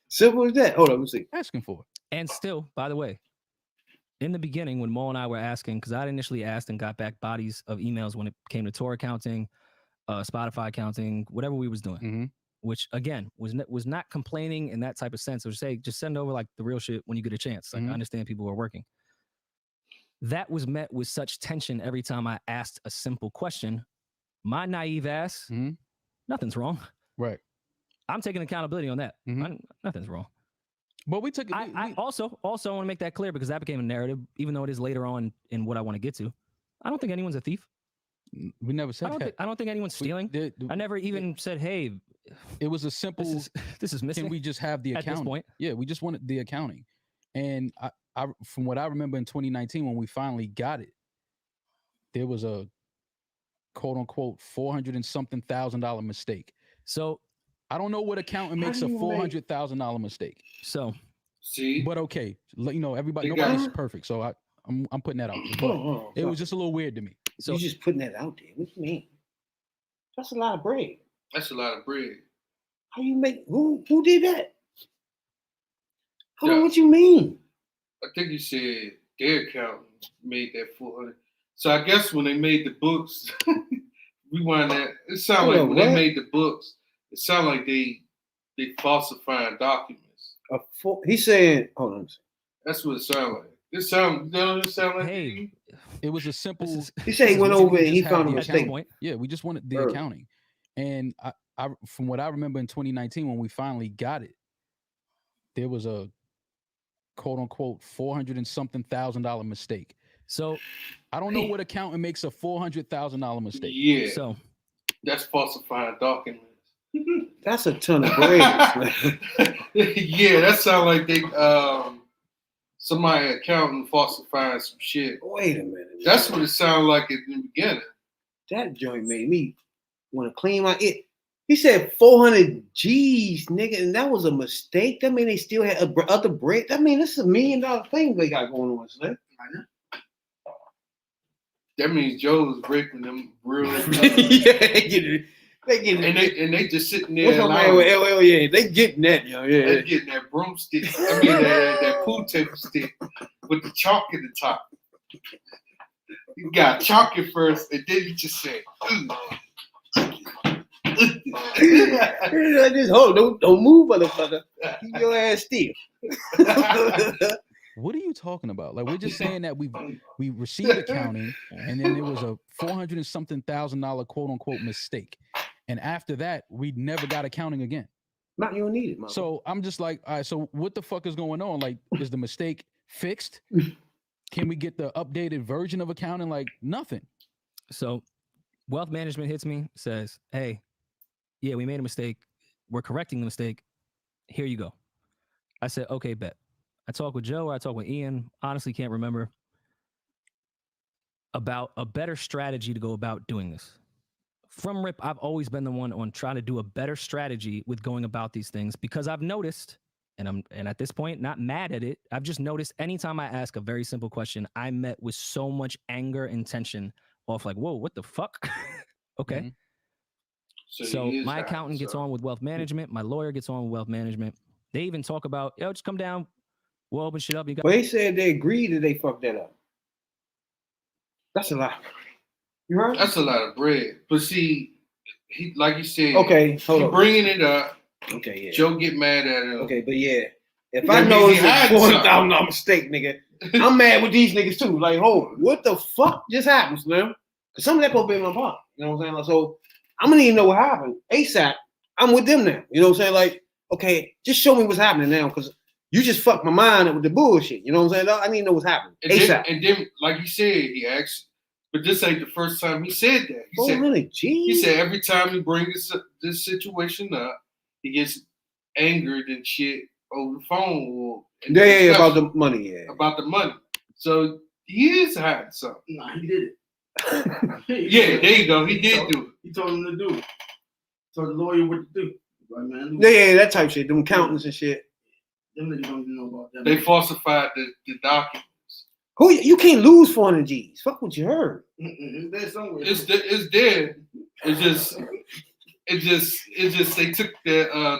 simple as that. Hold on, let me see.
Asking for it.
And still, by the way, in the beginning, when Mo and I were asking, because I initially asked and got back bodies of emails when it came to tour accounting, Spotify accounting, whatever we was doing,
Mm-hmm.
which again was not complaining in that type of sense. It was say, just send over like the real shit when you get a chance. Like I understand people are working. That was met with such tension every time I asked a simple question. My naive ass, nothing's wrong.
Right.
I'm taking accountability on that. Nothing's wrong.
But we took it.
I also want to make that clear because that became a narrative, even though it is later on in what I want to get to. I don't think anyone's a thief.
We never said that.
I don't think anyone's stealing. I never even said, hey,
it was a simple.
This is missing.
Can we just have the
at
accounting?
this point?
Yeah, we just wanted the accounting. And I, from what I remember in 2019, when we finally got it, there was a quote unquote $400 and something thousand mistake.
So
I don't know what accountant makes a $400,000 mistake.
So
See,
but okay, you know, everybody,
They got-
nobody's perfect. So I'm putting that out there. But it was just a little weird to me.
So
you just putting that out there. What do you mean? That's a lot of bread.
that's a lot of bread.
How you make? Who did that? Hold on,
Yeah.
what you mean?
I think you said their accountant made that 400. So I guess when they made the books, rewind that. It sounded
Hold
like
on,
when
what?
they made the books, it sounded like they falsifying documents.
He's saying, hold on.
That's what it sounded like. It sound like
hey,
It was a simple.
He said he went over and he found a
the
mistake.
point.
Yeah, we just wanted the
Sure.
accounting. And I, from what I remember in 2019, when we finally got it, there was a quote unquote $400 and something thousand mistake.
So
I don't know what accountant makes a $400,000 mistake.
Yeah,
so
that's falsifying documents.
That's a ton of bread. man.
Yeah, that sounds like they somebody accountant falsifying some shit.
Wait a minute.
That's
man.
what it sounded like in the beginning.
That joint made me want to clean my it. He said 400 G's, nigga, and that was a mistake. That mean they still had other bread. That mean this is $1 million thing they got going on, Slim.
That means Joe's breaking them real.
Yeah, they get it. They get it.
and they just sitting
What's
there.
my man with LL? Yeah, they getting that, yo. Yeah.
They getting that broomstick. I mean that pool table stick with the chalk in the top. You got chalk it first, and then you just say,
Just hold, don't move, motherfucker. Keep your ass still.
What are you talking about? Like, we're just saying that we received accounting, and then there was a $400 and something thousand quote unquote mistake, and after that, we never got accounting again.
Not you don't need it, motherfucker.
So I'm just like, all right, so what the fuck is going on? Like, is the mistake fixed? Can we get the updated version of accounting? Like, nothing.
So wealth management hits me, says, hey, yeah, we made a mistake. We're correcting the mistake. Here you go. I said, okay, bet. I talked with Joe. I talked with Ian. Honestly, can't remember about a better strategy to go about doing this. From RIP, I've always been the one on trying to do a better strategy with going about these things because I've noticed, and at this point, not mad at it. I've just noticed anytime I ask a very simple question, I'm met with so much anger and tension off like, whoa, what the fuck? Okay.
Mm-hmm.
So my accountant gets on with wealth management. My lawyer gets on with wealth management. They even talk about, yo, just come down. We'll open shit up. You got.
Well, he said they agreed that they fucked that up. That's a lot. You heard?
That's a lot of bread. But see, he like you said,
Okay, hold
he
on.
bringing it up.
Okay, yeah.
Joe get mad at him.
Okay, but yeah. If
That
I know
means
it's
he had
a $400,000 mistake, nigga, I'm mad with these niggas too. Like, hold on, what the fuck just happened, Slim? Because some of that supposed to be in my pocket. You know what I'm saying? Like, so I'm gonna need to know what happened ASAP. I'm with them now. You know what I'm saying? Like, okay, just show me what's happening now, because you just fucked my mind up with the bullshit. You know what I'm saying? I need to know what's happening ASAP.
And then, like you said, he asked, but this ain't the first time he said that. He said,
400 G's?
he said every time he brings this situation up, he gets angered and shit over the phone. Or
Yeah, about the money, yeah.
About the money. So he is hiding something.
Nah, he did it.
Yeah, there you go. He did do it.
He told him to do it. Told the lawyer what to do. Like, man,
Yeah, that type shit. Them accountants and shit.
them niggas don't even know about that.
They falsified the documents.
Who you can't lose 400 G's. Fuck what you heard.
It's there somewhere.
It's dead. It's just they took the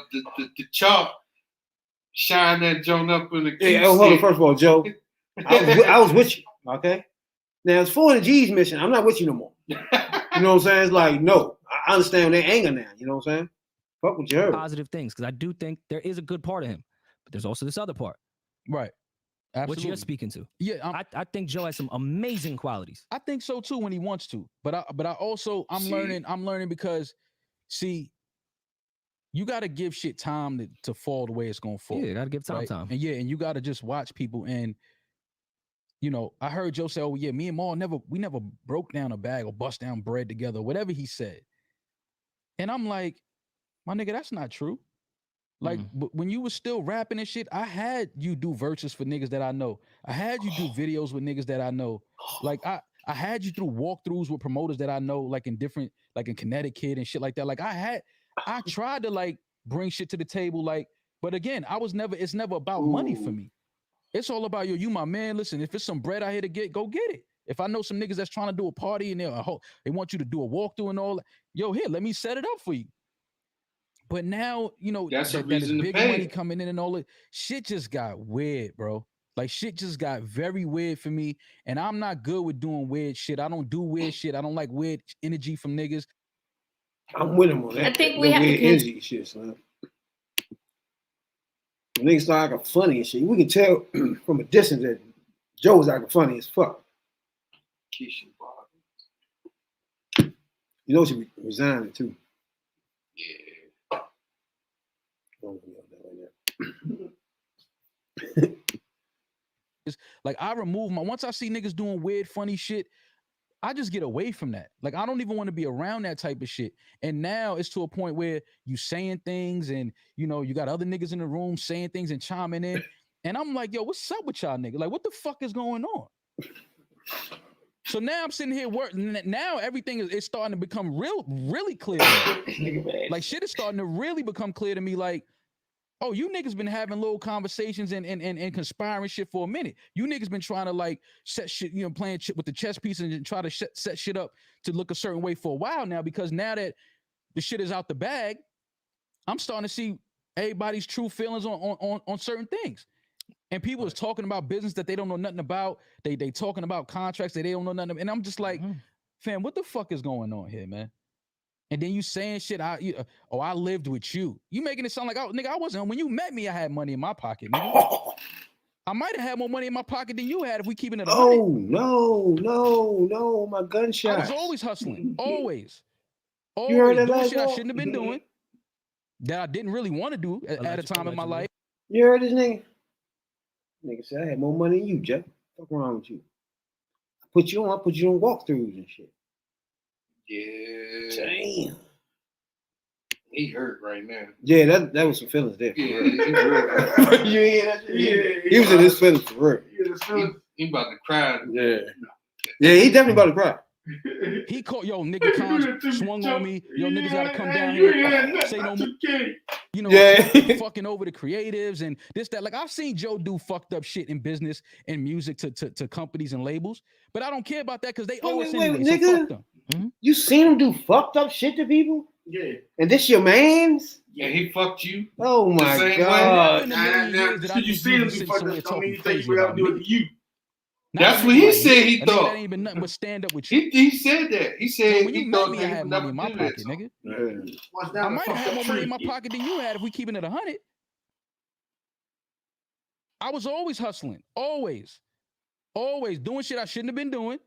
chalk, shine that joint up in the.
Yeah, hold on. First of all, Joe, I was with you. Okay. Now it's 400 G's mission. I'm not with you no more. You know what I'm saying? It's like, no, I understand their anger now. You know what I'm saying? Fuck what you heard.
Positive things, because I do think there is a good part of him, but there's also this other part.
Right. Absolutely.
What you're speaking to.
Yeah,
I think Joe has some amazing qualities.
I think so too when he wants to. But I also I'm learning because see, you got to give shit time to fall the way it's gonna fall.
Yeah, you got to give time
right?
time.
And and you got to just watch people. And you know, I heard Joe say, "Oh yeah, me and Maul never broke down a bag or bust down bread together," whatever he said. And I'm like, my nigga, that's not true. Like, but when you was still rapping and shit, I had you do verses for niggas that I know. I had you do videos with niggas that I know. Like, I had you through walkthroughs with promoters that I know, like in Connecticut and shit like that. Like, I tried to like bring shit to the table, like, but again, it's never about money for me. It's all about you my man. Listen, if it's some bread out here to get, go get it. If I know some niggas that's trying to do a party and they want you to do a walkthrough and all that, yo, here, let me set it up for you. But now, you know,
that's a
that
reason
big
to pay.
money coming in and all that shit just got weird, bro. Like shit just got very weird for me. And I'm not good with doing weird shit. I don't do weird shit. I don't like weird energy from niggas.
I'm with him on that.
I think we have
weird
to
energy shit, son. When niggas start acting funny and shit, we can tell from a distance that Joe was acting funny as fuck. You know she resigned too.
Yeah.
Like I remove once I see niggas doing weird, funny shit, I just get away from that. Like I don't even want to be around that type of shit. And now it's to a point where you saying things and you know, you got other niggas in the room saying things and chiming in. And I'm like, yo, what's up with y'all niggas? Like, what the fuck is going on? So now I'm sitting here working. Now everything is starting to become really clear to me. Like shit is starting to really become clear to me. Like, oh, you niggas been having little conversations and conspiring shit for a minute. You niggas been trying to like set shit, you know, playing shit with the chess pieces and try to set shit up to look a certain way for a while now. Because now that the shit is out the bag, I'm starting to see everybody's true feelings on certain things. And people is talking about business that they don't know nothing about. They talking about contracts that they don't know nothing about. And I'm just like, fam, what the fuck is going on here, man? And then you saying shit, I lived with you. You making it sound like, nigga, I wasn't. When you met me, I had money in my pocket, nigga. I might have had more money in my pocket than you had if we keeping it 100.
Oh, no, my gunshot.
I was always hustling, always.
You heard that
doing
last
shit I
one?
shouldn't have been doing, that I didn't really want to do at a time in my life.
You heard this nigga? Nigga said I had more money than you, Jeff. What's wrong with you? I put you on walkthroughs and shit.
Yeah.
Damn.
He hurt right now.
Yeah, that was some feelings there.
Yeah, he hurt.
You hear that shit? He was in his feelings for real.
He about to cry.
Yeah. Yeah, he definitely about to cry.
He called, yo, nigga Cons swung on me. Yo, niggas gotta come down here. Say no more. You know, fucking over the creatives and this, that. Like, I've seen Joe do fucked up shit in business and music to companies and labels, but I don't care about that because they owe us anyway.
Nigga,
so fuck them.
You seen him do fucked up shit to people?
Yeah.
And this your man's?
Yeah, he fucked you.
Oh my God.
You see him do fucked up, don't mean you think you gotta do it to you.
That's what he said he thought.
That ain't even nothing but stand up with you.
He said that. He said
so when you met me, I had money in my pocket, nigga. I might have had more money in my pocket than you had if we keeping it 100. I was always hustling, always doing shit I shouldn't have been doing,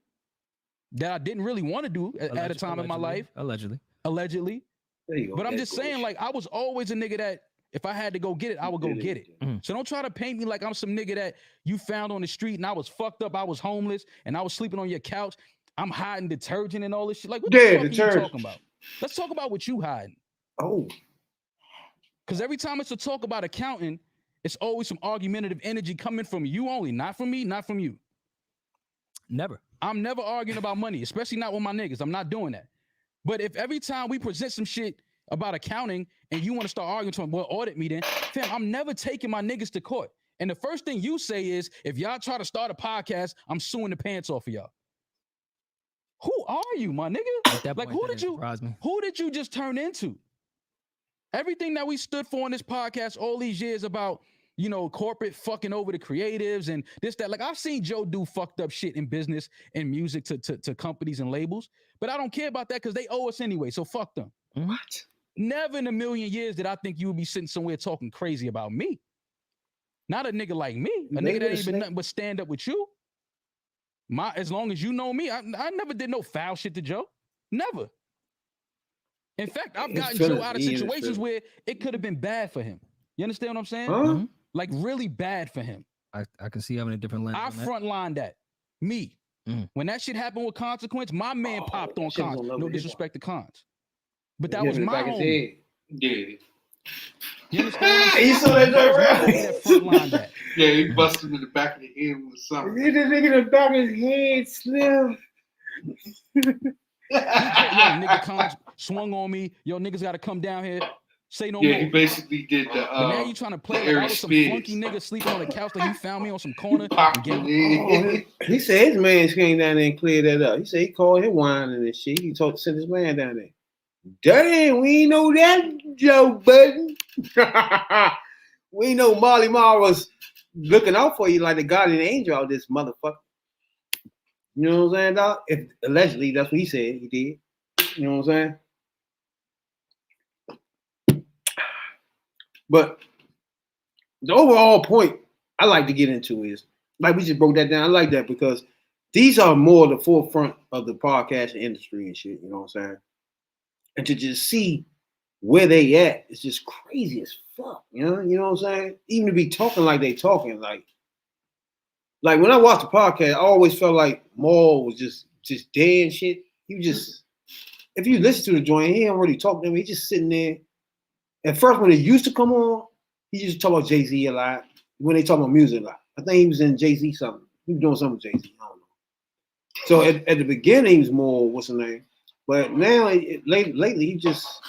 that I didn't really want to do at a time in my life. Allegedly. But I'm just saying, like, I was always a nigga that if I had to go get it, I would go get it. So don't try to paint me like I'm some nigga that you found on the street and I was fucked up, I was homeless, and I was sleeping on your couch. I'm hiding detergent and all this shit. Like, what the fuck are you talking about? Let's talk about what you hiding.
Oh.
Because every time it's a talk about accounting, it's always some argumentative energy coming from you only, not from me, not from you.
Never.
I'm never arguing about money, especially not with my niggas. I'm not doing that. But if every time we present some shit about accounting and you want to start arguing to them, well, audit me then, fam, I'm never taking my niggas to court. And the first thing you say is, if y'all try to start a podcast, I'm suing the pants off of y'all. Who are you, my nigga?
At that
Like,
point,
who
that
did
didn't
you?
surprise me.
Who did you just turn into? Everything that we stood for on this podcast all these years about, you know, corporate fucking over the creatives and this, that. Like, I've seen Joe do fucked up shit in business and music to companies and labels, but I don't care about that because they owe us anyway, so fuck them.
What?
Never in a million years did I think you would be sitting somewhere talking crazy about me. Not a nigga like me, a nigga that ain't been nothing but stand up with you. As long as you know me, I never did no foul shit to Joe. Never. In fact, I've gotten Joe out of situations where it could have been bad for him. You understand what I'm saying?
Huh?
Like really bad for him.
I can see having a different lens.
I frontline that. Me. When that shit happened with Consequence, my man popped on Cons. No disrespect to Cons. But that was my homie.
Yeah.
You understand?
You saw that joke, right?
That frontline that.
Yeah, he busted him in the back of the head with something.
Hit the nigga in the back of his head, Slim.
Yo, nigga Cons swung on me. Yo, niggas got to come down here. Say no more.
Yeah, he basically did the.
But now you trying to play like I was some funky nigga sleeping on the couch like you found me on some corner.
He said his man came down there and cleared that up. He said he called him whining and shit. He told to send his man down there. Damn, we ain't know that, Joe Budden. We know Marley Marl was looking out for you like the guardian angel out this motherfucker. You know what I'm saying, dog? If allegedly that's what he said he did. You know what I'm saying? But the overall point I like to get into is, like we just broke that down. I like that because these are more the forefront of the podcast industry and shit. You know what I'm saying? And to just see where they at is just crazy as fuck. You know what I'm saying? Even to be talking like they talking, like when I watched the podcast, I always felt like Maul was just dead and shit. He just, if you listen to the joint, he don't really talk to him. He just sitting there. At first, when it used to come on, he used to talk about Jay-Z a lot. When they talk about music a lot, I think he was in Jay-Z something. He was doing something with Jay-Z. I don't know. So at the beginning, he was more what's the name, but now lately he just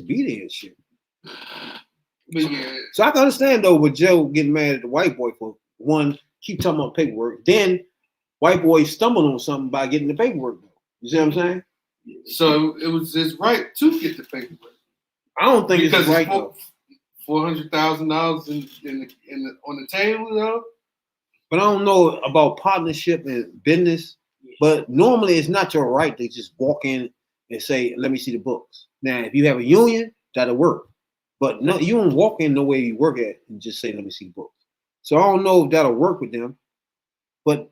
be there and shit.
But yeah.
So I can understand though with Joe getting mad at the white boy for one, keep talking about paperwork. Then white boy stumbled on something by getting the paperwork though. You see what I'm saying?
So it was his right to get the paperwork.
I don't think it's right though.
$400,000 on the table though.
But I don't know about partnership and business. But normally it's not your right to just walk in and say, "Let me see the books." Now, if you have a union, that'll work. But no, you don't walk in nowhere you work at and just say, "Let me see the books." So I don't know if that'll work with them. But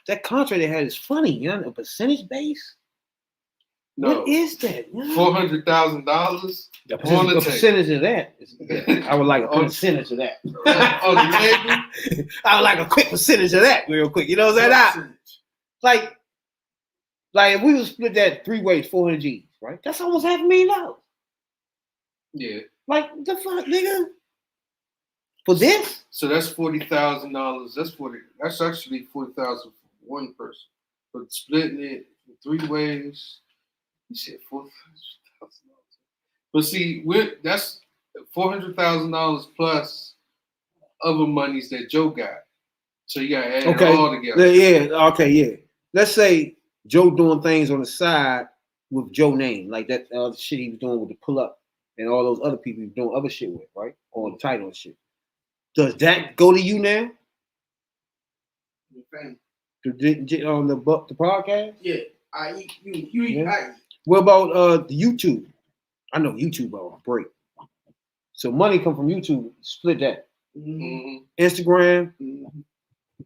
that contract they had is funny, you know, a percentage base.
No.
What is that?
$400,000.
A percentage of that. I would like a percentage of that.
On the table.
I would like a quick percentage of that, real quick. You know what I'm saying? Like if we would split that 3 ways, 400 G's, right? That's almost $500,000.
Yeah.
Like the fuck, nigga. For this?
So that's $40,000. That's actually $40,000 for one person. But splitting it in 3 ways, you said $400,000. But see, that's $400,000 plus other monies that Joe got. So you gotta add it all together.
Yeah. Okay. Yeah. Let's say Joe doing things on the side with Joe name, like that shit he was doing with the pull up and all those other people he was doing other shit with, right? On the title and shit. Does that go to you now? On the podcast?
Yeah.
What about the YouTube? I know YouTube on break. So money come from YouTube. Split that.
Mm-hmm.
Instagram,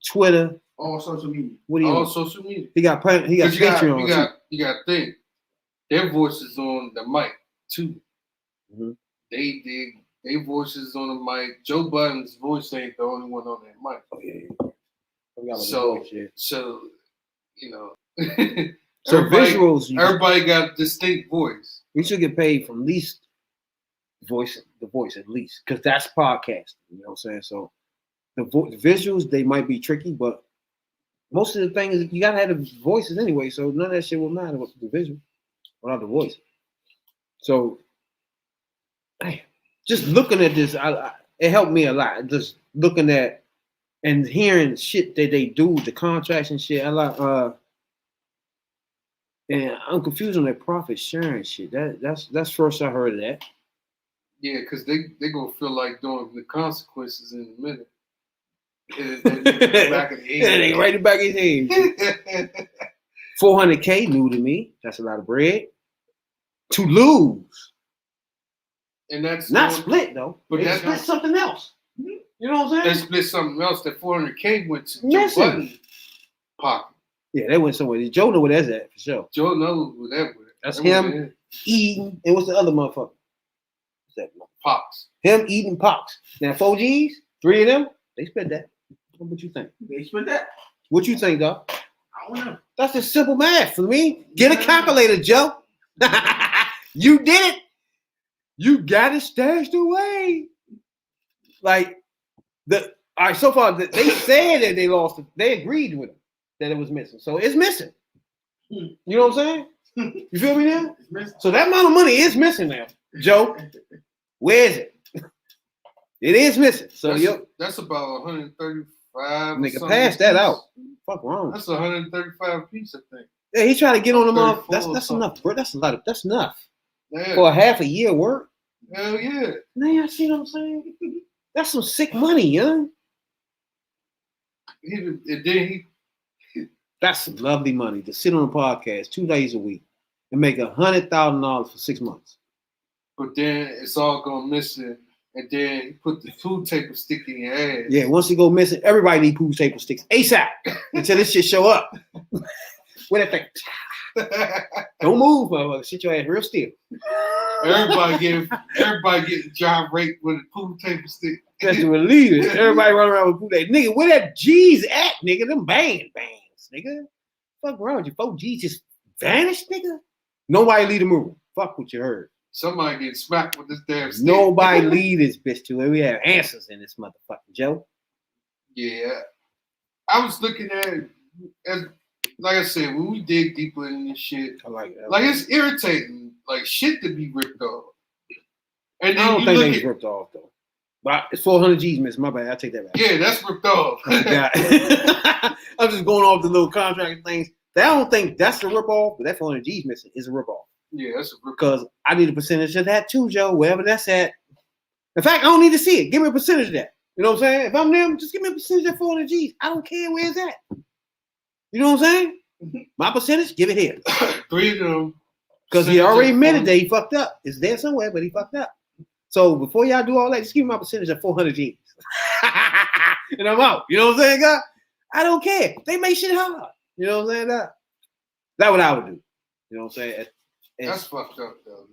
Twitter,
all social media.
What do you?
All social media.
He got Patreon.
You got to think. Their voices on the mic too.
Mm-hmm.
They voices on the mic. Joe Budden's voice ain't the only one on that mic.
Oh yeah.
So you know.
So visuals.
Everybody got a distinct voice.
We should get paid from the voice at least, because that's podcasting. You know what I'm saying? So the visuals, they might be tricky, but most of the things you gotta have the voices anyway. So none of that shit will matter with the visual without the voice. So, just looking at this, it helped me a lot. Just looking at and hearing shit that they do, the contracts and shit. I like and I'm confused on that profit sharing shit. That's first I heard of that.
Yeah, because they gonna feel like doing the consequences in a minute. Back in the
Yeah, they right back in his head. 400K new to me. That's a lot of bread to lose.
And that's
Not split though,
but
they
that's
split
not,
something else. You know what I'm
they
saying?
split something else. That 400K went to Joe
Listen.
Budden pocket.
Yeah, they went somewhere. Joe know where that's at for sure.
Joe knows what that was.
That's
That
him.
was it.
Eden, and what's the other motherfucker? What's that?
Pops.
Him, Eden, Pops. Now 4Gs, 3 of them, they split that. What you think?
They split that.
What you think, dog?
I don't know.
That's just simple math for me. Get a calculator, Joe. You did it. You got it stashed away. Like all right, so far they said that they lost it. They agreed with it that it was missing. So it's missing. You know what I'm saying? You feel me now?
It's missing.
So that amount of money is missing now, Joe. Where is it? It is missing. So
That's about 135.
nigga, pass that out. Fuck wrong.
That's 135 piece, I think.
Yeah, he trying to get on the mouth.
34
That's
or
enough, bro. That's a lot of. That's enough
Yeah.
for a half a year work.
Hell yeah.
Man, you see what I'm saying? That's some sick money, young. That's some lovely money to sit on a podcast 2 days a week and make $100,000 for 6 months.
But then it's all going missing, and then you put the food tape stick in your ass.
Yeah, once it go missing, everybody need pool table sticks ASAP until this shit show up. What that thing? Don't move, motherfucker. Sit your ass real still.
Everybody getting job rate with a pool table stick.
Just to relieve it. Everybody run around with pool table. Nigga, where that G's at, nigga? Them bangs, nigga. Fuck around with you. 4G's just vanished, nigga. Nobody leave the room. Fuck what you heard.
Somebody getting smacked with this damn stick.
Nobody leave this bitch to it. We have answers in this motherfucking Joe.
Yeah. I was looking at it as, like I said, when we dig deeper in this shit,
I like that.
like it's irritating, like shit to be ripped off. And
I
then
don't
you
think
look
they
at,
ripped off though. But it's 400 G's missing. My bad. I take that back.
yeah, that's ripped off.
Oh, God. I'm just going off the little contract things. I don't think that's a rip off, but that 400 G's missing is a rip off.
Yeah, that's a rip
Because I need a percentage of that too, Joe. Wherever that's at. In fact, I don't need to see it. Give me a percentage of that. You know what I'm saying? If I'm them, just give me a percentage of 400 G's. I don't care where it's at. You know what I'm saying? My percentage, give it here.
3 of them.
Because he already admitted that he fucked up. It's there somewhere, but he fucked up. So before y'all do all that, just give me my percentage of 400 G's. And I'm out. You know what I'm saying, God? I don't care. They make shit hard. You know what I'm saying, God? That's what I would do. You know what I'm saying?
That's fucked up, though.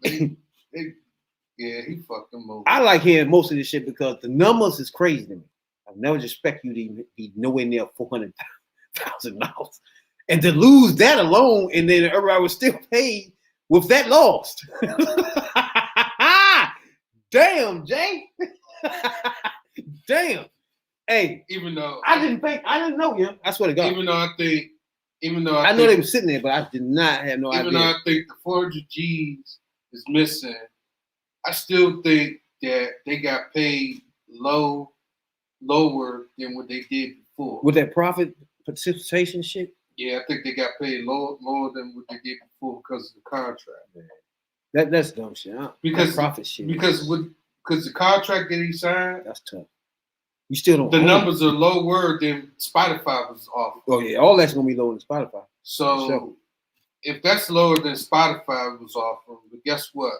Yeah, he fucked them over.
I like hearing most of this shit because the numbers is crazy to me. I never expect you to be nowhere near $400,000. And to lose that alone, and then everybody was still paid with that lost. Damn, Jay. Damn. Hey,
Even though
I didn't know, yeah. I swear to God.
Even though I
know they were sitting there, but I did not have no idea.
Even though I think the 400 G's is missing, I still think that they got paid lower than what they did before.
With that profit participation shit?
Yeah, I think they got paid lower than what they did before because of the contract.
Man. That's dumb shit. Because profit shit.
Because the contract that he signed,
that's tough. You still don't.
The numbers are lower than Spotify was off.
Oh yeah, all that's gonna be lower than Spotify.
So
sure.
If that's lower than Spotify was offering, but guess what?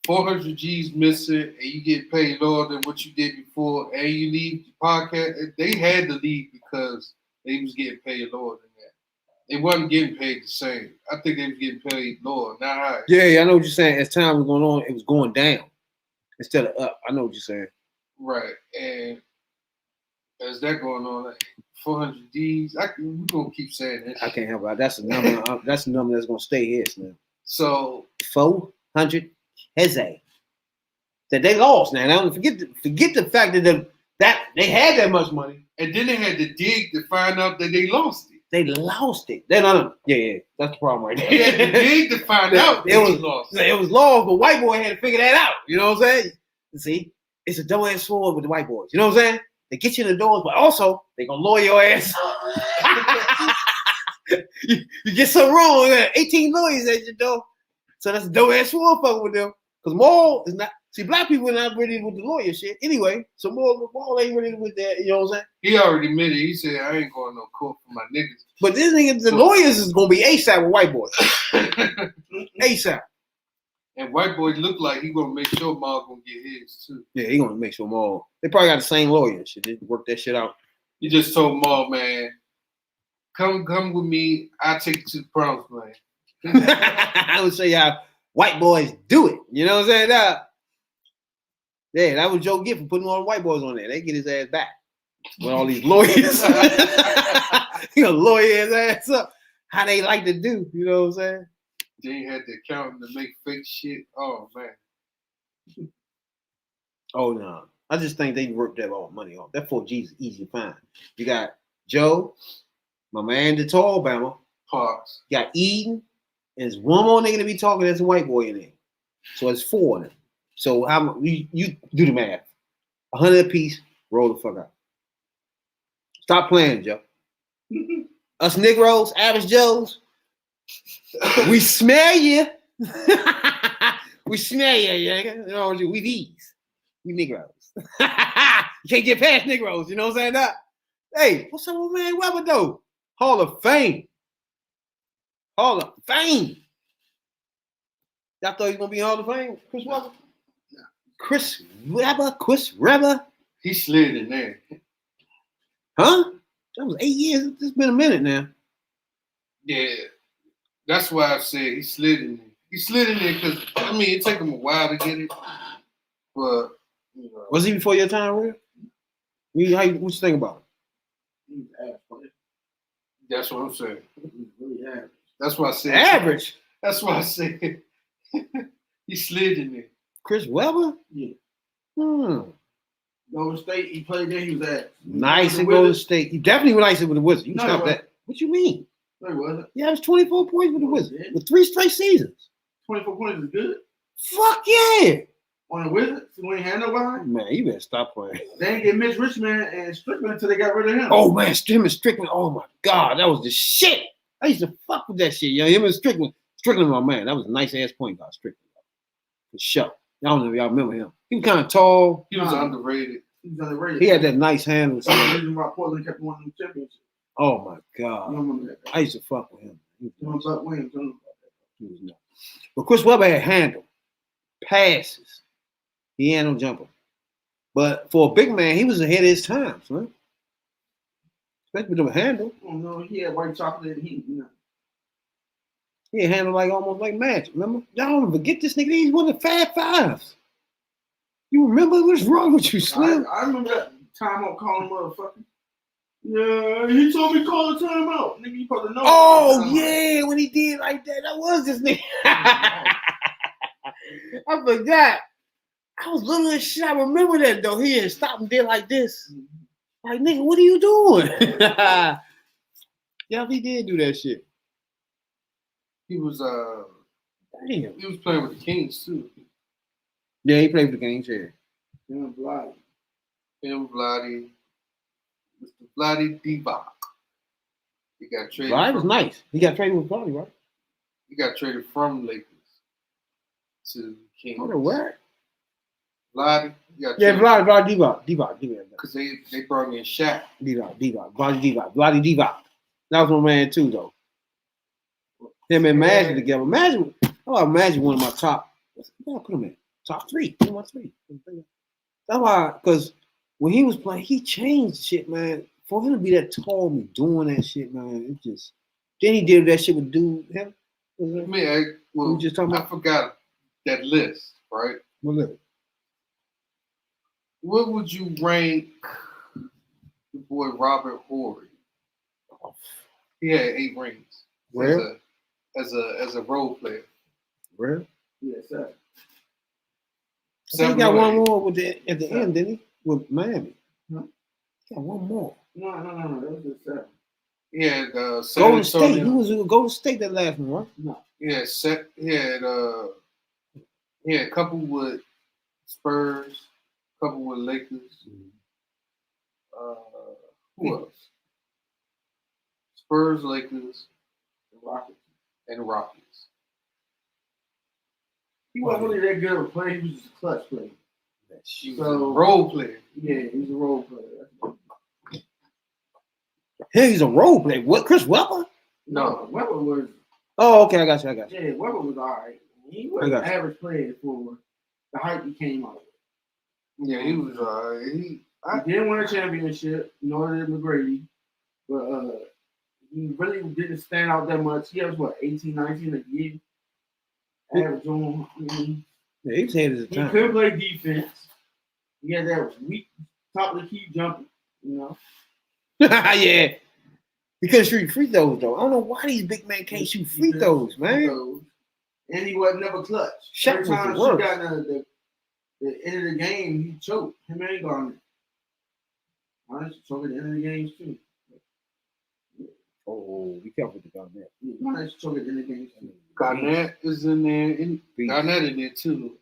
400 G's missing, and you get paid lower than what you did before, and you leave the podcast. They had to leave because they was getting paid lower than that. They wasn't getting paid the same. I think they was getting paid lower, not higher.
Yeah, I know what you're saying. As time was going on, it was going down instead of up. I know what you're saying.
Right, and as that going on, like 400 G's, we're gonna keep saying that.
I can't help it. That's a number. That's a number that's gonna stay here, man.
So
400 Heze that they lost. Now, don't forget the fact that they had that much money,
and then they had to dig to find out that they lost it.
They lost it. Yeah, that's the problem right there.
They had to dig to find out
it was
lost.
It was lost, but white boy had to figure that out. You know what I'm saying? See, it's a double-edged sword with the white boys. You know what I'm saying? They get you in the doors, but also they gonna lower your ass. you get something wrong, 18 lawyers at your door. So that's a double-edged sword fucking with them. Because Maul is not. See, black people are not ready with the lawyer shit. Anyway, so Maul ain't ready with that. You know what I'm saying?
He already admitted. He said, "I ain't going no court for my niggas."
But this nigga, the lawyers is gonna be ASAP with white boys. ASAP.
And white boy look like he gonna make sure Maul gonna get his too.
Yeah, he gonna make sure Maul. They probably got the same lawyer and shit. They work that shit out.
He just told Maul, man, come with me. I'll take you to the promised land.
I would show you how white boys do it. You know what I'm saying? Yeah, that was Joe Gift for putting all the white boys on there. They get his ass back with all these lawyers. He gonna lawyer his ass up. How they like to do. You know what I'm saying?
They had the accountant to make fake shit. Oh man.
Oh no. I just think they worked that all money off. That 4G is easy to find. You got Joe, my man the tall Bama.
Parks.
You got Eden, and there's one more nigga to be talking that's a white boy in there. So it's 4 of them. So how you do the math? 100 apiece, roll the fuck out. Stop playing, Joe. Us Negroes, average Joes, we smell you. We smell you, yeah. You know, we these. We Negroes. You can't get past Negroes, you know what I'm saying? That. Hey, what's up with man Weber though? Hall of Fame. Hall of Fame. Y'all thought he was gonna be Hall of Fame? Chris Webber? Chris Webber?
He slid in there.
Huh? That was 8 years. It's been a minute now.
Yeah. That's why I said he slid in there. He slid in there because, I mean, it took him a while to get it. But, you know.
Was he before your time, real? What you think about
He was ass player.
That's what I'm saying.
He was really average.
That's why I said.
average?
That's why I said he slid in there.
Chris Webber?
Yeah.
Golden
State, he played there, he was ass.
Nice in Golden State. He definitely was nice with the Wizards. You can
No,
stop that. What you mean?
No, he wasn't.
Yeah, it was 24 points with the Wizards
Yeah.
with 3 straight seasons.
24 points is good.
Fuck yeah.
On the Wizards, we ain't had nobody.
Man, you better stop playing.
They didn't get Mitch Richmond and Strickland until they got rid of him.
Oh man, him and Strickland. Oh my God, that was the shit. I used to fuck with that shit. Yeah, him and Strickland. Strickland, my man. That was a nice ass point guard, Strickland. For sure. I don't know if y'all remember him. He was kind of tall.
He was underrated.
He was underrated.
He had that nice handle.
That's the reason why Portland kept winning the championship.
Oh my
You
God.
don't remember that.
I used to fuck with him. He
You know
was
Buck Williams. You don't know about that.
He was nuts. But Chris Webber had handle, passes. He had no jumper. But for a big man, he was ahead of his times, man. Especially with the handle.
Oh no, he had white chocolate and he, you know.
He had handle like almost like Magic. Remember? Y'all don't forget this nigga. He's one of the Fab Fives. You remember what's wrong with you, Slim?
I remember that timeout calling motherfucker. Yeah, he told me to call the timeout. Nigga, you supposed to know.
Oh yeah, when he did like that, that was this nigga. I forgot. I was little as shit. I remember that though. He had stopped and did like this. Like, nigga, what are you doing? Yeah, he did do that shit.
He was
Damn.
he was playing with the Kings too.
Yeah, he played for the Kings, yeah.
Him, Vlad.
Him, Vladdy, Mr. Vladdy Divac. He got traded.
Vlad was nice. He got traded with Vlad, right?
He got traded from Lakers to Kings.
Oh, where?
Vladdy, he got
Yeah,
traded
Vlad Divac.
because they brought in Shaq.
Vlad Divac. That was my man too, though. Him and Magic together. Imagine one of my top. I'll put him in top 3. One of my 3. That's why, because when he was playing, he changed shit, man. For him to be that tall, me doing that shit, man, it just. Then he did that shit with dude. Him.
Man,
We just talking
I
about.
forgot that list, right?
Well, look.
What would you rank the boy Robert Horry? He had 8 rings.
Where?
As a role player.
Where?
Yes, sir.
So he
7
got
or
one
8.
more with the at the end, didn't he? With Miami.
Huh?
He got one more.
No. That was just 7.
He had San
Golden State. He
Antonio.
was with Golden State that last one, right?
No.
He had a couple with Spurs, couple with Lakers. Who else? Spurs, Lakers, and Rockets.
He wasn't really that good of a player. He was just a clutch player.
He was a role player.
Yeah, he was a role player.
He's a role player. What? Chris Webber?
No, Webber was.
Oh, okay. I got you.
Yeah, Webber was all right. He was an average player for the hype he came out with.
Yeah, he was all right. He
didn't win a championship, nor did McGrady. But he really didn't stand out that much. He was, 18, 19 a year? Average on.
Yeah, he was ahead of his time.
He couldn't play defense. He had that weak top of the key jumping,
Yeah. He couldn't shoot free throws, though. I don't know why these big men can't shoot free throws, man.
And he wasn't never clutch. Every time she got the end of the game, he choked. Him and Garnett. Honestly, choked at the end of the games, too.
Oh, be careful with the Garnett.
Honestly, choked at the end of the games, too.
Garnett is in there. Garnett in there, too,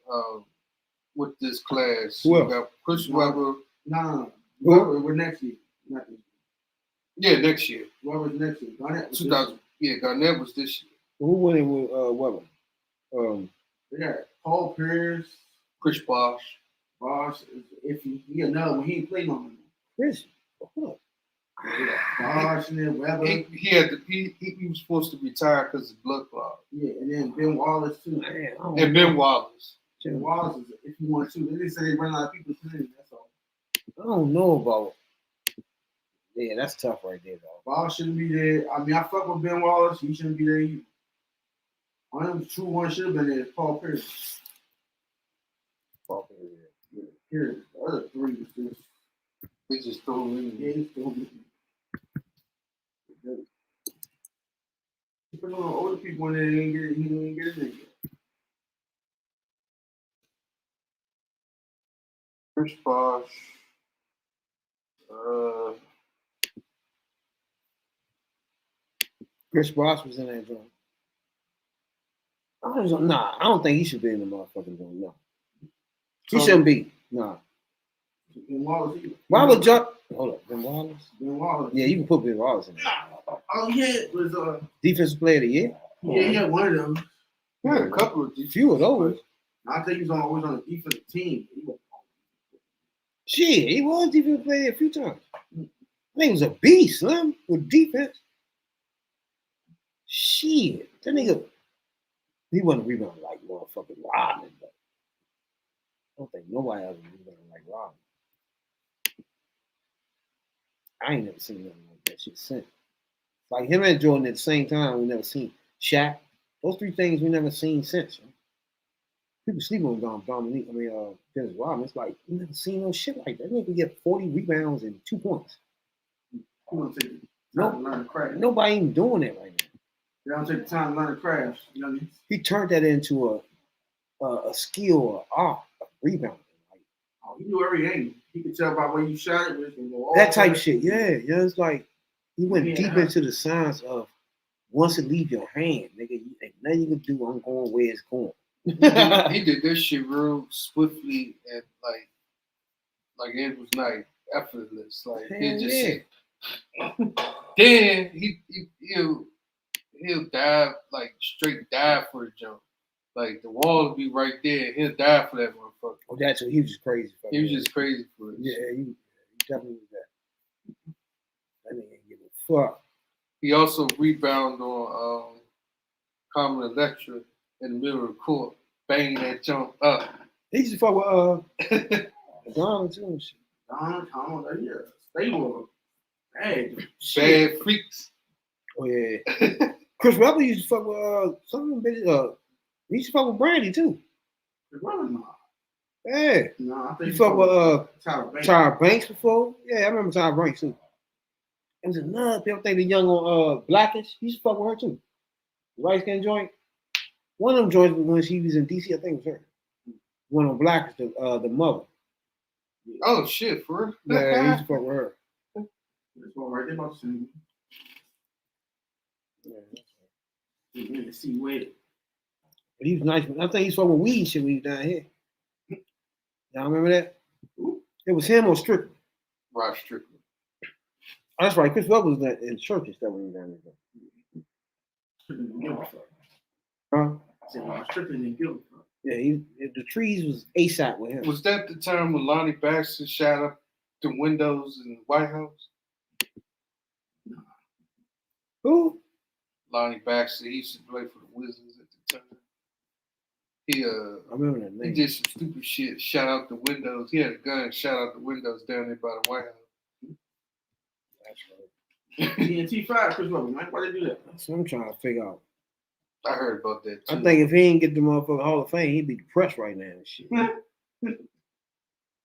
with this class.
Well,
got Chris Webber.
No. We're next year.
Yeah, next year.
Webber's next year. Garnett was
2000. Yeah, Garnett was this year.
Who won it with Webber?
They got Paul Pierce.
Chris Bosh.
Bosh is iffy. He another one. He ain't played on him.
Chris.
Bosh and then Webber.
He was supposed to retire because of blood clot.
Yeah, and then Ben Wallace too.
And Ben Wallace.
Ben Wallace is if you want to. They didn't say they run out of people to play. That's all.
I don't know about. Yeah, that's tough right there, though.
Bosh shouldn't be there. I mean, I fuck with Ben Wallace. He shouldn't be there either. One of them true ones should have been there. Paul Pierce. Yeah. Here, the other three is just.
They just threw him in.
Yeah, he's still he put on older people in there. He didn't get it in yet.
Chris Bosh.
Chris Bosh was in that joint. I don't think he should be in the motherfucking joint. No. He shouldn't be. Nah.
Ben Wallace either.
Why would John? Hold up, Ben Wallace?
Ben Wallace.
Yeah, you can put Ben Wallace in there.
All he had was
Defensive player of the year?
Yeah, he had one of them.
Yeah, a couple of
few of those.
I think he was always on the defensive team.
Shit, he was defensive player a few times. I think he was a beast, son, with defense. Shit, that nigga, he wasn't rebounding like motherfucking Rodman, but I don't think nobody else was rebounding like Rodman. I ain't never seen nothing like that shit since. Like him and Jordan at the same time, we never seen Shaq. Those three things we never seen since. Huh? People sleep on Dominique. Dennis Rodman. It's like you never seen no shit like that. That nigga get 40 rebounds and 2 points. Nobody even doing that right now.
They don't take the time to learn the craft. You know what I mean?
He turned that into a skill or art of rebounding. Like,
he knew every angle. He could tell by where you shot it.
That type shit. Yeah. It's like he went deep into the science of once it leave your hand, nigga, ain't nothing you can do. I'm going where it's going.
He did this shit real swiftly and like it was like effortless. Like it just then he'll dive, like straight dive for the jump. Like the wall will be right there. He'll dive for that motherfucker.
Oh, that's what he was just crazy for.
He was just crazy for it.
Yeah, he definitely was that. That nigga ain't give a fuck.
He also rebounded on Common Electra in the middle of the court, banging that jump up.
He used to fuck with Don too and shit.
Don, yeah, stable.
Bad freaks.
Oh yeah. Chris Webber used to fuck with some of them bitches. He used to fuck with Brandy too. Yeah.
No, I think
he fucked with Tyra Banks before. Yeah, I remember Tyra Banks too. It was another people think the young on Blackish. He used to fuck with her too. The light skin joint. One of them joints when she was in DC, I think it was her. One on Blackish, the mother.
Oh shit, for real?
Yeah, he used to fuck with her.
That's one right there about to see.
Yeah, that's
right. You to see where.
But he was nice. I think he's fucking weed shit when he was down here. Y'all remember that? It was him or Strickland.
Rod Strickland.
That's right. Chris Webber was in churches that were down there. Huh?
I said, well, Strickland didn't give a fuck.
Yeah, the trees was ASAP with him.
Was that the time when Lonnie Baxter shot up the windows in the White House?
Who?
Lonnie Baxter. He used to play for the Wizards at the time. He
I remember that
he
name.
did some stupid shit. Shot out the windows. He had a gun. Shot out the windows down there by the White House.
That's right.
TNT fired Chris Webber, man. Why they do that?
That's what I'm trying to figure out.
I heard about that too.
I think if he didn't get the motherfucking Hall of Fame, he'd be depressed right now and shit.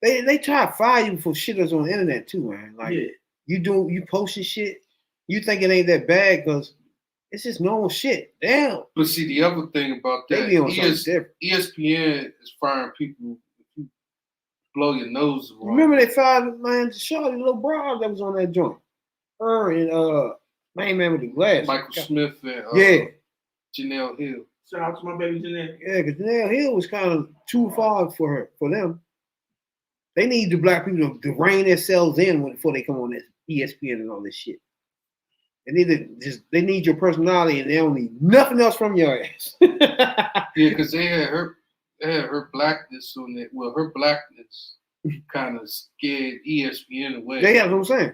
They try to fire you for shit that's on the internet too, man. Like you posting shit, you think it ain't that bad because it's just normal shit. Damn.
But see, the other thing about that,
They be on something different.
ESPN is firing people if you blow your nose wrong.
Remember they fired man Shawty, the little broad that was on that joint. Her and main man with the glass.
Michael Smith and
Yeah.
Janelle Hill.
Shout out to my baby Jeanette.
Yeah, because Janelle Hill was kind of too far for them. They need the black people to rein themselves in before they come on this ESPN and all this shit. They need your personality and they don't need nothing else from your ass.
Yeah, because they had her blackness on it. Well, her blackness kind of scared ESPN away.
Yeah, that's what I'm saying.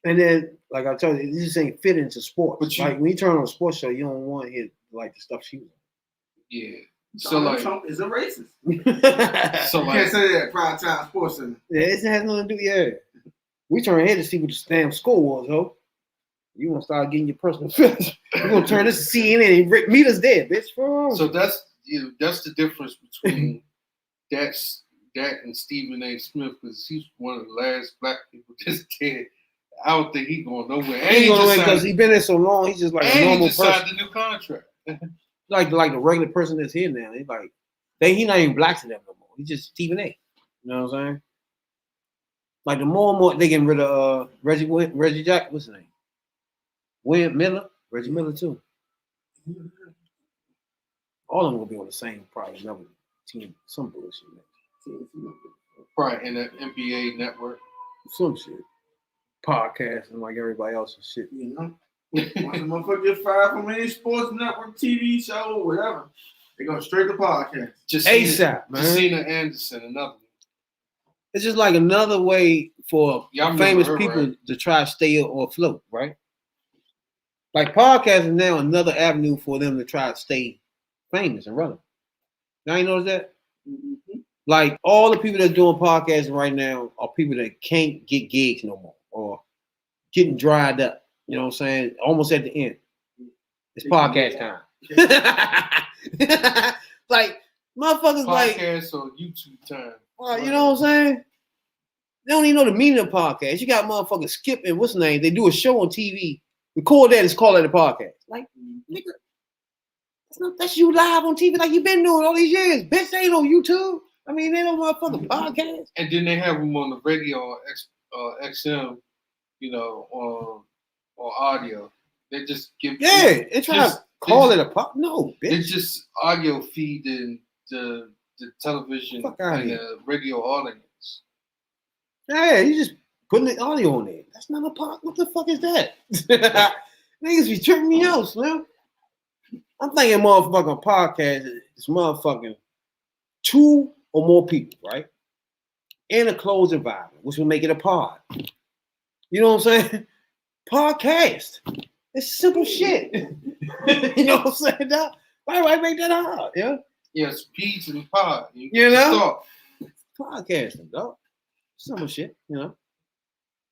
And then, like I told you, this just ain't fit into sports.
But
Like when you turn on a sports show, you don't want to hear like the stuff she was
Yeah. So
Donald
like,
Trump is a racist.
on.
so
You
like,
can't say that at Prime Time Sports Center.
Yeah, it has nothing to do. Yeah, we turn ahead to see what the damn score was, ho. You want to start getting your personal feelings. You're gonna turn this to CNN and meet us there, bitch.
so that's the difference between that and Stephen A. Smith, because he's one of the last black people just dead. I don't think he's going nowhere. And
He
just
because
signed-
he's been there so long. He's just like a
and he
normal
just
person,
signed a new contract.
like the regular person that's here now. He's like he not even black to them no more. He's just Stephen A. You know what I'm saying? Like the more and more they getting rid of Reggie Jack. What's his name? William Miller, Reggie Miller too. All of them gonna be on the same probably another team. Some bullshit.
Right, in the NBA network.
Some shit. Podcasting like everybody else and shit.
You know? Once a motherfucker get fired from any sports network, TV show, or whatever, they go straight to podcast.
ASAP, man.
Justina Anderson, another one.
It's just like another way for
Y'all remember
famous
her,
people
right?
to try to stay or afloat, right? Like podcasting now another avenue for them to try to stay famous and relevant. Now you notice that?
Mm-hmm.
Like all the people that are doing podcasting right now are people that can't get gigs no more or getting dried up. You know what I'm saying? Almost at the end. It's podcast time. Like motherfuckers like
Podcast or YouTube time.
you know what I'm saying? They don't even know the meaning of podcast. You got motherfuckers Skip and what's the name? They do a show on TV, record that, and call it a podcast. Like, nigga, that's you live on TV like you've been doing all these years. Bitch, they ain't on YouTube. I mean, they don't motherfucking podcast.
And then they have them on the radio on XM, you know, on audio. They just give
They try to call it a pop. No, bitch.
It's just audio feeding the television
Fuck outta
and
here.
the radio audience.
Yeah, you just putting the audio on there. That's not a podcast. What the fuck is that? Niggas be tripping me out, Slim. I'm thinking motherfucking podcast is motherfucking 2 or more people, right? In a closed environment, which will make it a pod. You know what I'm saying? Podcast. It's simple shit. You know what I'm saying, dog? Why make that hard? Yeah.
Yes, peas and pod.
You know?
Start.
Podcasting, dog. Simple shit, you know.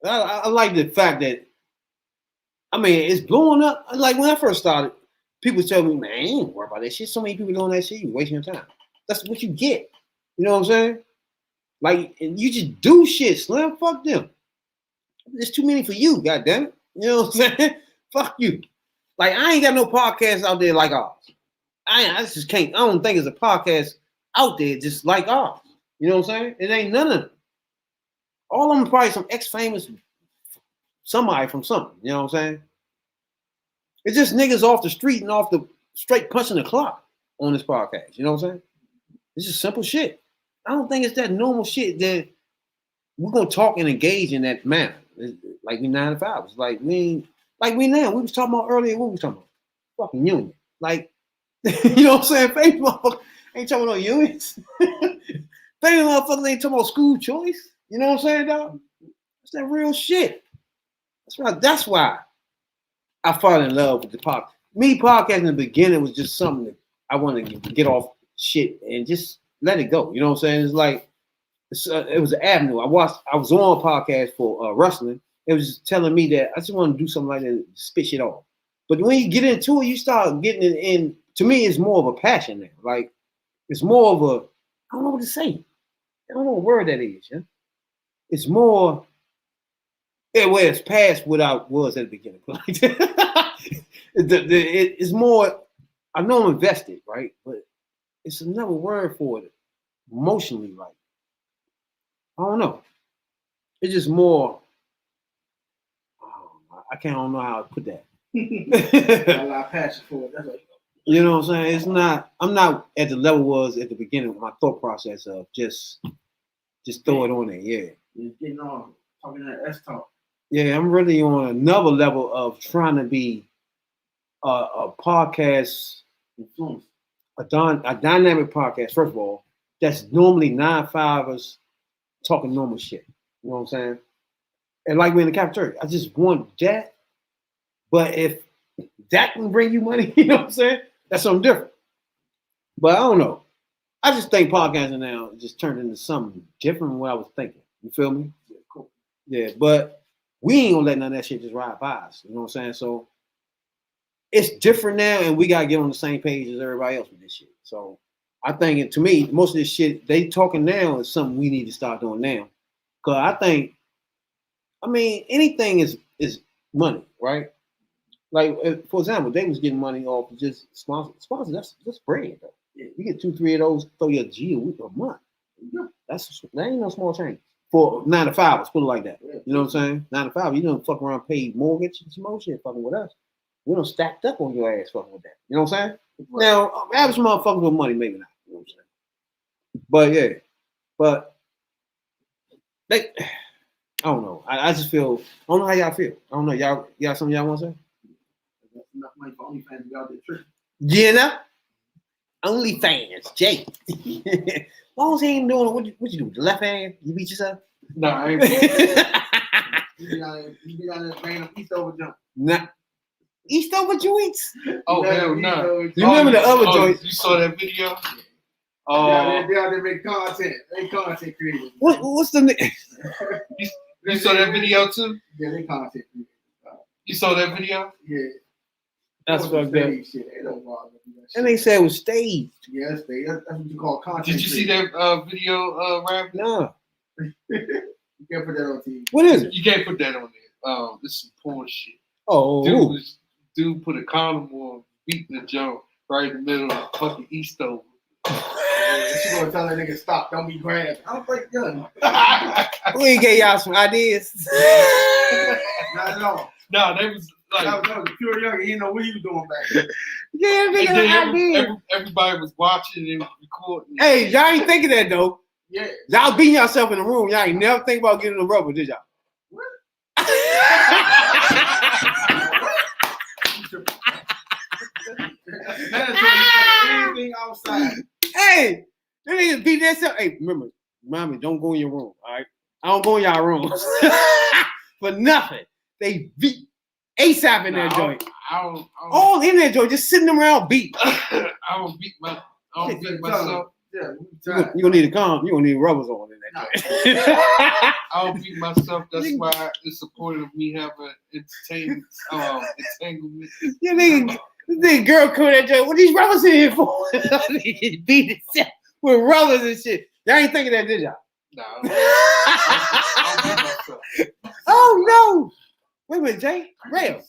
I like the fact that, I mean, it's blowing up. Like when I first started, people tell me, man, I ain't worried about that shit. So many people doing that shit, you wasting your time. That's what you get. You know what I'm saying? Like, and you just do shit, Slim. Fuck them. There's too many for you, goddamn it. You know what I'm saying? Fuck you. Like, I ain't got no podcast out there like ours. I just can't. I don't think there's a podcast out there just like ours. You know what I'm saying? It ain't none of them. All of them are probably some ex-famous somebody from something. You know what I'm saying? It's just niggas off the street and off the straight punching the clock on this podcast. You know what I'm saying? It's just simple shit. I don't think it's that normal shit that we're gonna talk and engage in that manner. It's like we 9 to 5. It's like we ain't like we now. We was talking about earlier. What we was talking about? Fucking union. Like you know what I'm saying? Famous motherfucker ain't talking about unions. Famous motherfuckers ain't talking about school choice. You know what I'm saying, dog? That's that real shit. That's why I fell in love with the podcast. Me podcasting in the beginning was just something that I wanted to get off shit and just let it go. You know what I'm saying? It's like it was an avenue. I was on a podcast for wrestling. It was just telling me that I just want to do something like that and spit shit off. But when you get into it, you start getting it in. To me, it's more of a passion now. Like it's more of a I don't know what to say. I don't know what word that is. Yeah? It's more. Where it's past what I was at the beginning. It's more. I know I'm invested, right? But it's another word for it. Emotionally, like I don't know. It's just more. I don't know how to put that.
A lot of passion for it. That's what
you know what I'm saying? It's not. I'm not at the level was at the beginning of my thought process of just throw it on there. Yeah.
you're getting on talking that S talk.
Yeah, I'm really on another level of trying to be a podcast
Influence.
a dynamic podcast, first of all, that's normally 9-5ers talking normal shit. You know what I'm saying? And like we're in the cafeteria, I just want that. But if that can bring you money, you know what I'm saying? That's something different. But I don't know. I just think podcasting now just turned into something different than what I was thinking. You feel me?
Yeah, cool.
Yeah, but we ain't gonna let none of that shit just ride by us. You know what I'm saying? So it's different now, and we gotta get on the same page as everybody else with this shit. So I think, to me, most of this shit they talking now is something we need to start doing now. Cause I think, I mean, anything is money, right? Like for example, they was getting money off of just sponsor. That's bread, though. Yeah, you get 2-3 of those, throw your G a week or a month. Yeah, that ain't no small change for 9 to 5. Let's put it like that. Yeah. You know what I'm saying? 9 to 5. You don't fuck around, pay mortgage and some more shit fucking with us. We don't stacked up on your ass fucking with that. You know what I'm saying? Right. Now, average motherfuckers with money, maybe not. You know what I'm saying? But yeah, but they, I don't know. I just feel. I don't know how y'all feel. I don't know. Y'all something y'all want to say?
Enough money for OnlyFans to go out there tripping.
Yeah, nah. OnlyFans, Jay. As long as he ain't doing what you do with the left hand, you beat yourself?
No, I ain't.
You be on that random Eastover jump.
Nah. Eastover joints?
Oh, hell no.
You remember the other joints?
You saw that video?
They out there make content. They content creators.
What's the
You saw that video too?
Yeah, they content creators.
You saw that video?
Yeah.
That's fucked up.
Shit. They don't bother me that shit.
And they said it was staged.
Yeah, that's what you call content.
Did you see that video, Rap?
No.
You can't put that on TV.
What is it?
You can't put that on there. This is some porn shit.
Oh.
Dude put a condom on, beating the jump right in the middle of fucking Eastover.
She gonna tell that nigga stop, don't be grabbed. I don't break gun.
We gave y'all some ideas.
Not at all.
No, they was like
that was pure young. He didn't know what he was doing back there.
Yeah, nigga,
everybody was watching and recording.
Hey, y'all ain't thinking that though.
Yeah.
Y'all beating yourself in the room. Y'all ain't never think about getting the rubber, did y'all?
What? Anything outside.
Hey, they niggas beat themselves. Hey, remember, mommy, don't go in your room. All right, I don't go in y'all rooms for nothing. They beat ASAP in that joint. All in that joint, just sitting around beat.
I don't beat myself.
Yeah,
you gonna need a calm. You gonna need rubbers on in that joint.
I don't beat myself. That's why it's supportive of me having entanglement.
Yeah, nigga. This girl come in that joint. What these rubbers in here for? Beat itself with rubbers and shit. Y'all ain't thinking that, did y'all?
No.
Oh no! Wait a minute, Jay. Real.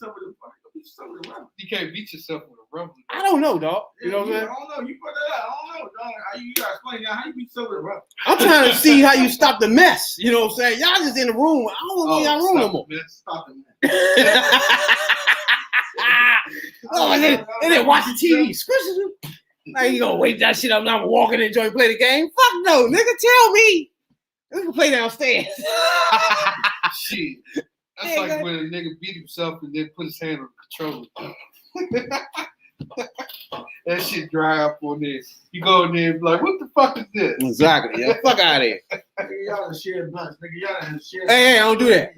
You can't beat yourself with a rubber.
I don't know, dog. You know what I'm saying?
I don't know. You put that out. I don't know, dog. You gotta explain that. How you beat yourself with a rubber?
I'm trying to see how you stop the mess. You know what I'm saying? Y'all just in the room. I don't want to be in y'all room no more.
Stop the mess.
Oh, and then watch the TV. Like, you gonna wake that shit up and I'm walking and enjoy play the game? Fuck know, nigga. Tell me. We can play downstairs.
Shit. That's
Yeah,
like when a nigga beat himself and then put his hand on the controller. That shit dry up on there. You go in there and be like, what the fuck is this?
Exactly. Yeah. Fuck out of here.
Nigga, y'all done share blunts. Nigga, y'all done share.
Hey, I don't do that.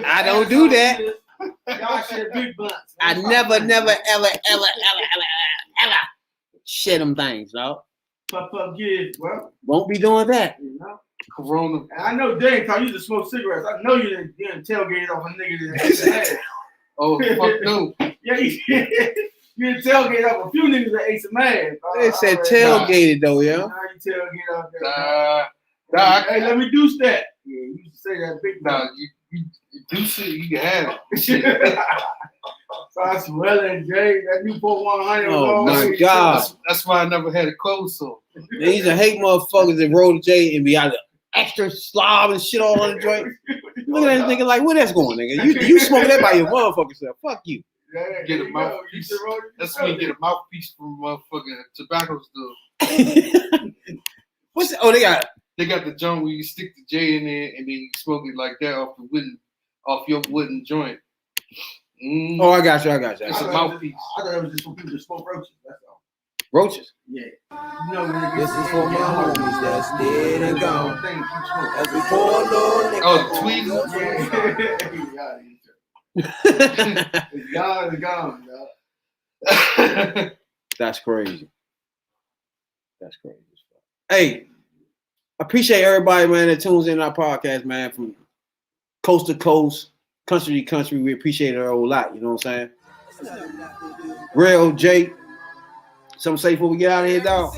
I don't do that.
Y'all share big blunts.
I never, ever share them things, dog.
Puff give, well,
Won't be doing that.
you know.
Corona.
And I know Dane, cause you used to smoke cigarettes. I know you didn't tailgate off a nigga that ate some ass.
Oh, fuck no.
Yeah, you didn't tailgate off a few niggas that ate some ass.
They said
tailgate.
tailgated though, yo.
Now you tailgate off that.
Nah,
Hey, let me do that. Yeah, you used to say that big
nah, you do shit, you can have it.
So I swelling, Jay. That Newport 100 was
Oh, my
always-
God.
That's why I never had a cold sore.
They used to hate motherfuckers that roll the J and be out of extra slob and shit all on the joint. Look at that nigga like, where that's going, nigga? You smoking that by your motherfucking self. Fuck you.
Yeah,
Get
there
a
you go.
mouthpiece.
You should roll it
That's
yourself.
when you get a mouthpiece from motherfucking tobacco store.
What's the, oh, they got
They got the joint where you stick the J in there and then you smoke it like that off your wooden joint. Mm.
Oh, I got you.
It's a mouthpiece.
I thought it was just for people to smoke roaches. That's all.
Roaches.
Yeah. You know, when it
This
gets
is for my homies that's dead and gone.
Things you smoke.
As we pour a little nigga.
Oh, tweezers.
Yeah. It's gone, it's gone, dog.
That's crazy. That's crazy. Hey, appreciate everybody, man, that tunes in our podcast, man, from coast to coast, country to country. We appreciate it a whole lot. You know what I'm saying? Real Jake. Something say before we get out of here, dog.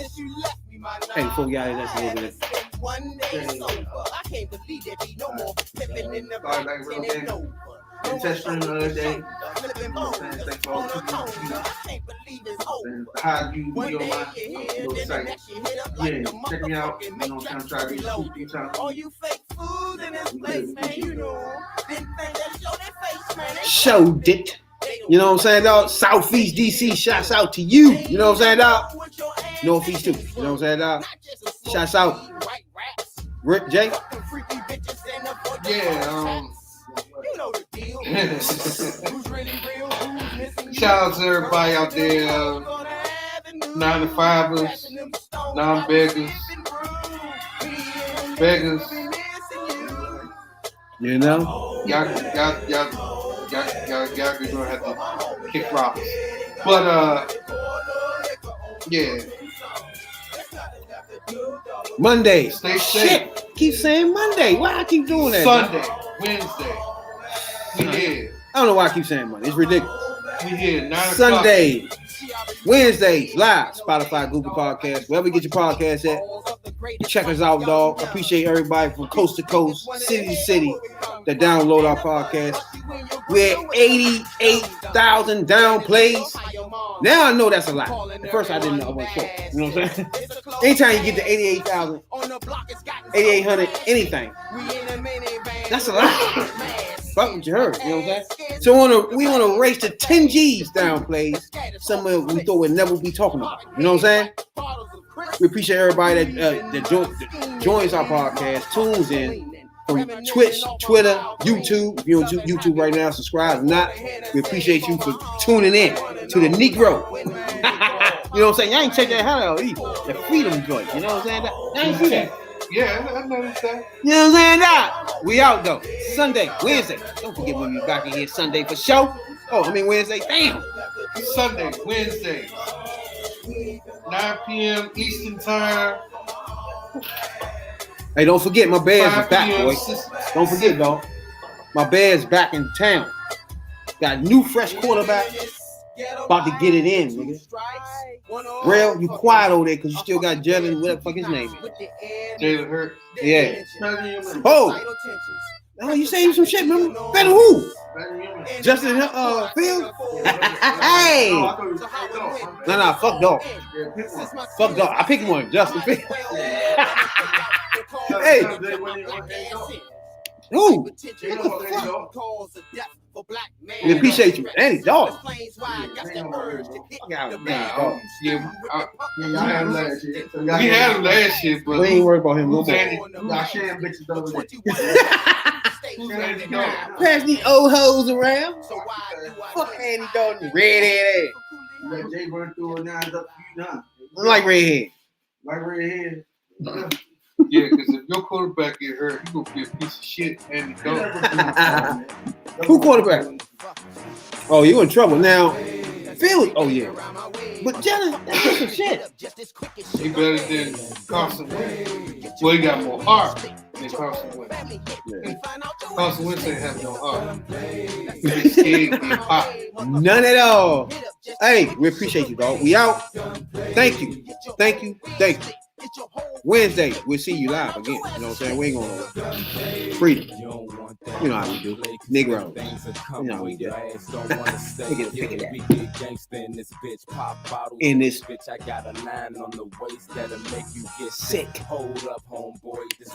Hey, before we get out of here, that's a little bit.
I can't believe there be no more pimping in the
Sorry, like, real
and
game. In test stream the other day. Thanks for all the people. And how you be on my little site. Yeah, check me out. You know, I'm trying to try to be cool time.
all you fake fools in this place, man, you know. Didn't think that show their face, man.
Showed it. You know what I'm saying, dog? Southeast DC, shouts out to you. You know what I'm saying, dog? Northeast too. You know what I'm saying, dog? Shouts out. Rick, Jake.
Yeah, shout out to everybody out there, 9-to-5ers, non-beggars, beggars.
You know?
Y'all gonna have to kick rocks. But yeah.
Monday.
Stay safe.
Shit. Keep saying Monday. Why I keep doing that?
Sunday,
dog?
Wednesday. We here.
I don't know why I keep saying Monday. It's ridiculous.
We here. 9 o'clock.
Sunday, Wednesdays, live, Spotify, Google Podcasts, wherever you get your podcast at. Check us out, dog. Appreciate everybody from coast to coast, city to city that download our podcast. We're at 88,000 down plays. Now I know that's a lot. At first I didn't know. I wasn't sure. You know what I'm saying? Anytime you get to 88,000, 8,800, anything, that's a lot. Fuck what you heard. You know what I'm saying? So we want to race to 10 G's down plays. Somewhere we thought we'd never be talking about. You know what I'm saying? We appreciate everybody that joins our podcast, tunes in from Twitch, Twitter, YouTube. If you're on YouTube right now, subscribe. If not, we appreciate you for tuning in to the Negro. You know what I'm saying? Y'all ain't check that out either. The Freedom Joint. You know what I'm saying? Y'all ain't see that.
Yeah, I noticed that.
You know what I'm saying? Nah, we out though. Sunday, Wednesday. Don't forget we'll be back in here Sunday for show. Oh, I mean Wednesday. Damn.
Sunday, Wednesday, 9 p.m. Eastern Time.
Hey, don't forget my Bears
5
is back,
p.m.
boy. Don't forget, dog. My Bears back in town. Got a new fresh quarterback. About to get it in, nigga. Real, you quiet over there because you still got Jalen, whatever the fuck his name is.
Jalen Hurt.
Yeah. Oh. Oh, you saying some shit, remember? Better who? Justin Fields? Hey! No, fuck dog. Fuck dog. I picked one, Justin Fields. Hey! Who? We appreciate you. Andy Dalton.
Y'all had him last year. We had him last year, but
We ain't worried about him no
who's
more.
Andy?
Y'all sharing bitches over there.
Who's Andy Dalton?
Pass these old hoes around. Fuck Andy Dalton, redhead ass.
You let Jay run through it now. It's up to you now.
I like redhead.
Like right here.
Yeah, because if your quarterback get hurt, he gonna be a piece of shit. Andy Dalton.
Who quarterback? Oh, you in trouble now. Philly. Oh yeah. But Jalen, that's some shit.
He better than Carson Wentz. Well, he got more heart than Carson Wentz.
Yeah.
Carson Wentz ain't have no heart. He's scared to get hot.
None at all. Hey, we appreciate you, dog. We out. Thank you. Thank you. Thank you. Wednesday, we'll see you live again. You know what I'm saying? We ain't going to freedom. You know how we do. Negro. You know how we do. Pick it up. In this
bitch, I got a 9 on the waist that'll make you get
sick.
Hold up, homeboy. This